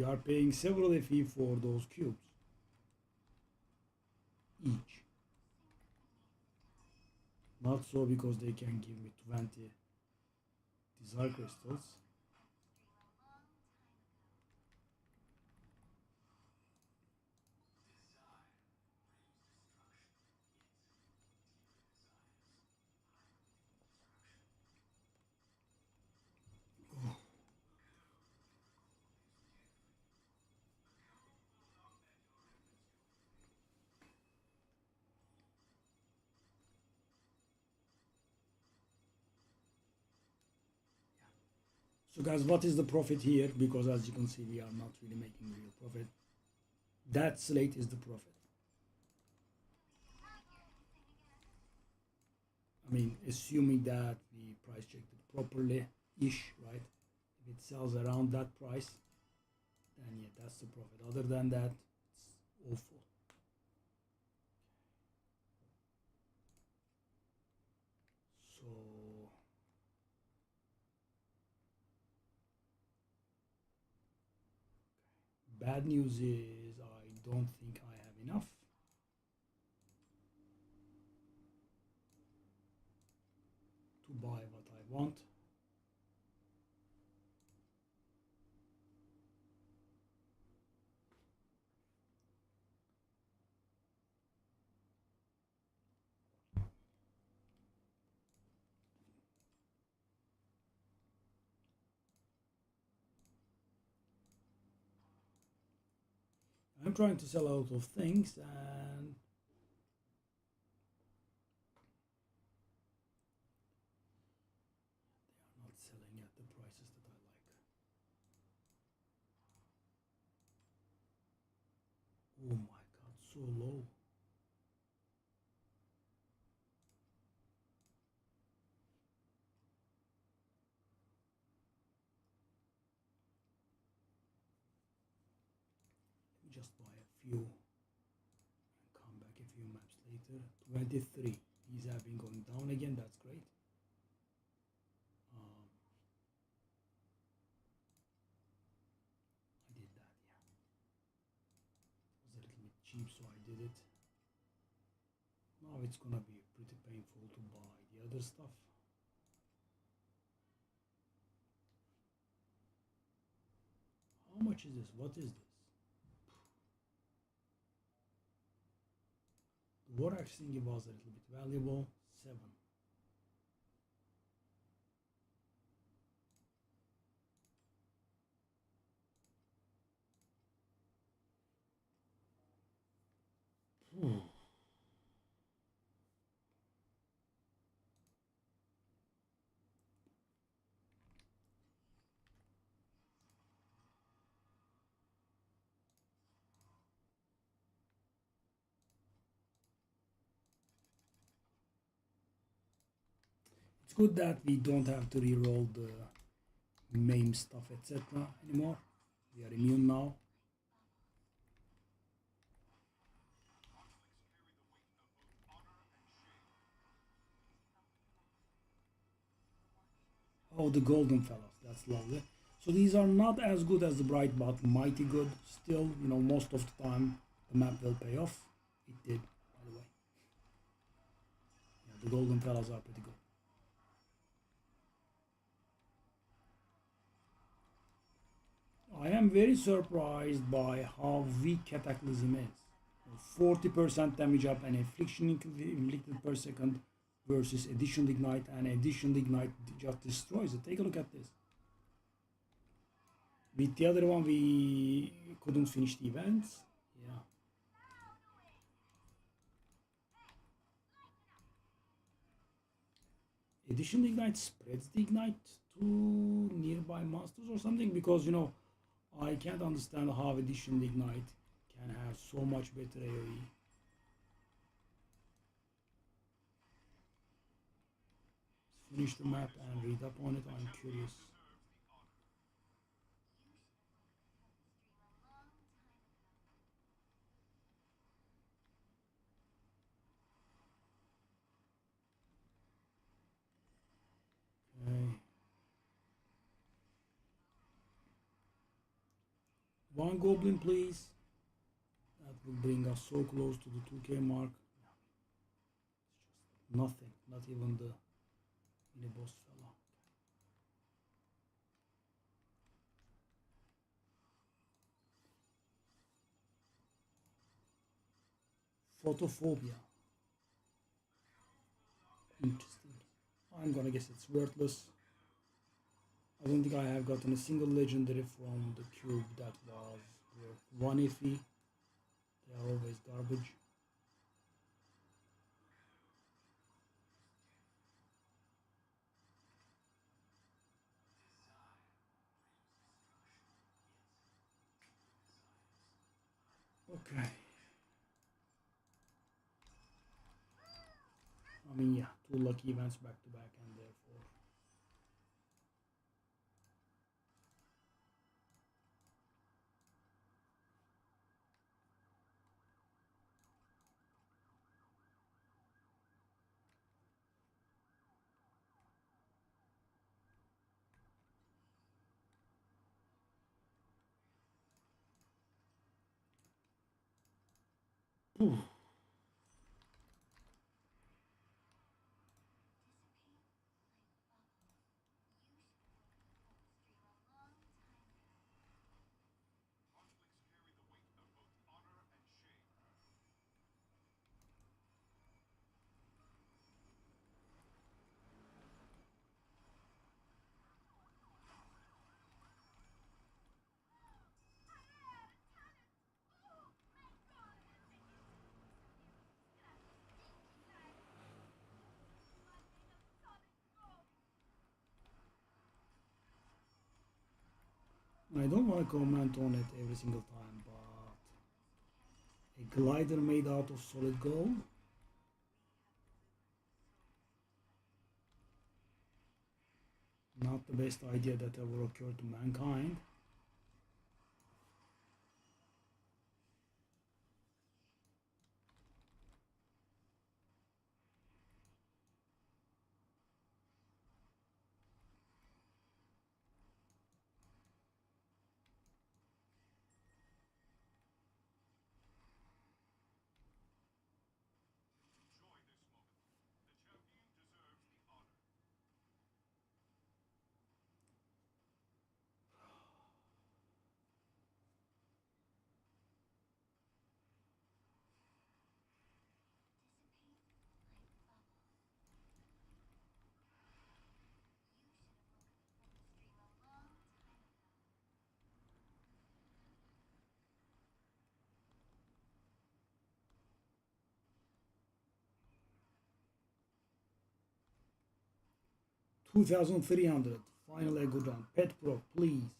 We are paying several FE for those cubes each. Not so because they can give me 20 desire crystals. So guys, what is the profit here? Because as you can see, we are not really making real profit. That slate is the profit. I mean, assuming that we price checked it properly-ish, right? If it sells around that price, then yeah, that's the profit. Other than that, it's awful. So bad news is I don't think I have enough to buy what I want. I'm trying to sell out of things and they are not selling at the prices that I like. Oh my god, so low. Let me just buy a few and come back a few maps later. 23. These have been going down again, that's great. I did that, yeah. It was a little bit cheap, so I did it. Now it's gonna be pretty painful to buy the other stuff. How much is this? What is this? The War Axe thingy was a little bit valuable. 7. It's good that we don't have to re-roll the MAME stuff, etc. anymore. We are immune now. Oh, the golden fellows, that's lovely. So these are not as good as the bright, but mighty good. Still, you know, most of the time the map will pay off. It did, by the way. Yeah, the golden fellows are pretty good. I am very surprised by how weak Cataclysm is. 40% damage up and affliction inflicted per second versus additional ignite, and additional ignite just destroys it. Take a look at this. With the other one we couldn't finish the events. Yeah. Additional ignite spreads the ignite to nearby monsters or something, because you know I can't understand how additional ignite can have so much better AoE. Let's finish the map and read up on it. I'm curious. Okay. One goblin, please. That will bring us so close to the 2k mark. It's just nothing. Not even the mini boss fella. Photophobia. Interesting. I'm gonna guess it's worthless. I don't think I have gotten a single legendary from the cube that was worth 1 FE. They are always garbage. Okay. I mean, yeah, 2 lucky events back to back, and therefore. Ooh. I don't want to comment on it every single time, but a glider made out of solid gold? Not the best idea that ever occurred to mankind. $2,300. Finally a good one. Pet Pro, please.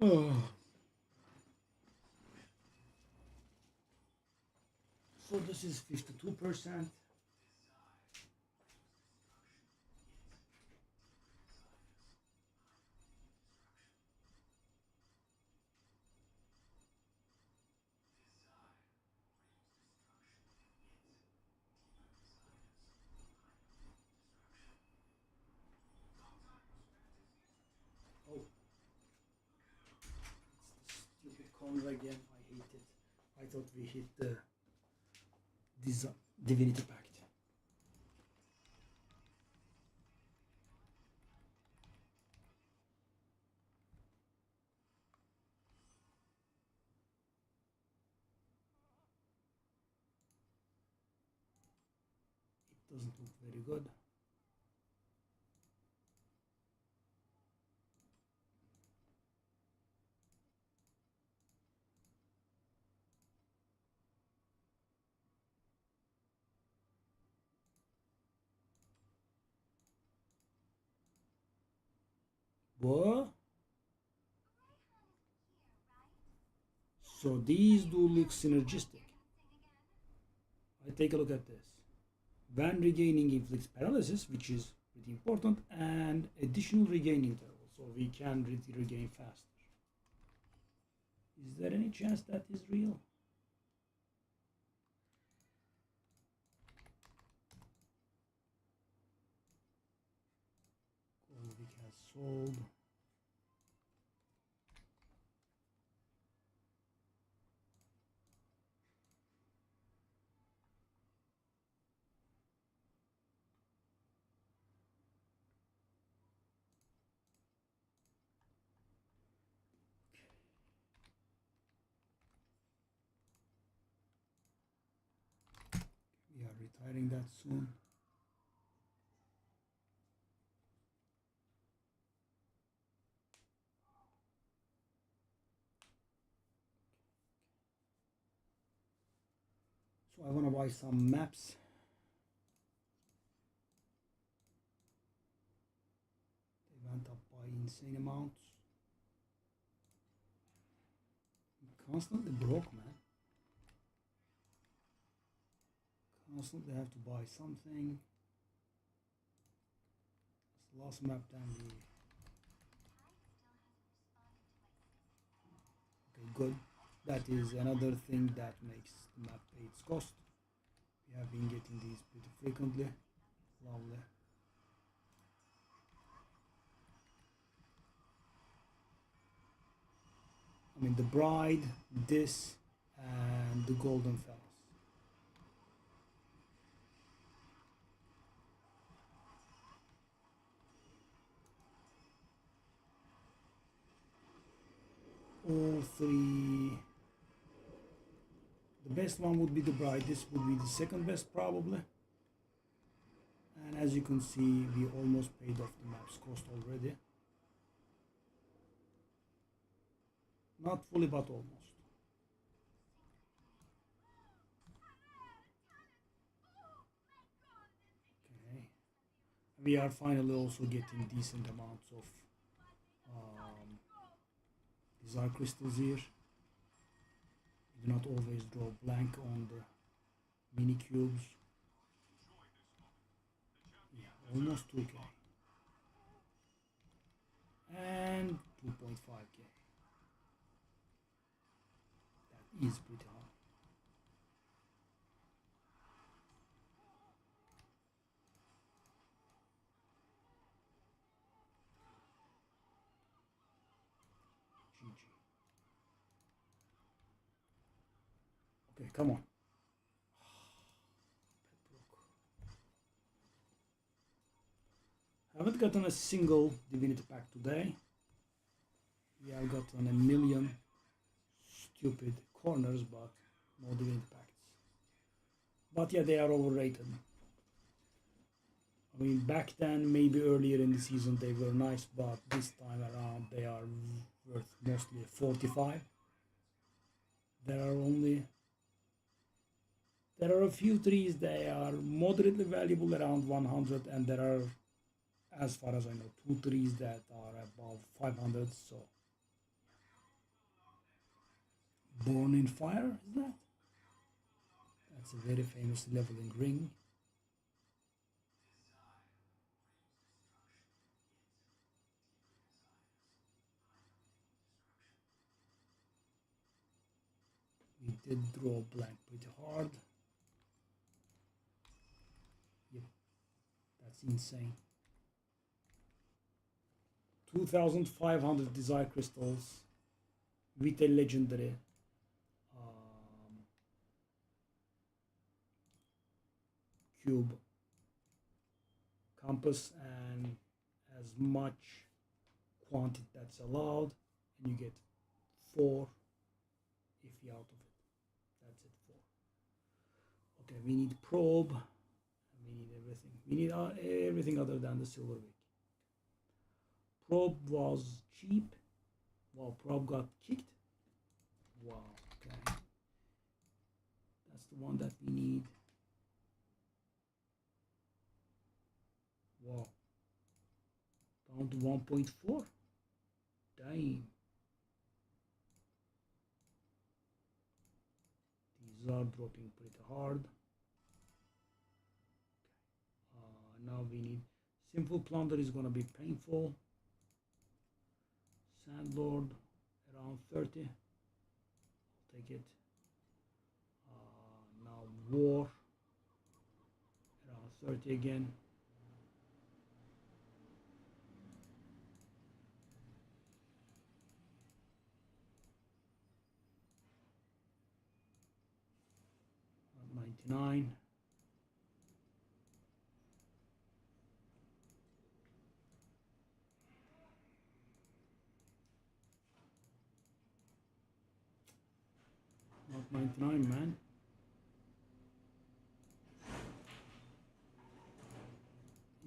Oh. So this is 52%. Oh, it's the stupid corner again. I hate it. I thought we hit the Divinity Pact. It doesn't look very good. What? So these do look synergistic. I take a look at this. When regaining inflicts paralysis, which is pretty important, and additional regain interval, so we can regain faster. Is there any chance that is real? Golvik has sold. We are retiring that soon. So I want to buy some maps. They went up by insane amounts. I'm constantly broke, man. Constantly have to buy something. It's the last map than the... Okay, good. That is another thing that makes the map pay its cost. We have been getting these pretty frequently. Lovely. I mean, the bride, this, and the golden fellas. All three. The best one would be the bride. This would be the second best probably. And as you can see, we almost paid off the map's cost already. Not fully, but almost. Okay. We are finally also getting decent amounts of desire crystals here. We do not always draw blank on the mini cubes. Yeah, almost 2k. And 2.5k. That is pretty high. Okay, come on. I haven't gotten a single divinity pack today. We have gotten a million stupid corners, but no divinity packs. But yeah, they are overrated. I mean, back then, maybe earlier in the season, they were nice, but this time around, they are worth mostly 45. There are a few trees that are moderately valuable around 100, and there are, as far as I know, 2 trees that are above 500. So, Born in Fire, is that? That's a very famous leveling ring. We did draw blank pretty hard. Yep, that's insane. 2,500 desire crystals with a legendary cube compass and as much quantity that's allowed, and you get 4 iffy out of it. That's it, 4. Okay, we need probe. We need everything. We need everything other than the silver wick. Probe was cheap. Wow, probe got kicked. Wow, okay. That's the one that we need. Wow. Down to 1.4. Damn. These are dropping pretty hard. Now we need Simple Plunder is gonna be painful. Sandlord around 30. I'll take it. Now War around 30 again. $99. Not 99, man.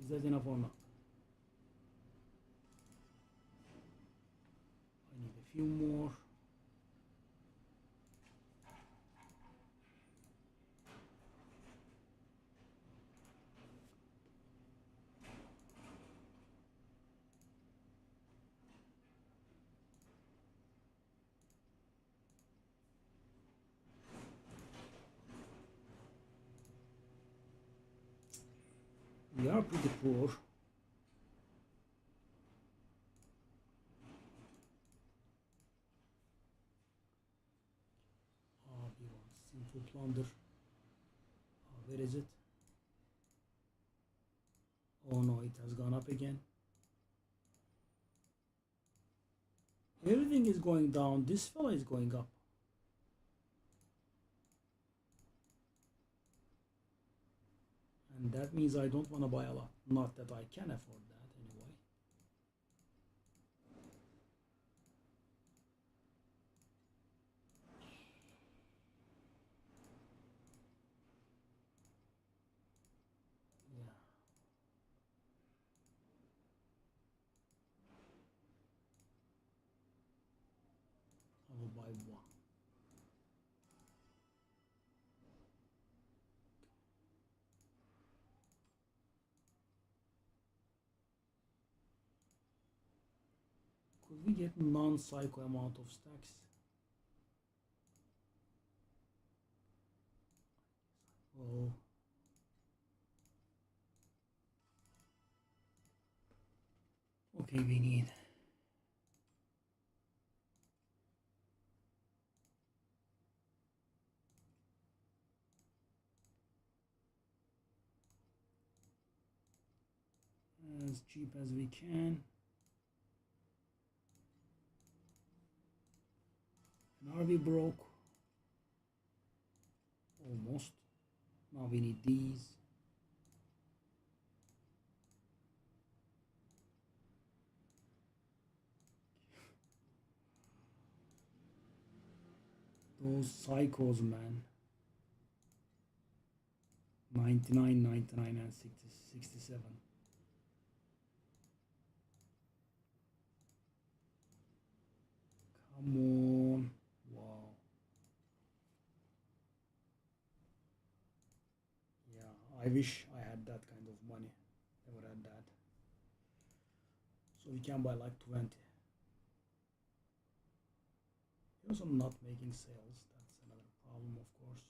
Is that enough or not? I need a few more. We are pretty poor. We want Simple Plunder. Where is it? Oh no, it has gone up again. Everything is going down. This fella is going up. And that means I don't want to buy a lot. Not that I can afford that anyway. Yeah. I will buy one. Could we get non-psycho amount of stacks? Oh. Okay, we need as cheap as we can. And are we broke? Almost. Now we need these. Those psychos, man. 99, 99, and 60, 67. Come on. Wow. Yeah, I wish I had that kind of money. Never had that. So we can buy like 20. Also not making sales. That's another problem, of course.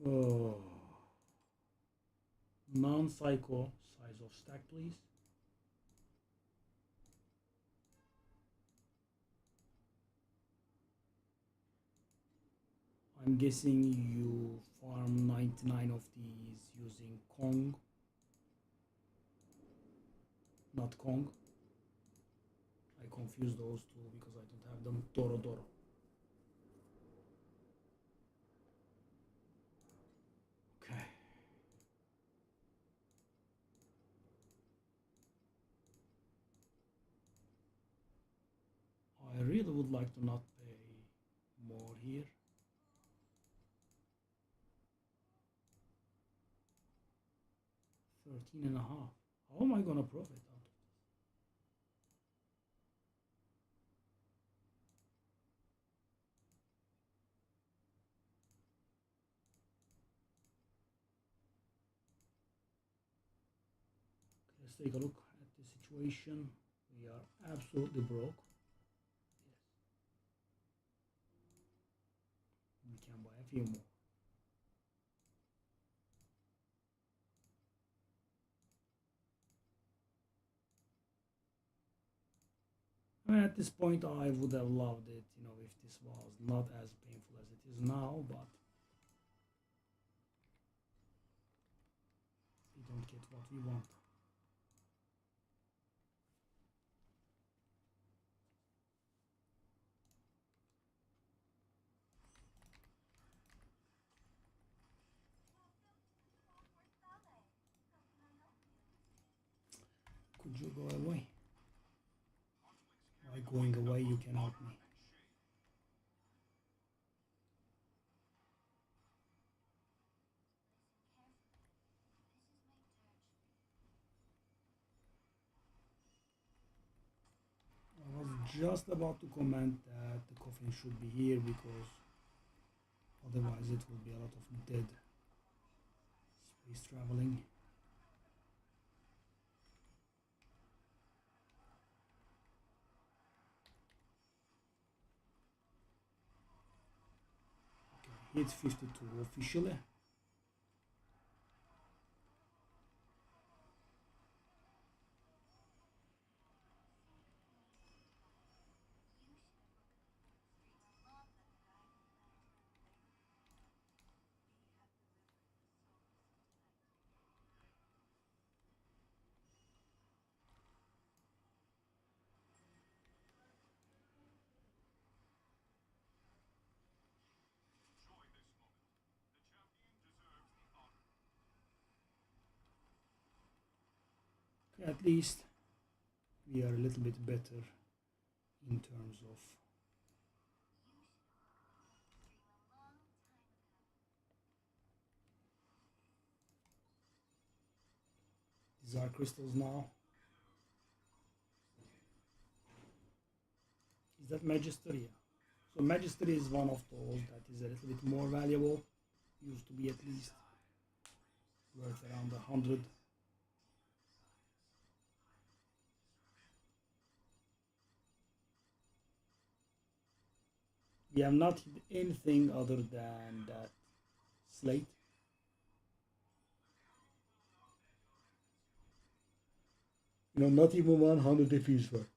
Oh. Non-psycho size of stack, please. I'm guessing you farm 99 of these using Kong, not Kong. I confuse those two because I don't have them. Doro Doro. Okay. like to not pay more here. $13.5. How am I gonna profit out of this? Let's take a look at the situation. We are absolutely broke. Yes. We can buy a few more. I mean, at this point, I would have loved it, you know, if this was not as painful as it is now, but we don't get what we want. Could you go away? By going away, you can help me. I was just about to comment that the coffin should be here because otherwise it will be a lot of dead space traveling. Okay, hit 52 officially. Okay, at least we are a little bit better in terms of these are crystals now. Is that Magister? Yeah. So Magister is one of those that is a little bit more valuable. Used to be at least worth around 100. We have not hit anything other than that slate. You know, not even 100 if it's worth.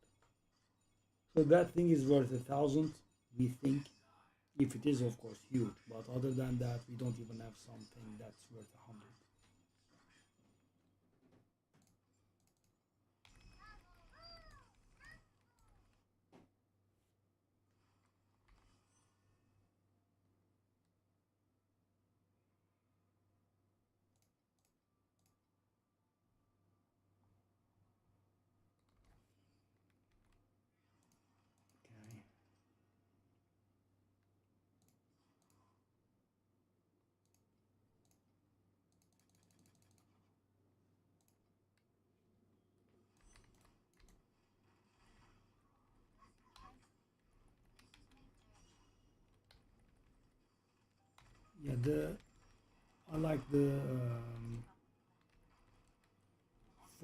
So that thing is worth 1,000, we think. If it is, of course, huge. But other than that, we don't even have something that's worth 100. Okay. Yeah, I like the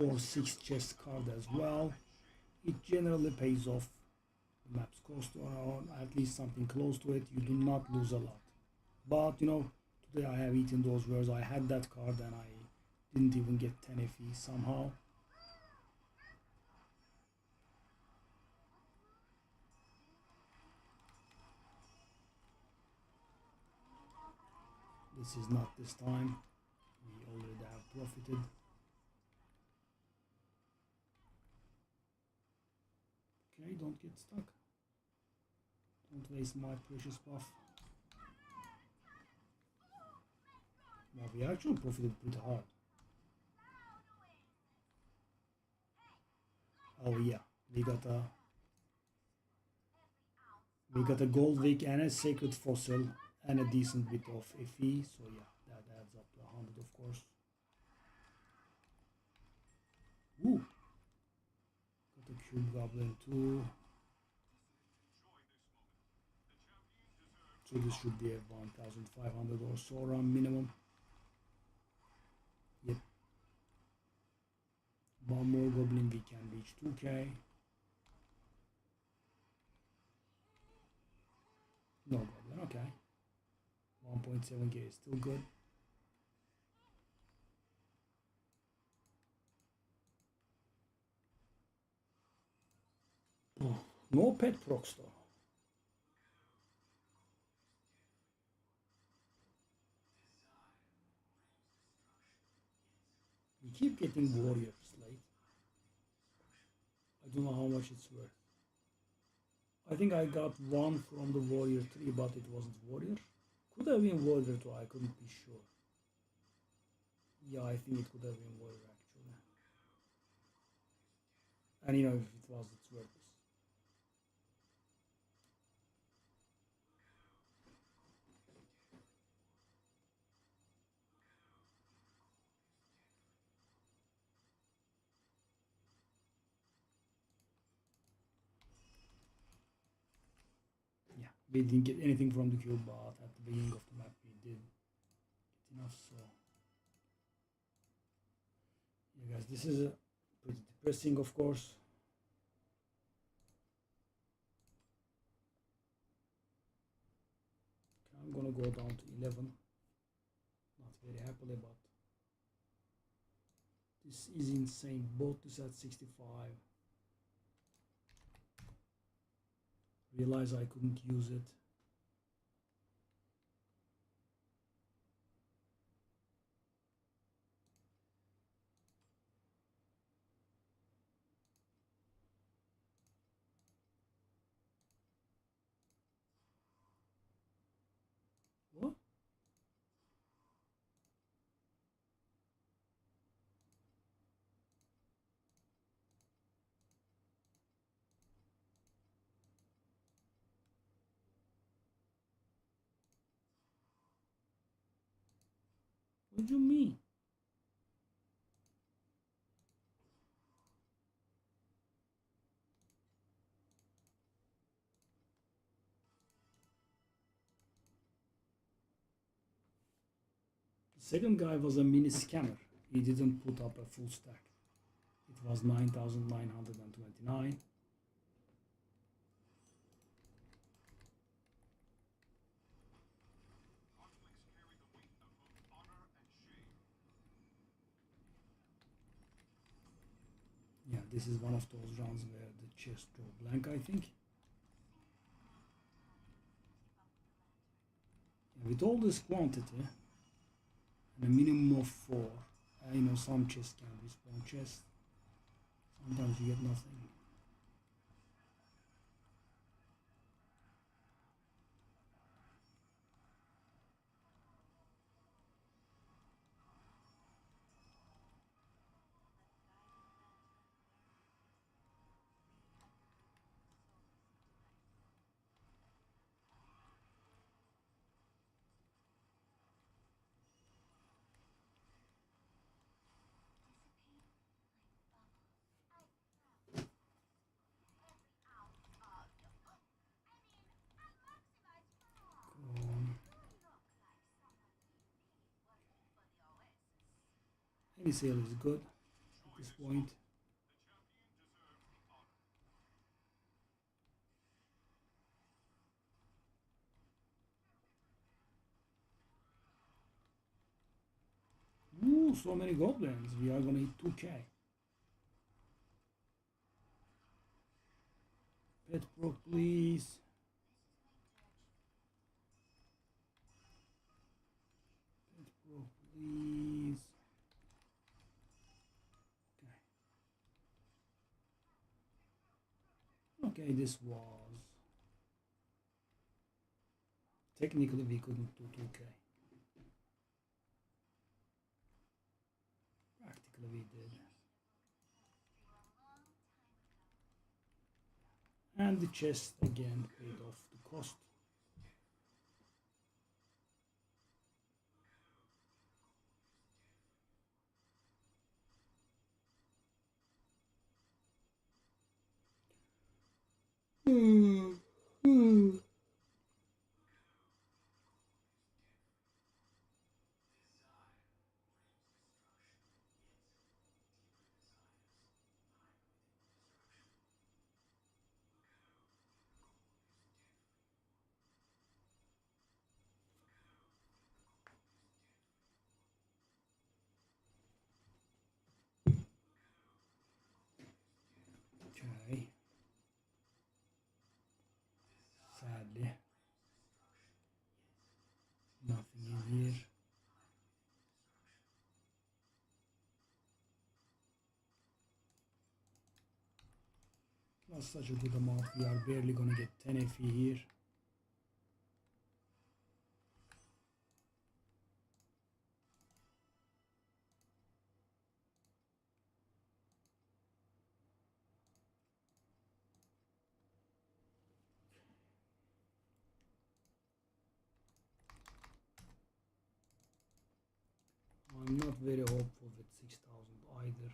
4-6 chest card as well. It generally pays off. The maps cost around at least something close to it. You do not lose a lot. But you know, today I have eaten those words. I had that card and I didn't even get 10 FE somehow. This is not this time. We already have profited. Okay, don't get stuck. Don't waste my precious buff. Well, we actually profited pretty hard. Oh yeah, we got a We got a gold wick and a sacred fossil and a decent bit of FE, so yeah, that adds up to 100 of course. Ooh. Got a cube goblin too. So this should be a 1500 or so around minimum. Yep. One more goblin we can reach 2k. No goblin, okay. 1.7k is still good. Oh, no pet procs though. We keep getting warriors late. I don't know how much it's worth. I think I got one from the warrior tree, but it wasn't warrior. Could have been warrior too, I couldn't be sure. Yeah, I think it could have been warrior actually. And you know, if it was, it's worthless. Yeah, we didn't get anything from the cube, but at the beginning of the map we did get enough, so yeah guys, this is a pretty depressing of course. Okay, I'm gonna go down to 11. Not very happily, but this is insane. Both this at 65. Realize I couldn't use it. What? What do you mean? The second guy was a mini scammer. He didn't put up a full stack. It was 9,929. Yeah, this is one of those rounds where the chest go blank, I think. Yeah, with all this quantity and a minimum of 4, you know, some chests can respawn chests. Sometimes you get nothing. Any sale is good at this point. Ooh, so many goblins. We are gonna hit 2k. Pet pro, please. Pet pro, please. Okay. Okay, this was... Technically, we couldn't do 2k. Practically, we did. And the chest again paid off the cost. Okay. Sadly, nothing in here. Not such a good amount. We are barely gonna get 10 FE here. I'm not very hopeful with 6,000 either.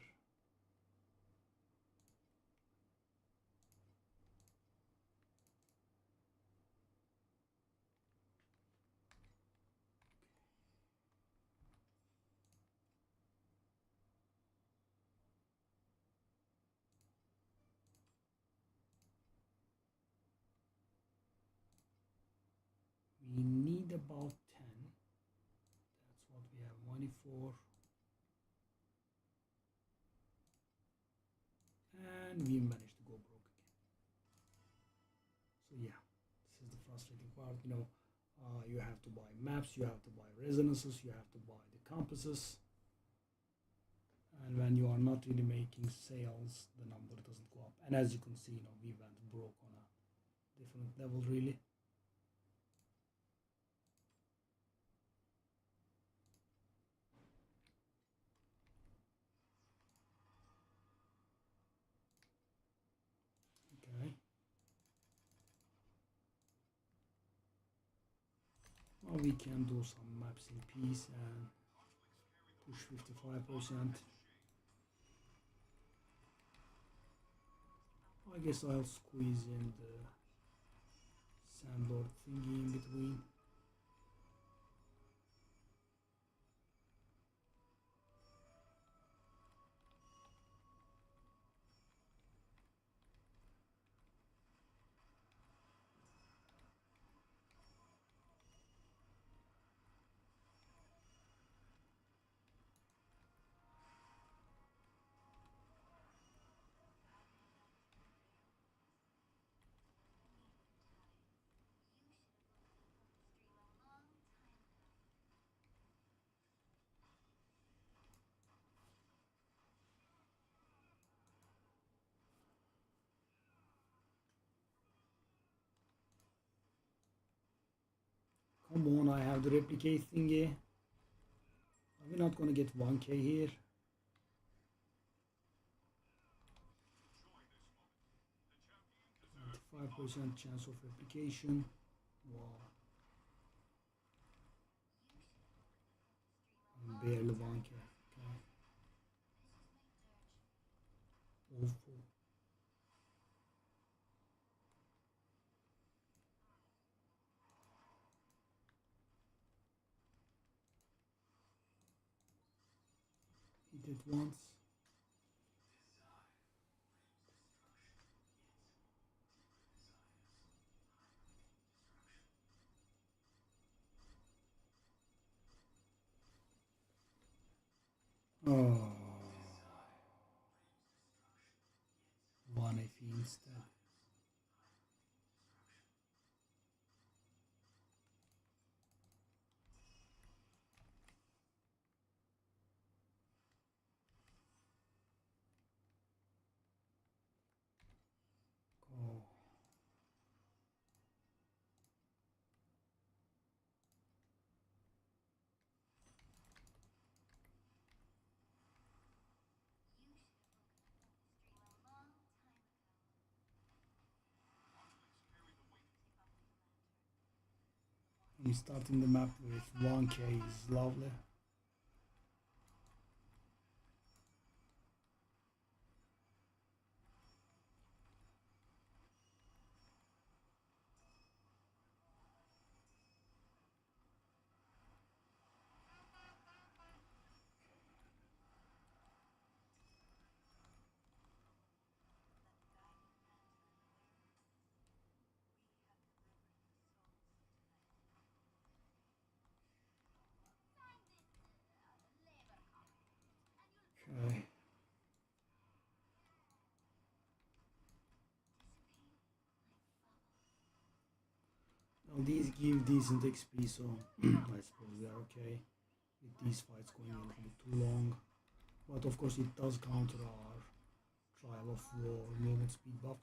We need about 10. That's what we have money for. And we managed to go broke again. So yeah, this is the frustrating part. You have to buy maps, you have to buy resonances, you have to buy the compasses. And when you are not really making sales, the number doesn't go up. And as you can see, we went broke on a different level really. Okay. Well, we can do some maps in peace and push 55%. I guess I'll squeeze in the Sandlord thingy in between. Come on, I have the replicate thingy. Are we not gonna get 1k here? 25% chance of replication. Wow. And barely 1k. Okay. Awful. He did once. Oh. 1 FE instead. Oh. I'm starting the map with 1k is lovely. Okay. Now these give decent XP, so I suppose we are okay with these fights going a little bit too long. But of course it does counter our Trial of War movement speed buff.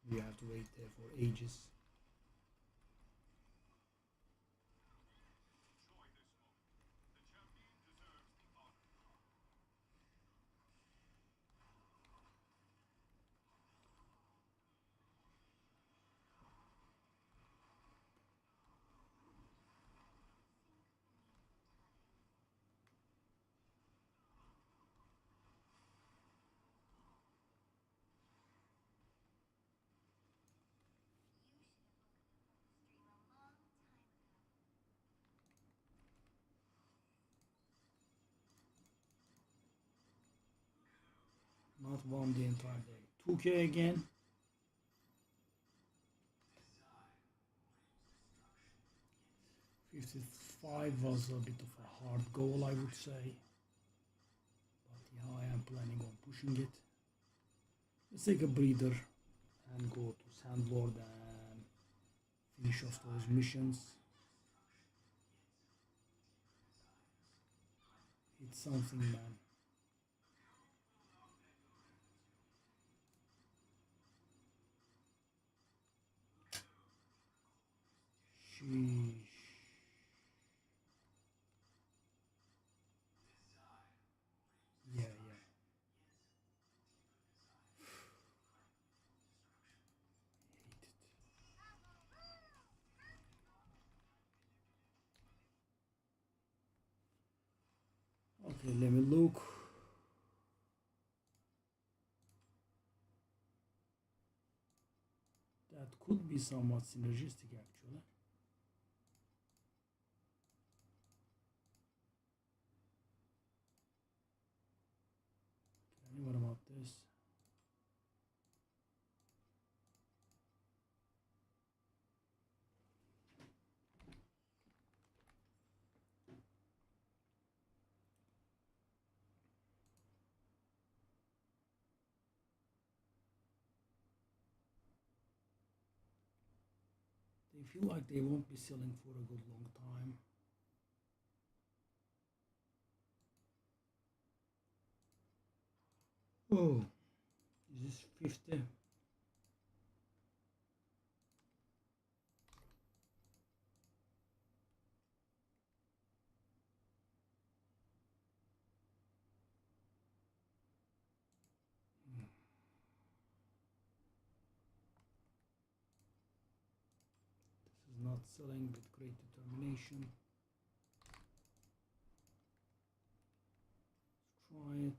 We have to wait there for ages. Not won the entire day. 2k again. $55 was a bit of a hard goal, I would say. But yeah, I am planning on pushing it. Let's take a breather and go to Sandlord and finish off those missions. It's something, man. Sheesh. Yeah, yeah. Okay, let me look. That could be somewhat synergistic actually. Okay, what about this? They feel like they won't be selling for a good long time. Oh, is this 50? This is not selling with great determination. Let's try it.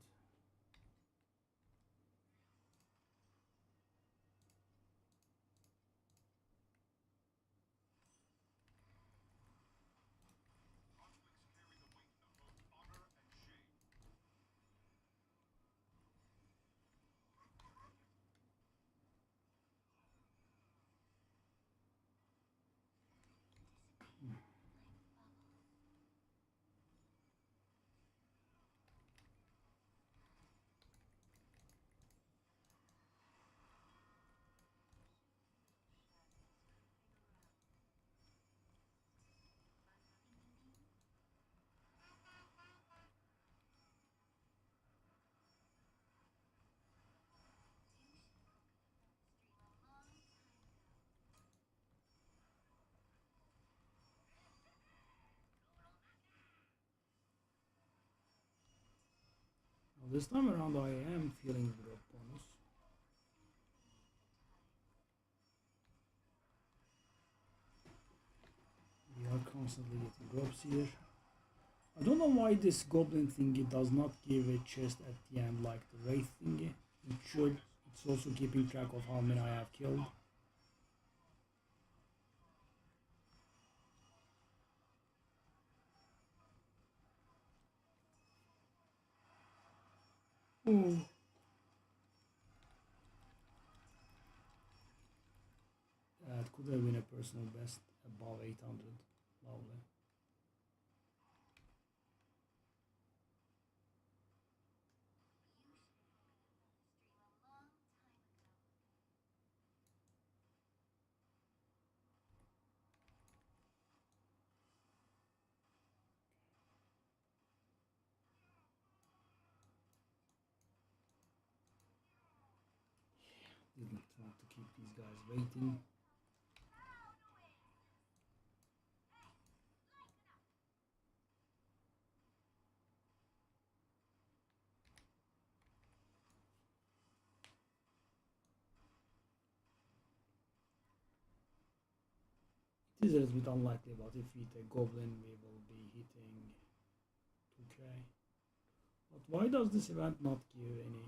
Now this time around I am feeling the drop bonus. constantly getting drops here. I don't know why this goblin thingy does not give a chest at the end like the wraith thingy. It should. It's also keeping track of how many I have killed. Oh. It could have been a personal best above 800. Lovely. Didn't want to keep these guys waiting. It is a little bit unlikely, but if we hit a goblin, we will be hitting 2k. But why does this event not give any?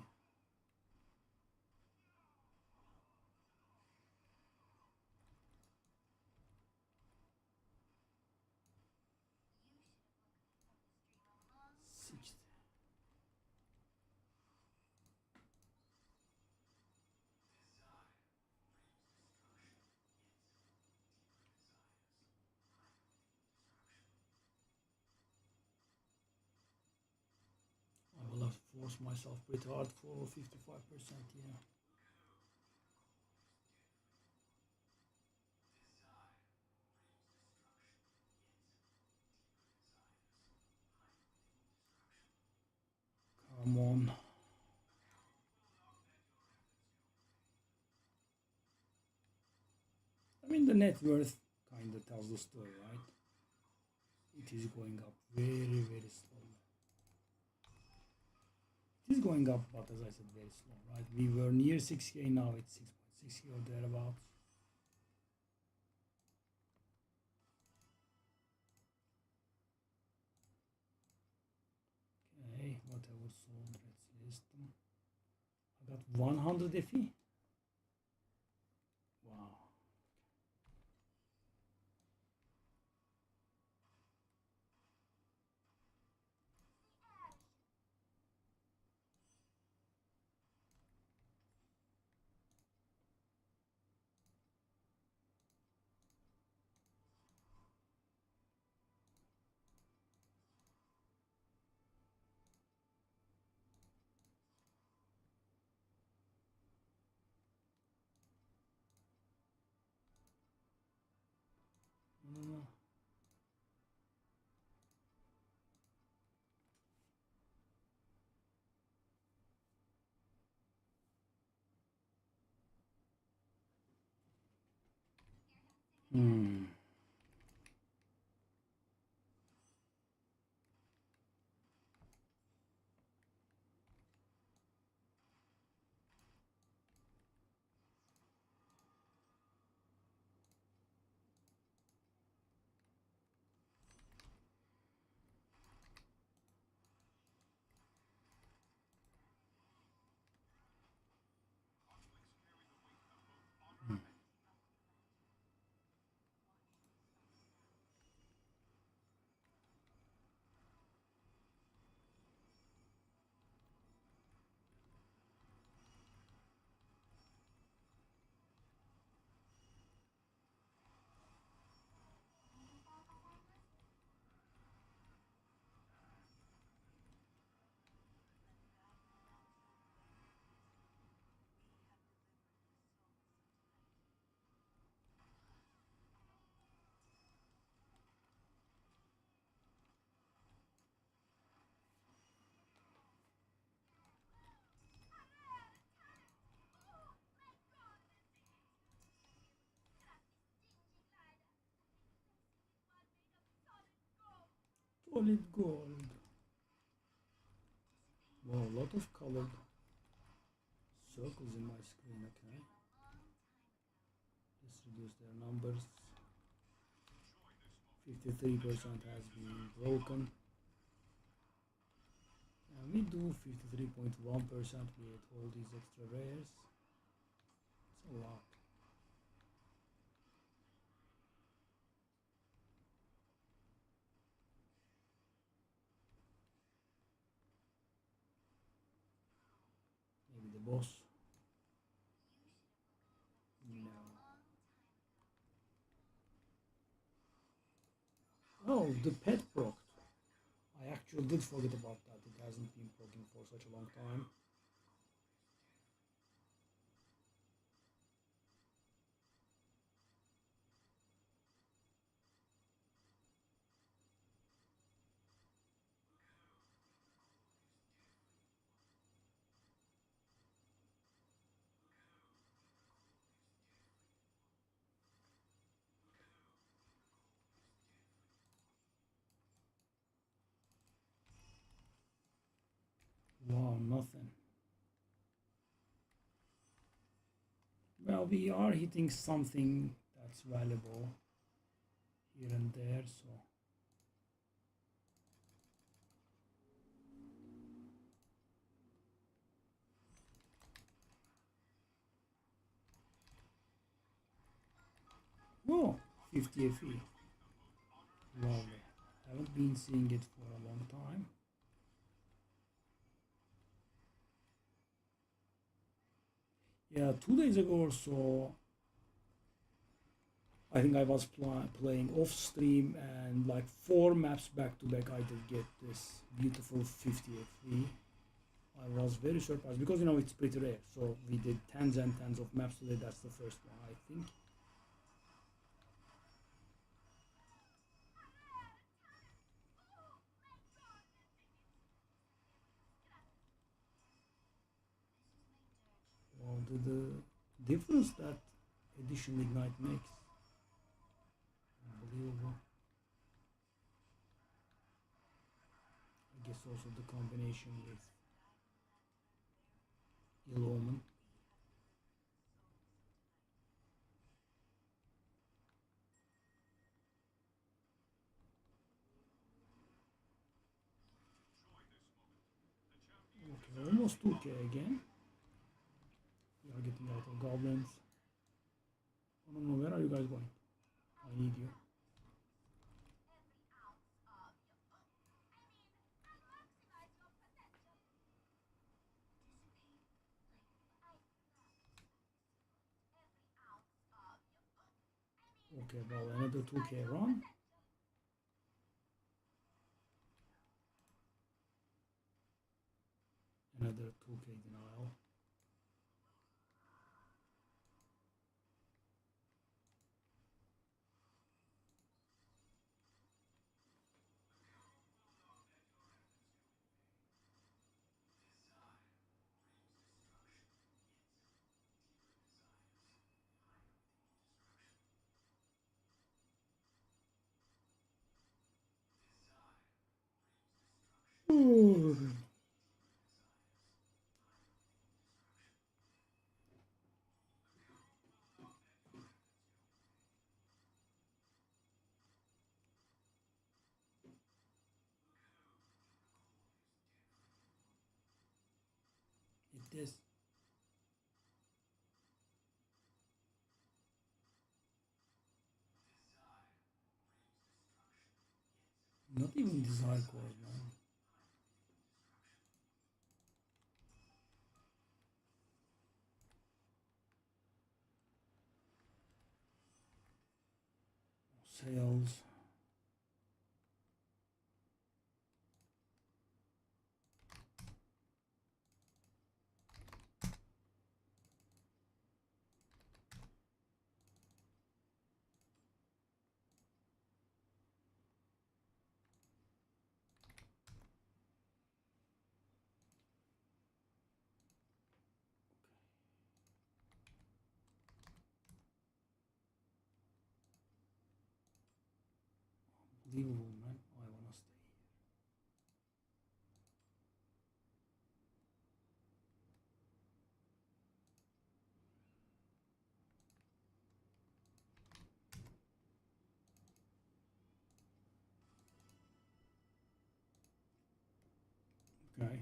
I will have to force myself pretty hard for 55% here. Come on. I mean, the net worth kind of tells the story, right? It is going up very, very slowly. It is going up, but as I said, very slow, right? We were near 6k, now it's 6.6k or thereabouts. Okay, whatever sold, let's list them. I got 100 FE. Wow. No. Hmm. Solid gold. Wow, a lot of colored circles in my screen, okay. Let's reduce their numbers. 53% has been broken. And we do 53.1%. We get all these extra rares. It's a lot. Maybe the boss. No. Oh, the pet proc. I actually did forget about that. It hasn't been proccing for such a long time. Wow, nothing. Well, we are hitting something that's valuable here and there, so whoa, 50 FE. Lovely. Haven't been seeing it for a long time. Yeah, 2 days ago or so, I think I was playing off stream, and like 4 maps back to back I did get this beautiful 50 FE. I was very surprised because it's pretty rare. So we did tens and tens of maps today. That's the first one, I think. Well, the difference that Edition Ignite makes, unbelievable. I guess also the combination with Ill Omen. Okay, almost 2k again. We are getting out of goblins. Oh no, where are you guys going? I need you. Okay, well, another 2k run. Another 2k denial. It is. Not even desire cores, man. Sales. Unbelievable, man. I wanna stay here. Okay.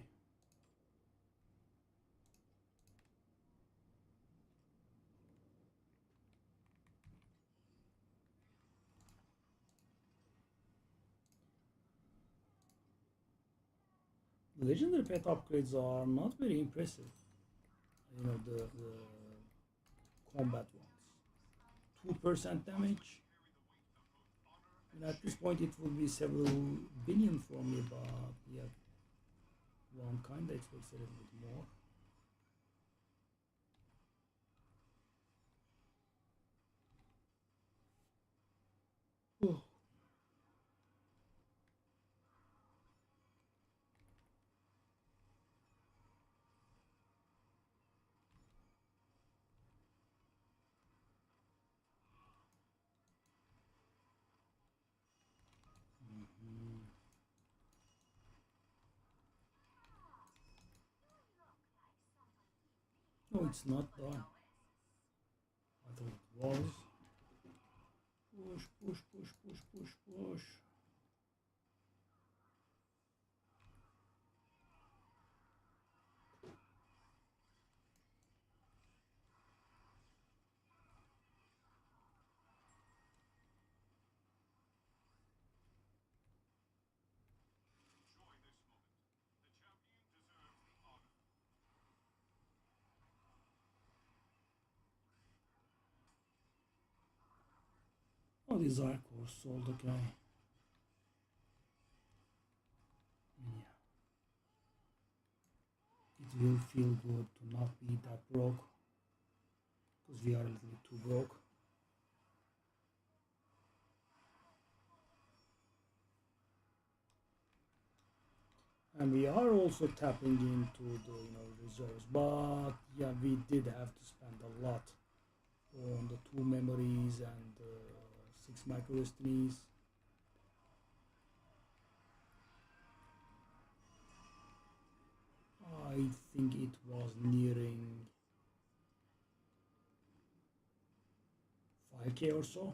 Legendary pet upgrades are not very impressive. You know, the combat ones. 2% damage. And at this point it will be several billion for me, but yeah, one kind of expects a little bit more. Oh. No, it's not done. I thought it was. Push, push, push, push, push, push. Oh, these are course sold, okay. Yeah. It will feel good to not be that broke, because we are a little bit too broke. And we are also tapping into the reserves, but yeah, we did have to spend a lot on the 2 memories and 6 micro destinies. I think it was nearing 5k or so.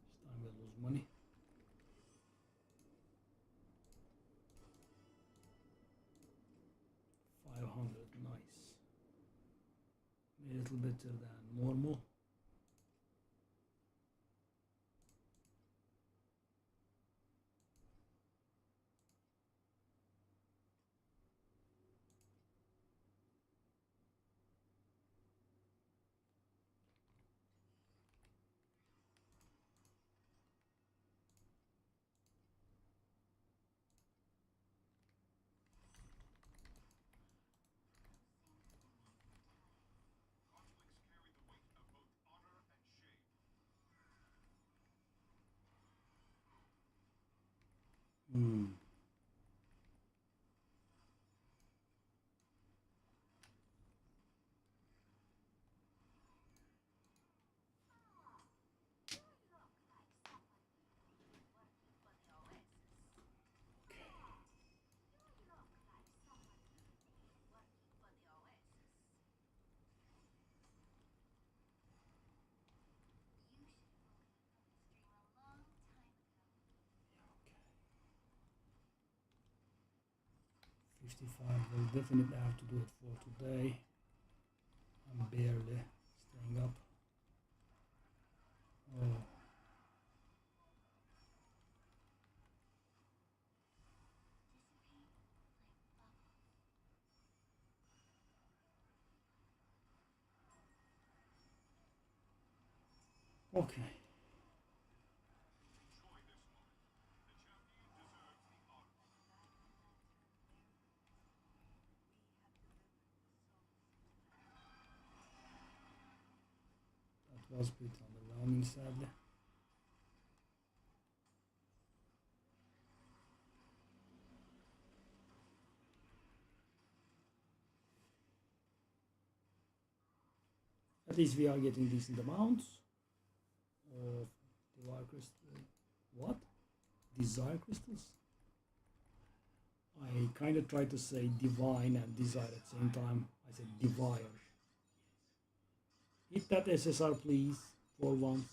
This time we'll lose money. $500, nice. A little better than normal. Hmm. Okay. 55. We'll definitely have to do it for today. I'm barely staying up. Oh. Okay. That was pretty underwhelming, sadly. At least we are getting decent amounts of desire crystal. What? Desire crystals? I kind of tried to say divine and desire at the same time. I said divire. Hit that SSR please, for once.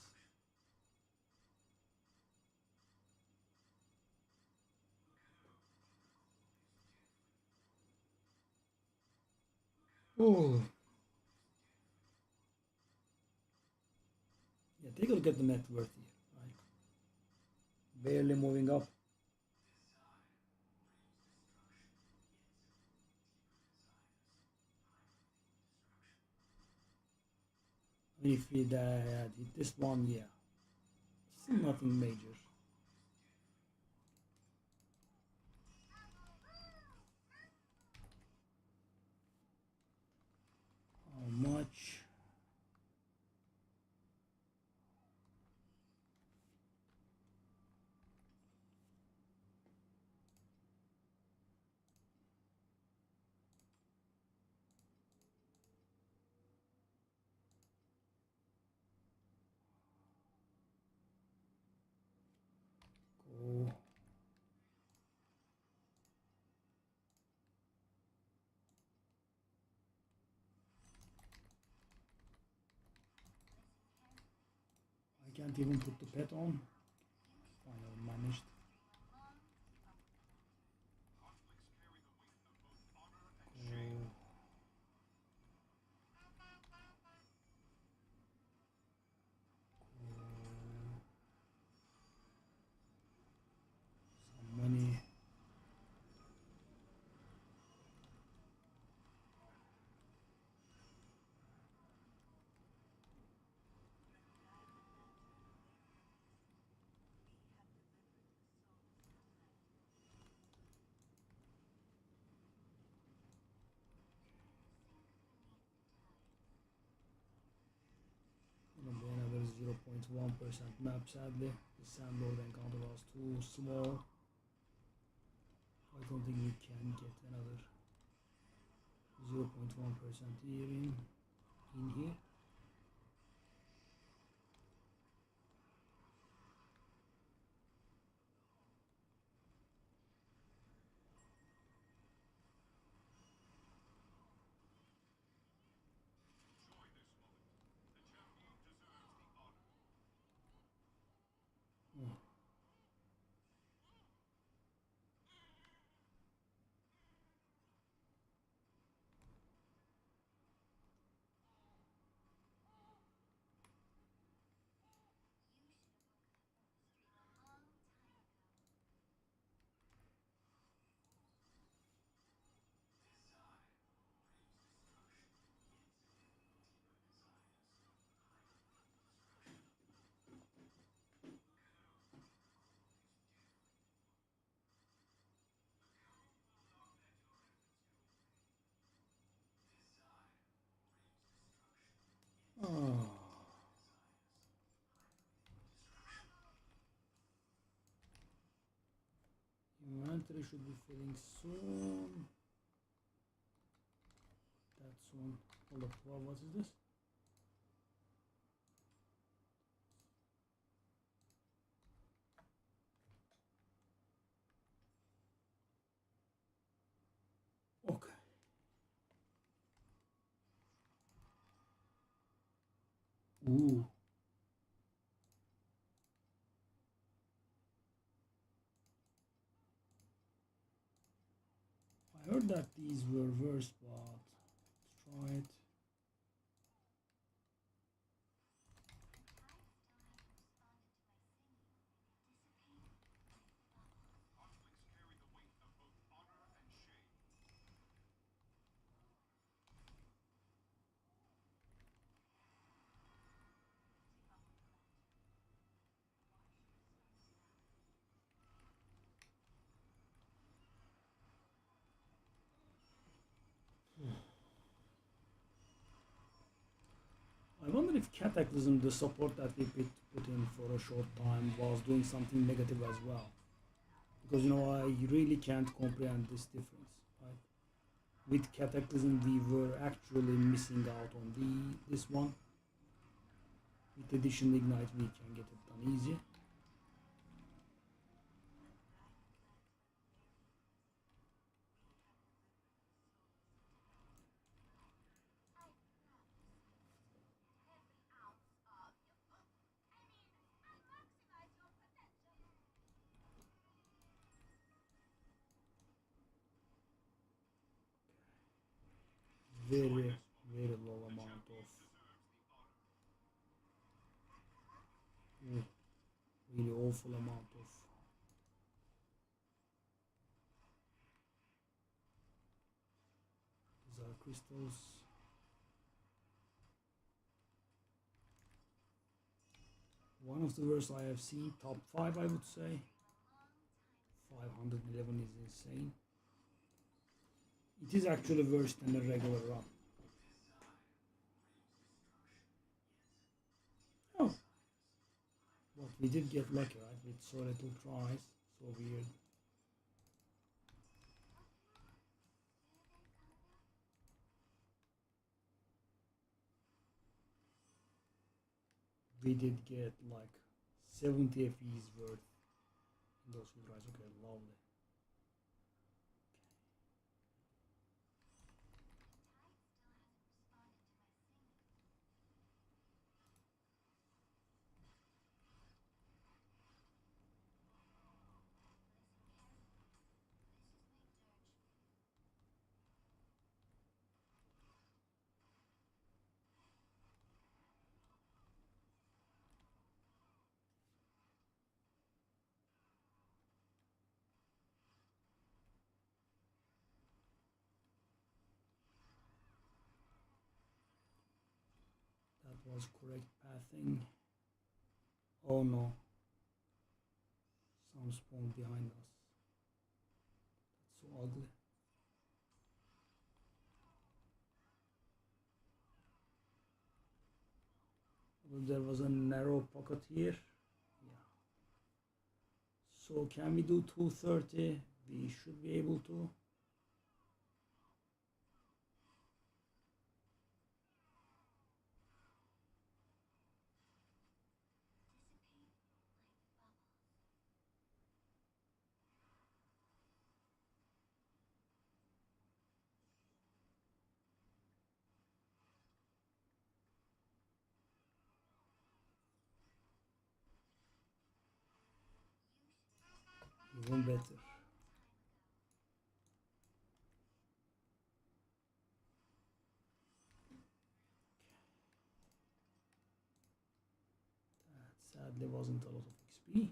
Oh. Yeah, take a look at the net worth here. Right? Barely moving up. I mean, if we had hit this one, yeah. Still nothing major. How much? Go. I can't even put the pet on. Finally managed. Go. Some money. Gonna be another 0.1% map sadly. The sandlord encounter was too small. I don't think we can get another 0.1% here in here. Oh. Oh. Inventory should be filling soon. That's soon. Hold up, what is this? Okay. Ooh. I heard that these were worse, but let's try it. I wonder if Cataclysm, the support that we put in for a short time, was doing something negative as well. Because I really can't comprehend this difference. Right? With Cataclysm, we were actually missing out on this one. With additional ignite we can get it done easy. Very, very low amount of really awful amount of these are crystals. One of the worst I have seen, top 5 I would say. 511 is insane. It is actually worse than a regular run. Oh, but we did get lucky, right? With so little tries. So weird. We did get like 70 FEs worth in those few tries. Okay, lovely. That was correct pathing. Oh no. Some spawned behind us. That's so ugly. Well, there was a narrow pocket here. Yeah. So can we do 230? We should be able to. Even better. That sadly wasn't a lot of XP.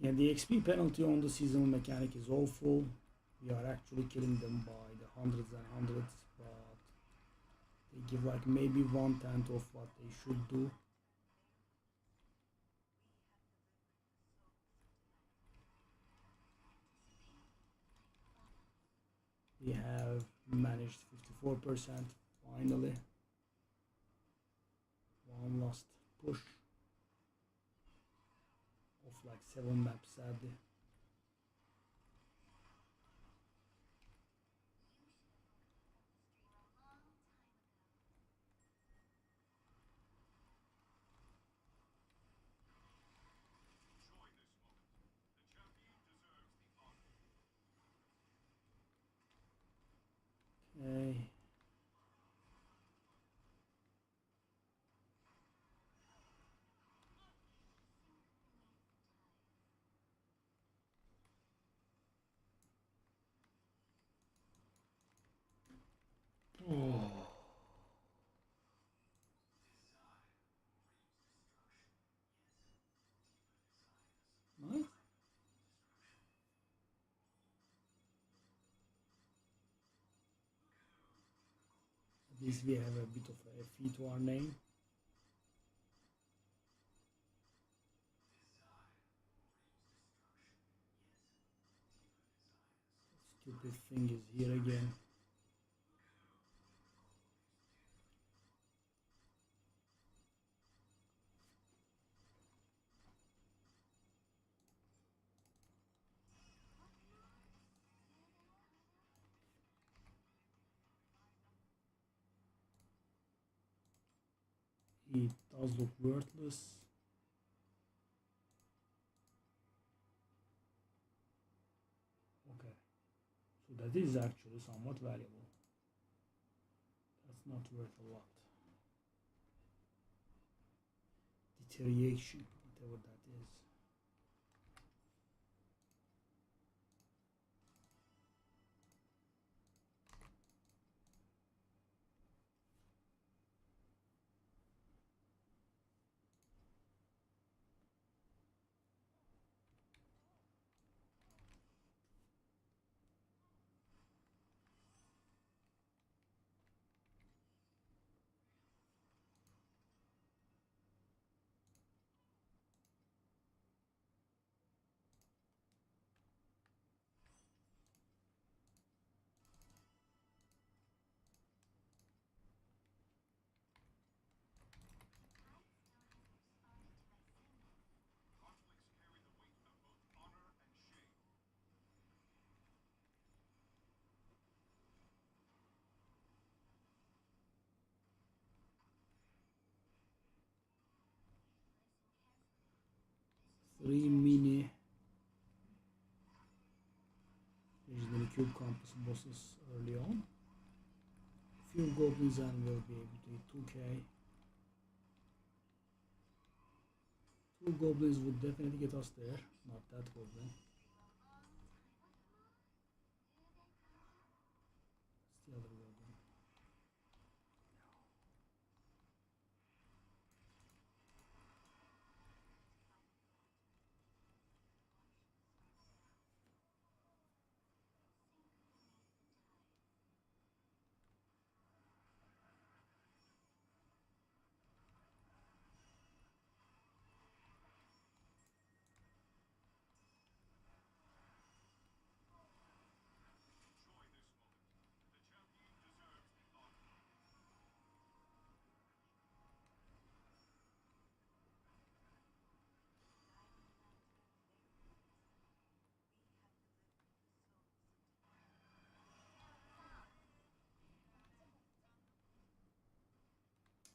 Yeah, the XP penalty on the seasonal mechanic is awful. We are actually killing them by the hundreds and hundreds, but they give like maybe 1/10 of what they should do. We have managed 54% finally. One last push of like 7 maps sadly. Okay. Oh. Nice. At least we have a bit of a fee to our name. stupid thing is here again. It does look worthless. Okay, so that is actually somewhat valuable. That's not worth a lot. Deterioration, whatever that is. Three mini legendary cube campus bosses early on. Few goblins and we'll be able to hit 2k. Two goblins would definitely get us there, not that goblin. It's the other goblin.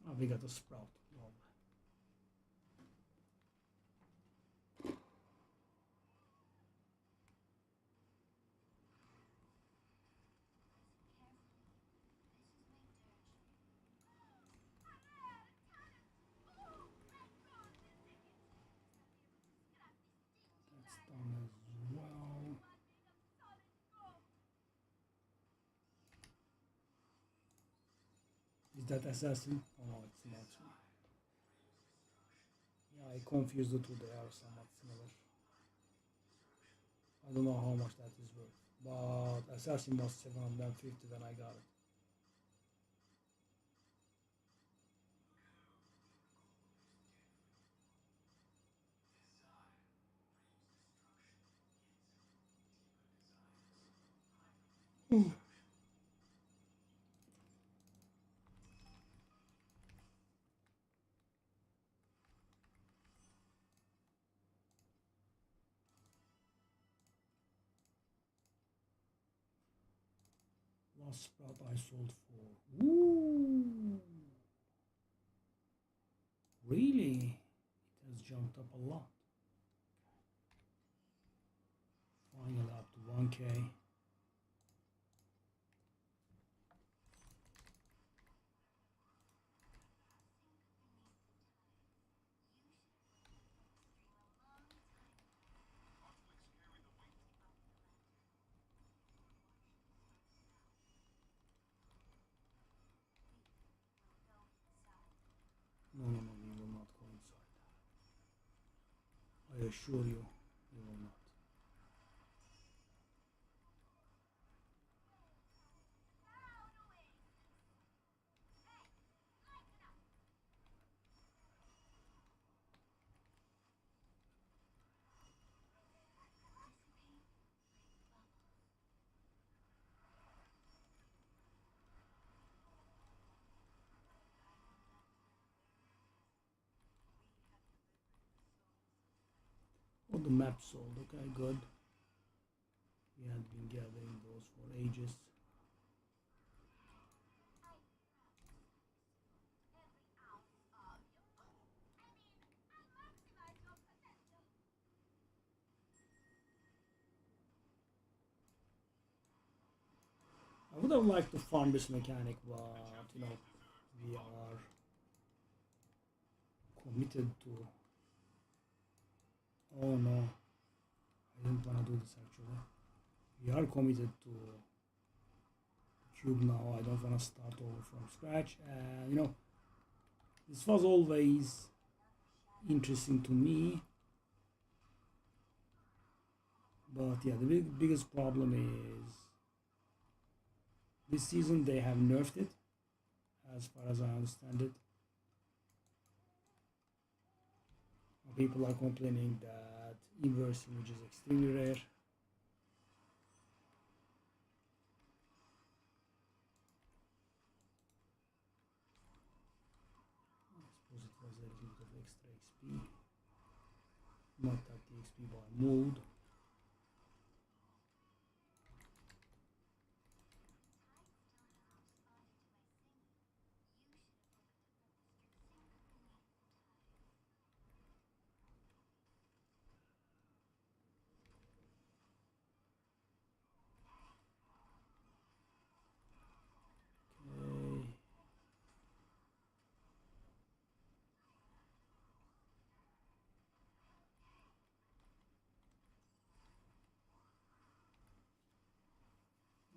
Oh, we got a sprout. Lol. That's done as well. Is that assassin? Oh no, it's not. Yeah, I confused the two. They are somewhat similar. I don't know how much that is worth, but assassin was 750 when I got it. Last sprout I sold for. Ooh, really? It has jumped up a lot. Finally up to 1k. No, no, no, we will not go inside. I assure you, we will not. Oh, the map sold. Okay, good. We had been gathering those for ages. I would have liked to farm this mechanic, but you know, we are committed to. Oh no, I didn't want to do this actually. We are committed to cube now. I don't want to start over from scratch. And you know, this was always interesting to me. But yeah, the biggest problem is this season they have nerfed it, as far as I understand it. People are complaining that inverse image is extremely rare. I suppose it was a little bit of extra XP. Not that the XP bar moved. Okay.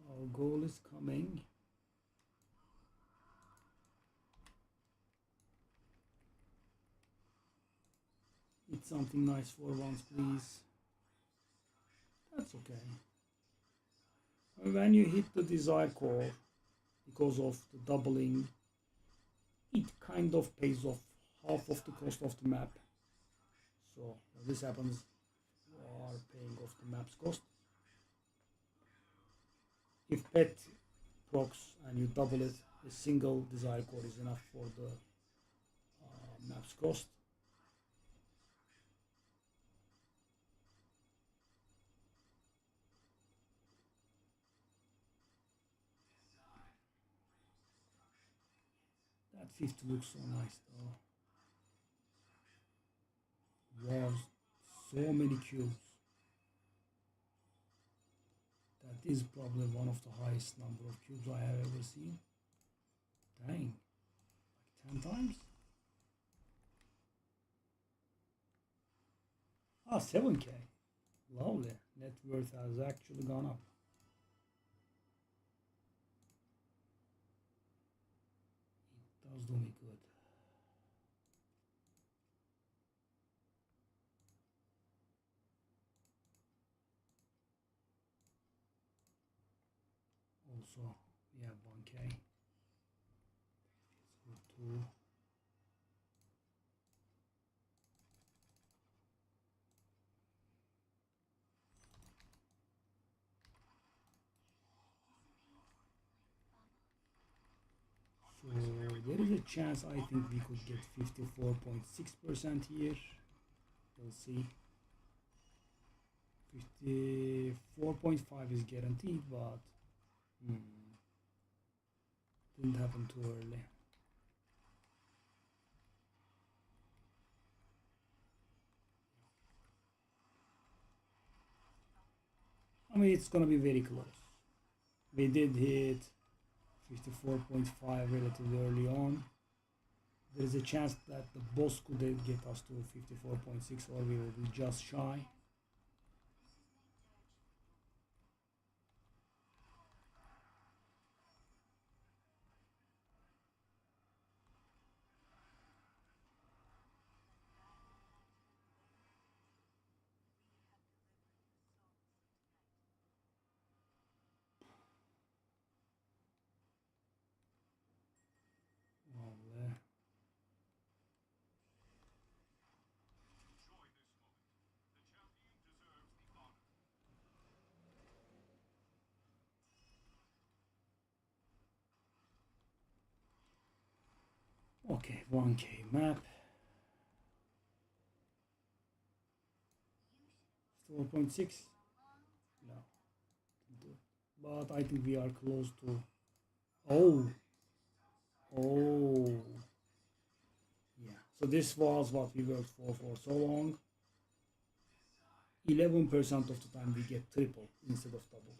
Our goal is coming. Eat something nice for once, please. That's okay. When you hit the desired core, because of the doubling, it kind of pays off half of the cost of the map. So when this happens, you are paying off the map's cost. If pet procs and you double it, a single desire core is enough for the map's cost. That 50 looks so nice though. Wow, so many cubes. That is probably one of the highest number of cubes I have ever seen. Dang, like 10 times? Ah, 7k. Lovely. Net worth has actually gone up. It does do me good. Also, we have 1k. Feels good too. So there is a chance I think we could get 54.6% here. We'll see. 54.5 is guaranteed, but didn't happen too early. I mean, it's gonna be very close. We did hit 54.5 relatively early on. There is a chance that the boss could get us to 54.6, or we will be just shy. Well, okay, 1k map. 4.6. No. But I think we are close to. Oh. Oh. Yeah. So this was what we worked for so long. 11% of the time we get triple instead of double.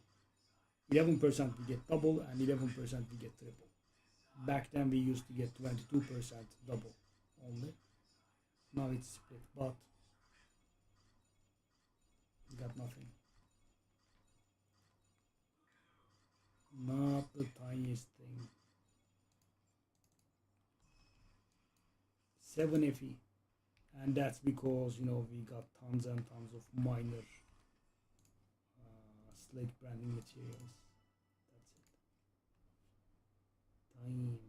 11% we get double and 11% we get triple. Back then we used to get 22% double only. Now it's split, but we got nothing. Not the tiniest thing. 7 FE. And that's because, you know, we got tons and tons of minor slate branding materials. That's it. Time.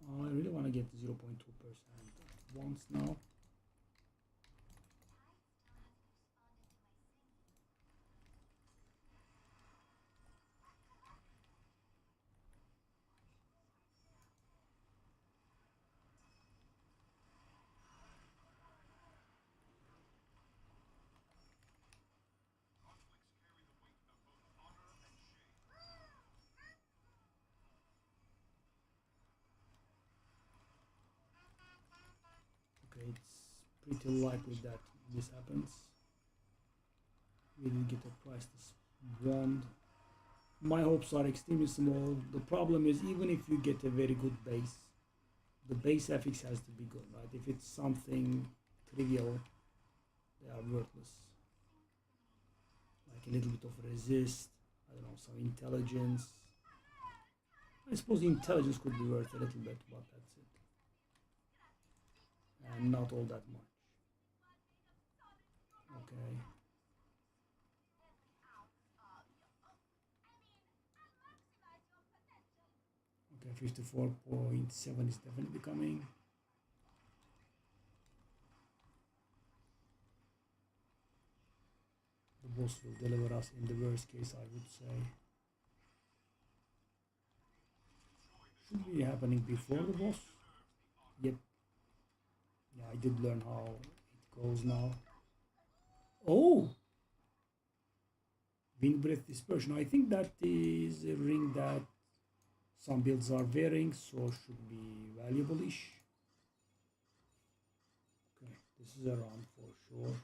I really want to get 0.2% at once now. Okay, it's pretty likely that this happens. We will get a priceless wand. My hopes are extremely small. The problem is, even if you get a very good base, the base FX has to be good, right? If it's something trivial, they are worthless. Like a little bit of resist, I don't know, some intelligence. I suppose intelligence could be worth a little bit, but that's it. And not all that much. Okay. Okay, 54.7 is definitely coming. The boss will deliver us in the worst case, I would say. Should be happening before the boss. Yep. Yeah, I did learn how it goes now. Oh! Wind Breath Dispersion. I think that is a ring that some builds are wearing, so should be valuable-ish. Okay, this is around for sure.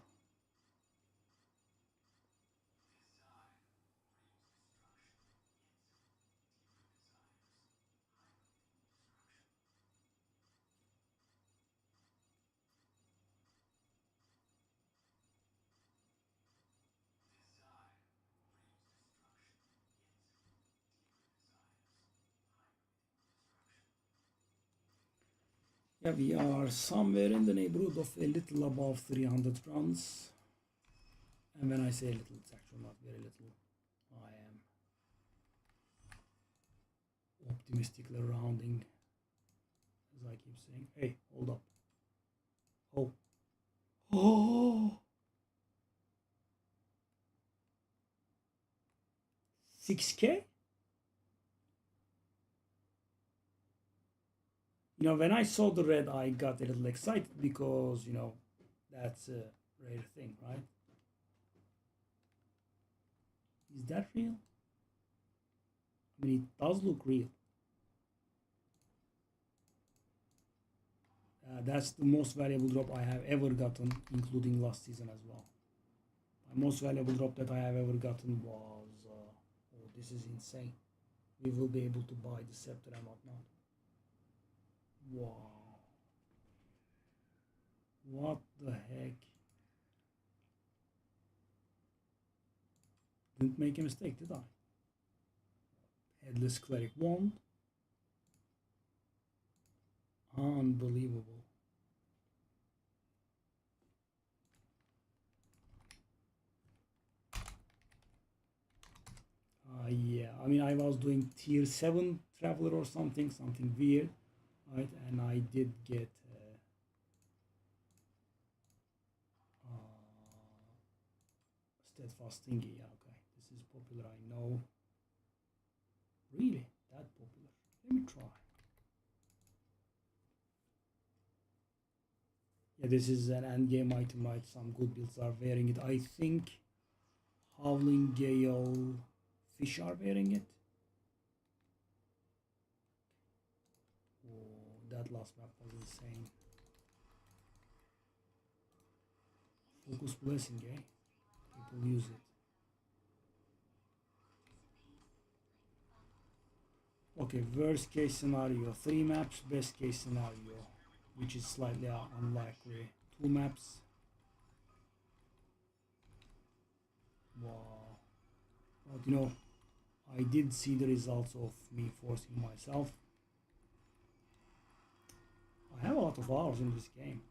Yeah, we are somewhere in the neighborhood of a little above 300 runs. And when I say little, it's actually not very little. I am optimistically rounding, as I keep saying. Hey, hold up. Oh. Oh! 6K? You know, when I saw the red, I got a little excited because, you know, that's a rare thing, right? Is that real? I mean, it does look real. That's the most valuable drop I have ever gotten, including last season as well. My most valuable drop that I have ever gotten was, oh, this is insane. We will be able to buy the scepter and whatnot. Wow. What the heck? Didn't make a mistake, did I? Headless Cleric Wand. Unbelievable. Yeah, I mean, I was doing tier 7 Traveler or something weird, right? And I did get Steadfast Thingy. Yeah, okay, this is popular, I know. Really? That popular? Let me try. Yeah, this is an endgame item, right? Some good builds are wearing it. I think Howling Gale Fish are wearing it. Oh, that last map was insane. Focus Blessing, eh? People use it. Okay, worst case scenario, 3 maps, best case scenario, which is slightly unlikely, 2 maps. Wow. But you know, I did see the results of me forcing myself. I have a lot of hours in this game,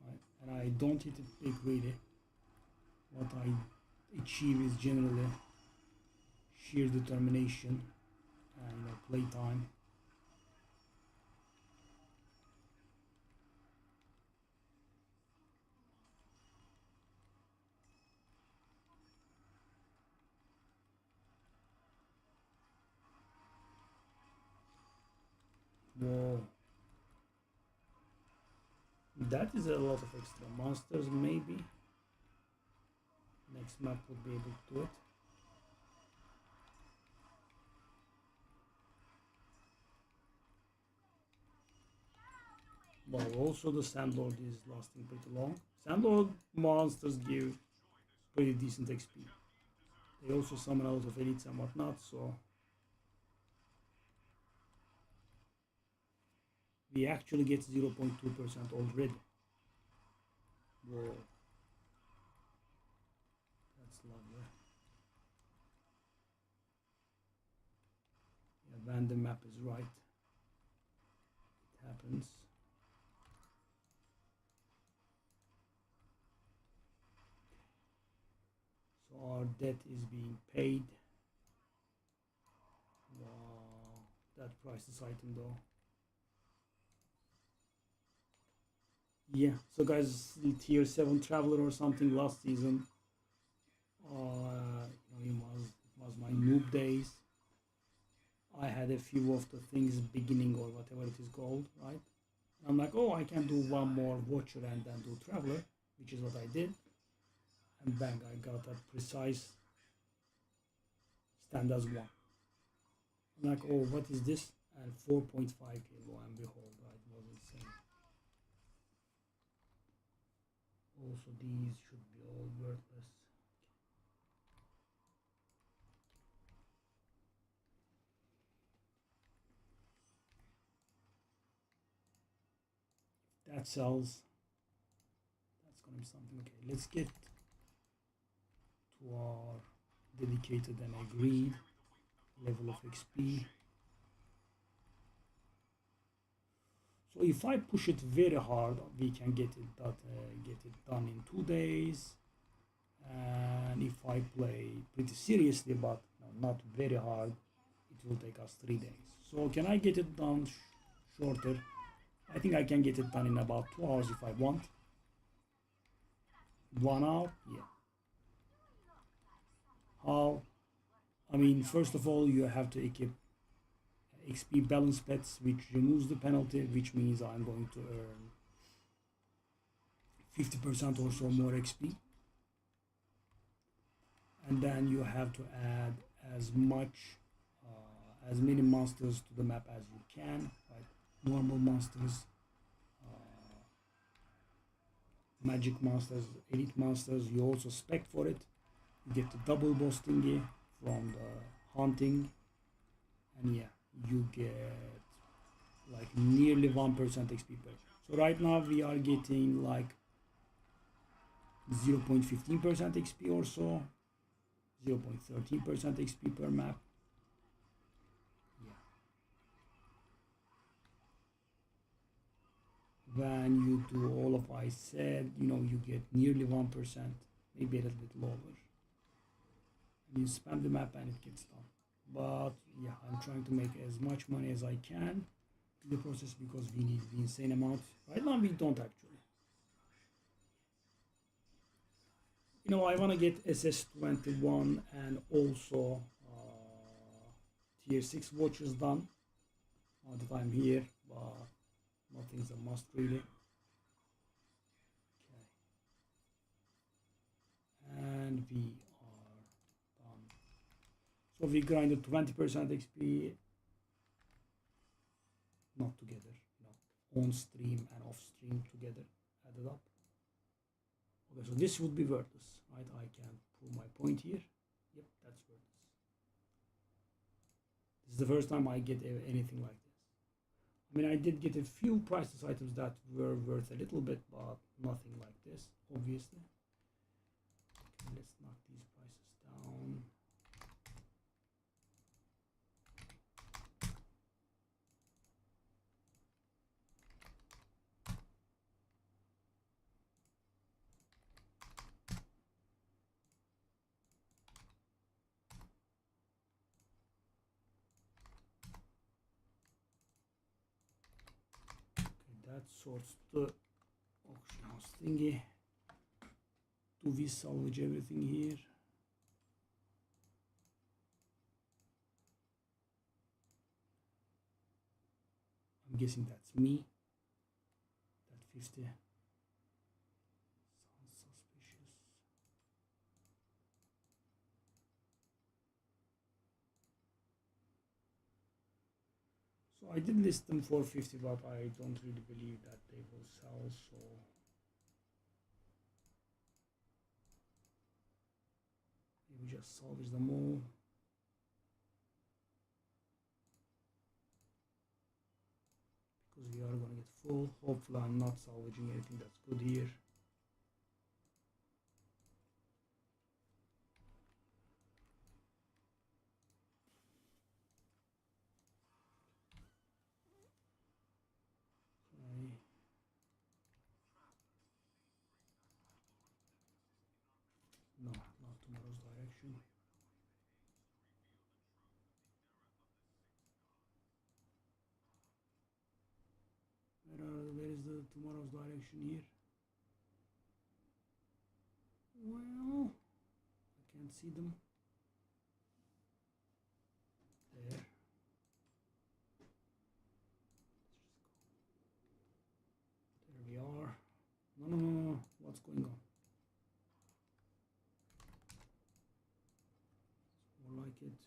right? And I don't hit it big really. What I achieve is generally sheer determination and playtime. Whoa. That is a lot of extra monsters, maybe. Next map would be able to do it. But also the Sandlord is lasting pretty long. Sandlord monsters give pretty decent XP. They also summon a lot of elites and whatnot, so we actually get 0.2% already. Whoa. That's lovely. Yeah, when the map is right, it happens. So our debt is being paid. Wow, that priceless item though. Yeah, so guys, tier 7 traveler or something last season. It was my noob days. I had a few of the things beginning or whatever it is called, right? I'm like, oh, I can do one more watcher and then do traveler, which is what I did. And bang, I got that precise stand as one. I'm like, oh, what is this? And 4.5k, lo and behold, right? It was insane. Also, these should be all worthless. That sells. That's gonna be something. Okay, let's get to our dedicated and agreed level of XP. So if I push it very hard, we can get it done in 2 days. And if I play pretty seriously, but not very hard, it will take us 3 days. So can I get it done shorter? I think I can get it done in about 2 hours if I want. 1 hour, yeah. How? I mean, first of all, you have to equip XP balance pets, which removes the penalty, which means I'm going to earn 50% or so more XP. And then you have to add as many monsters to the map as you can, right? Normal monsters, magic monsters, elite monsters. You also spec for it. You get the double boss thingy from the hunting, and yeah, you get like nearly 1% XP per. So right now we are getting like 0.15% XP or so, 0.13% XP per map. Yeah. When you do all of I said, you get nearly 1%, maybe a little bit lower. And you spam the map and it gets done. But yeah, I'm trying to make as much money as I can in the process because we need the insane amount. Right now we don't actually. I want to get SS21 and also Tier 6 watches done now that I'm here, but nothing's a must really. Okay. And we are done. So we grinded 20% XP, not together, on stream and off stream together, added up. Okay, so this would be worthless, right? I can prove my point here. Yep, that's worthless. This is the first time I get anything like this. I mean, I did get a few priceless items that were worth a little bit, but nothing like this, obviously. Okay, let's knock these prices down. That sorts the auction house thingy. Do we salvage everything here? I'm guessing that's me. That 50 sounds suspicious. So I did list them for 50, but I don't really believe that they will sell, so maybe just salvage them all. Because we are going to get full. Hopefully I'm not salvaging anything that's good here. No, not tomorrow's direction. Where is the tomorrow's direction here? Well, I can't see them. There. There we are. No. What's going on? It's more like it.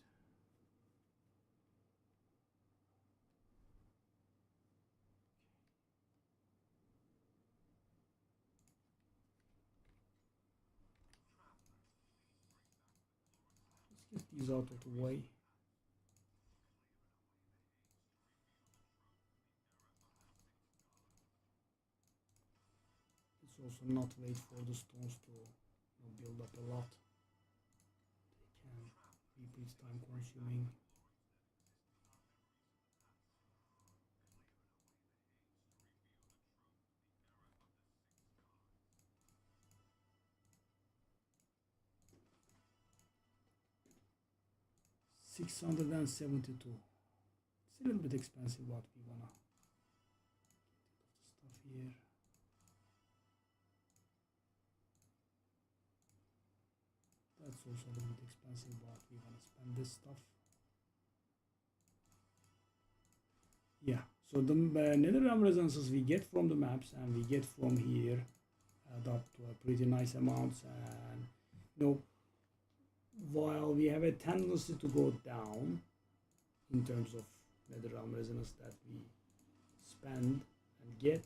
Let's get these out of the way. Let's also not wait for the stones to build up a lot. They can be pretty time consuming. $672. It's a little bit expensive, but we wanna get stuff here. That's also a little bit expensive, but we wanna spend this stuff. Yeah, so the netherrealm resonances we get from the maps and we get from here add up to a pretty nice amounts, and while we have a tendency to go down in terms of netherrealm resonance that we spend and get,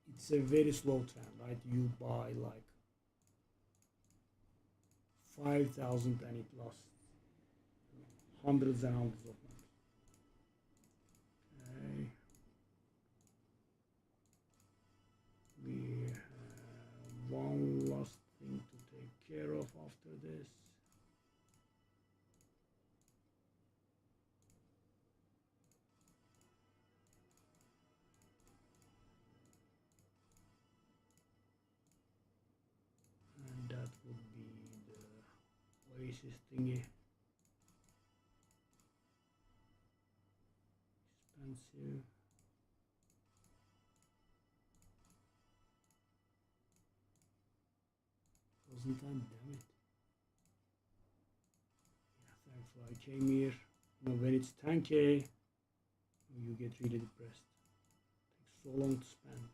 it's a very slow trend, right? You buy like 5,000 and it lost hundreds and hundreds of months. Okay. We have one last thing to take care of after this. And that would be the oasis thingy. Expensive. Wasn't that, damn it. Yeah, thankfully I came here. Now when it's 10k, you get really depressed. It takes so long to spend.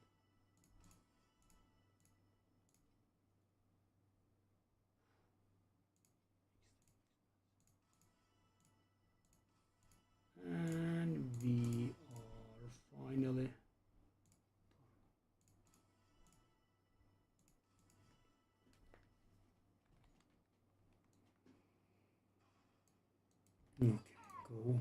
And we are finally okay, go.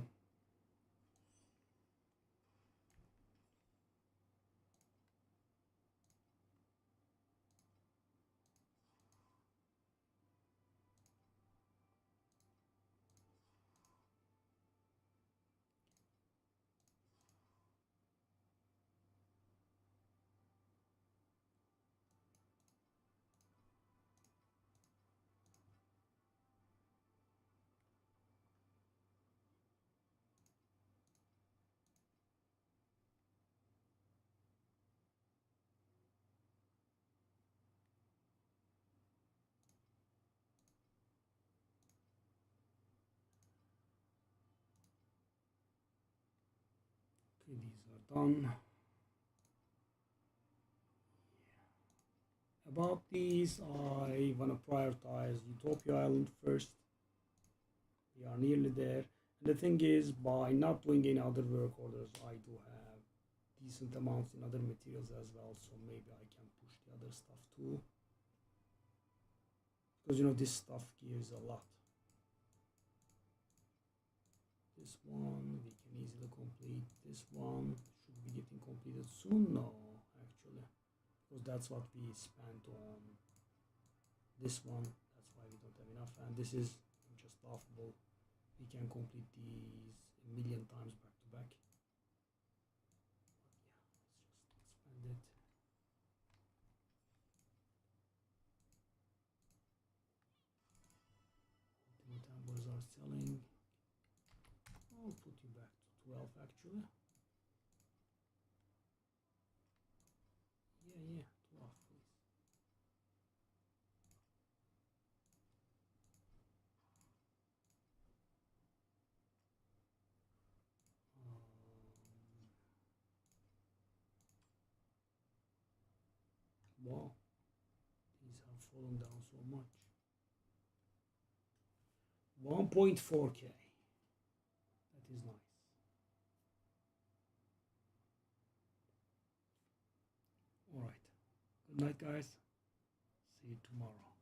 Okay, these are done. About these, I want to prioritize Utopia Island first. We are nearly there. And the thing is, by not doing any other work orders, I do have decent amounts in other materials as well, so maybe I can push the other stuff too. Because you know, this stuff gives a lot. This one, we can easily complete. This one should be getting completed soon. No, actually, because that's what we spent on this one. That's why we don't have enough. And this is just laughable. We can complete these a million times back to back. But yeah, let's just expand it. Ultimate Ambers are selling. I'll put you back to 12 actually. Yeah, 12 please. Wow, these have fallen down so much. 1.4k. That is nice. All right. Good night, guys. See you tomorrow.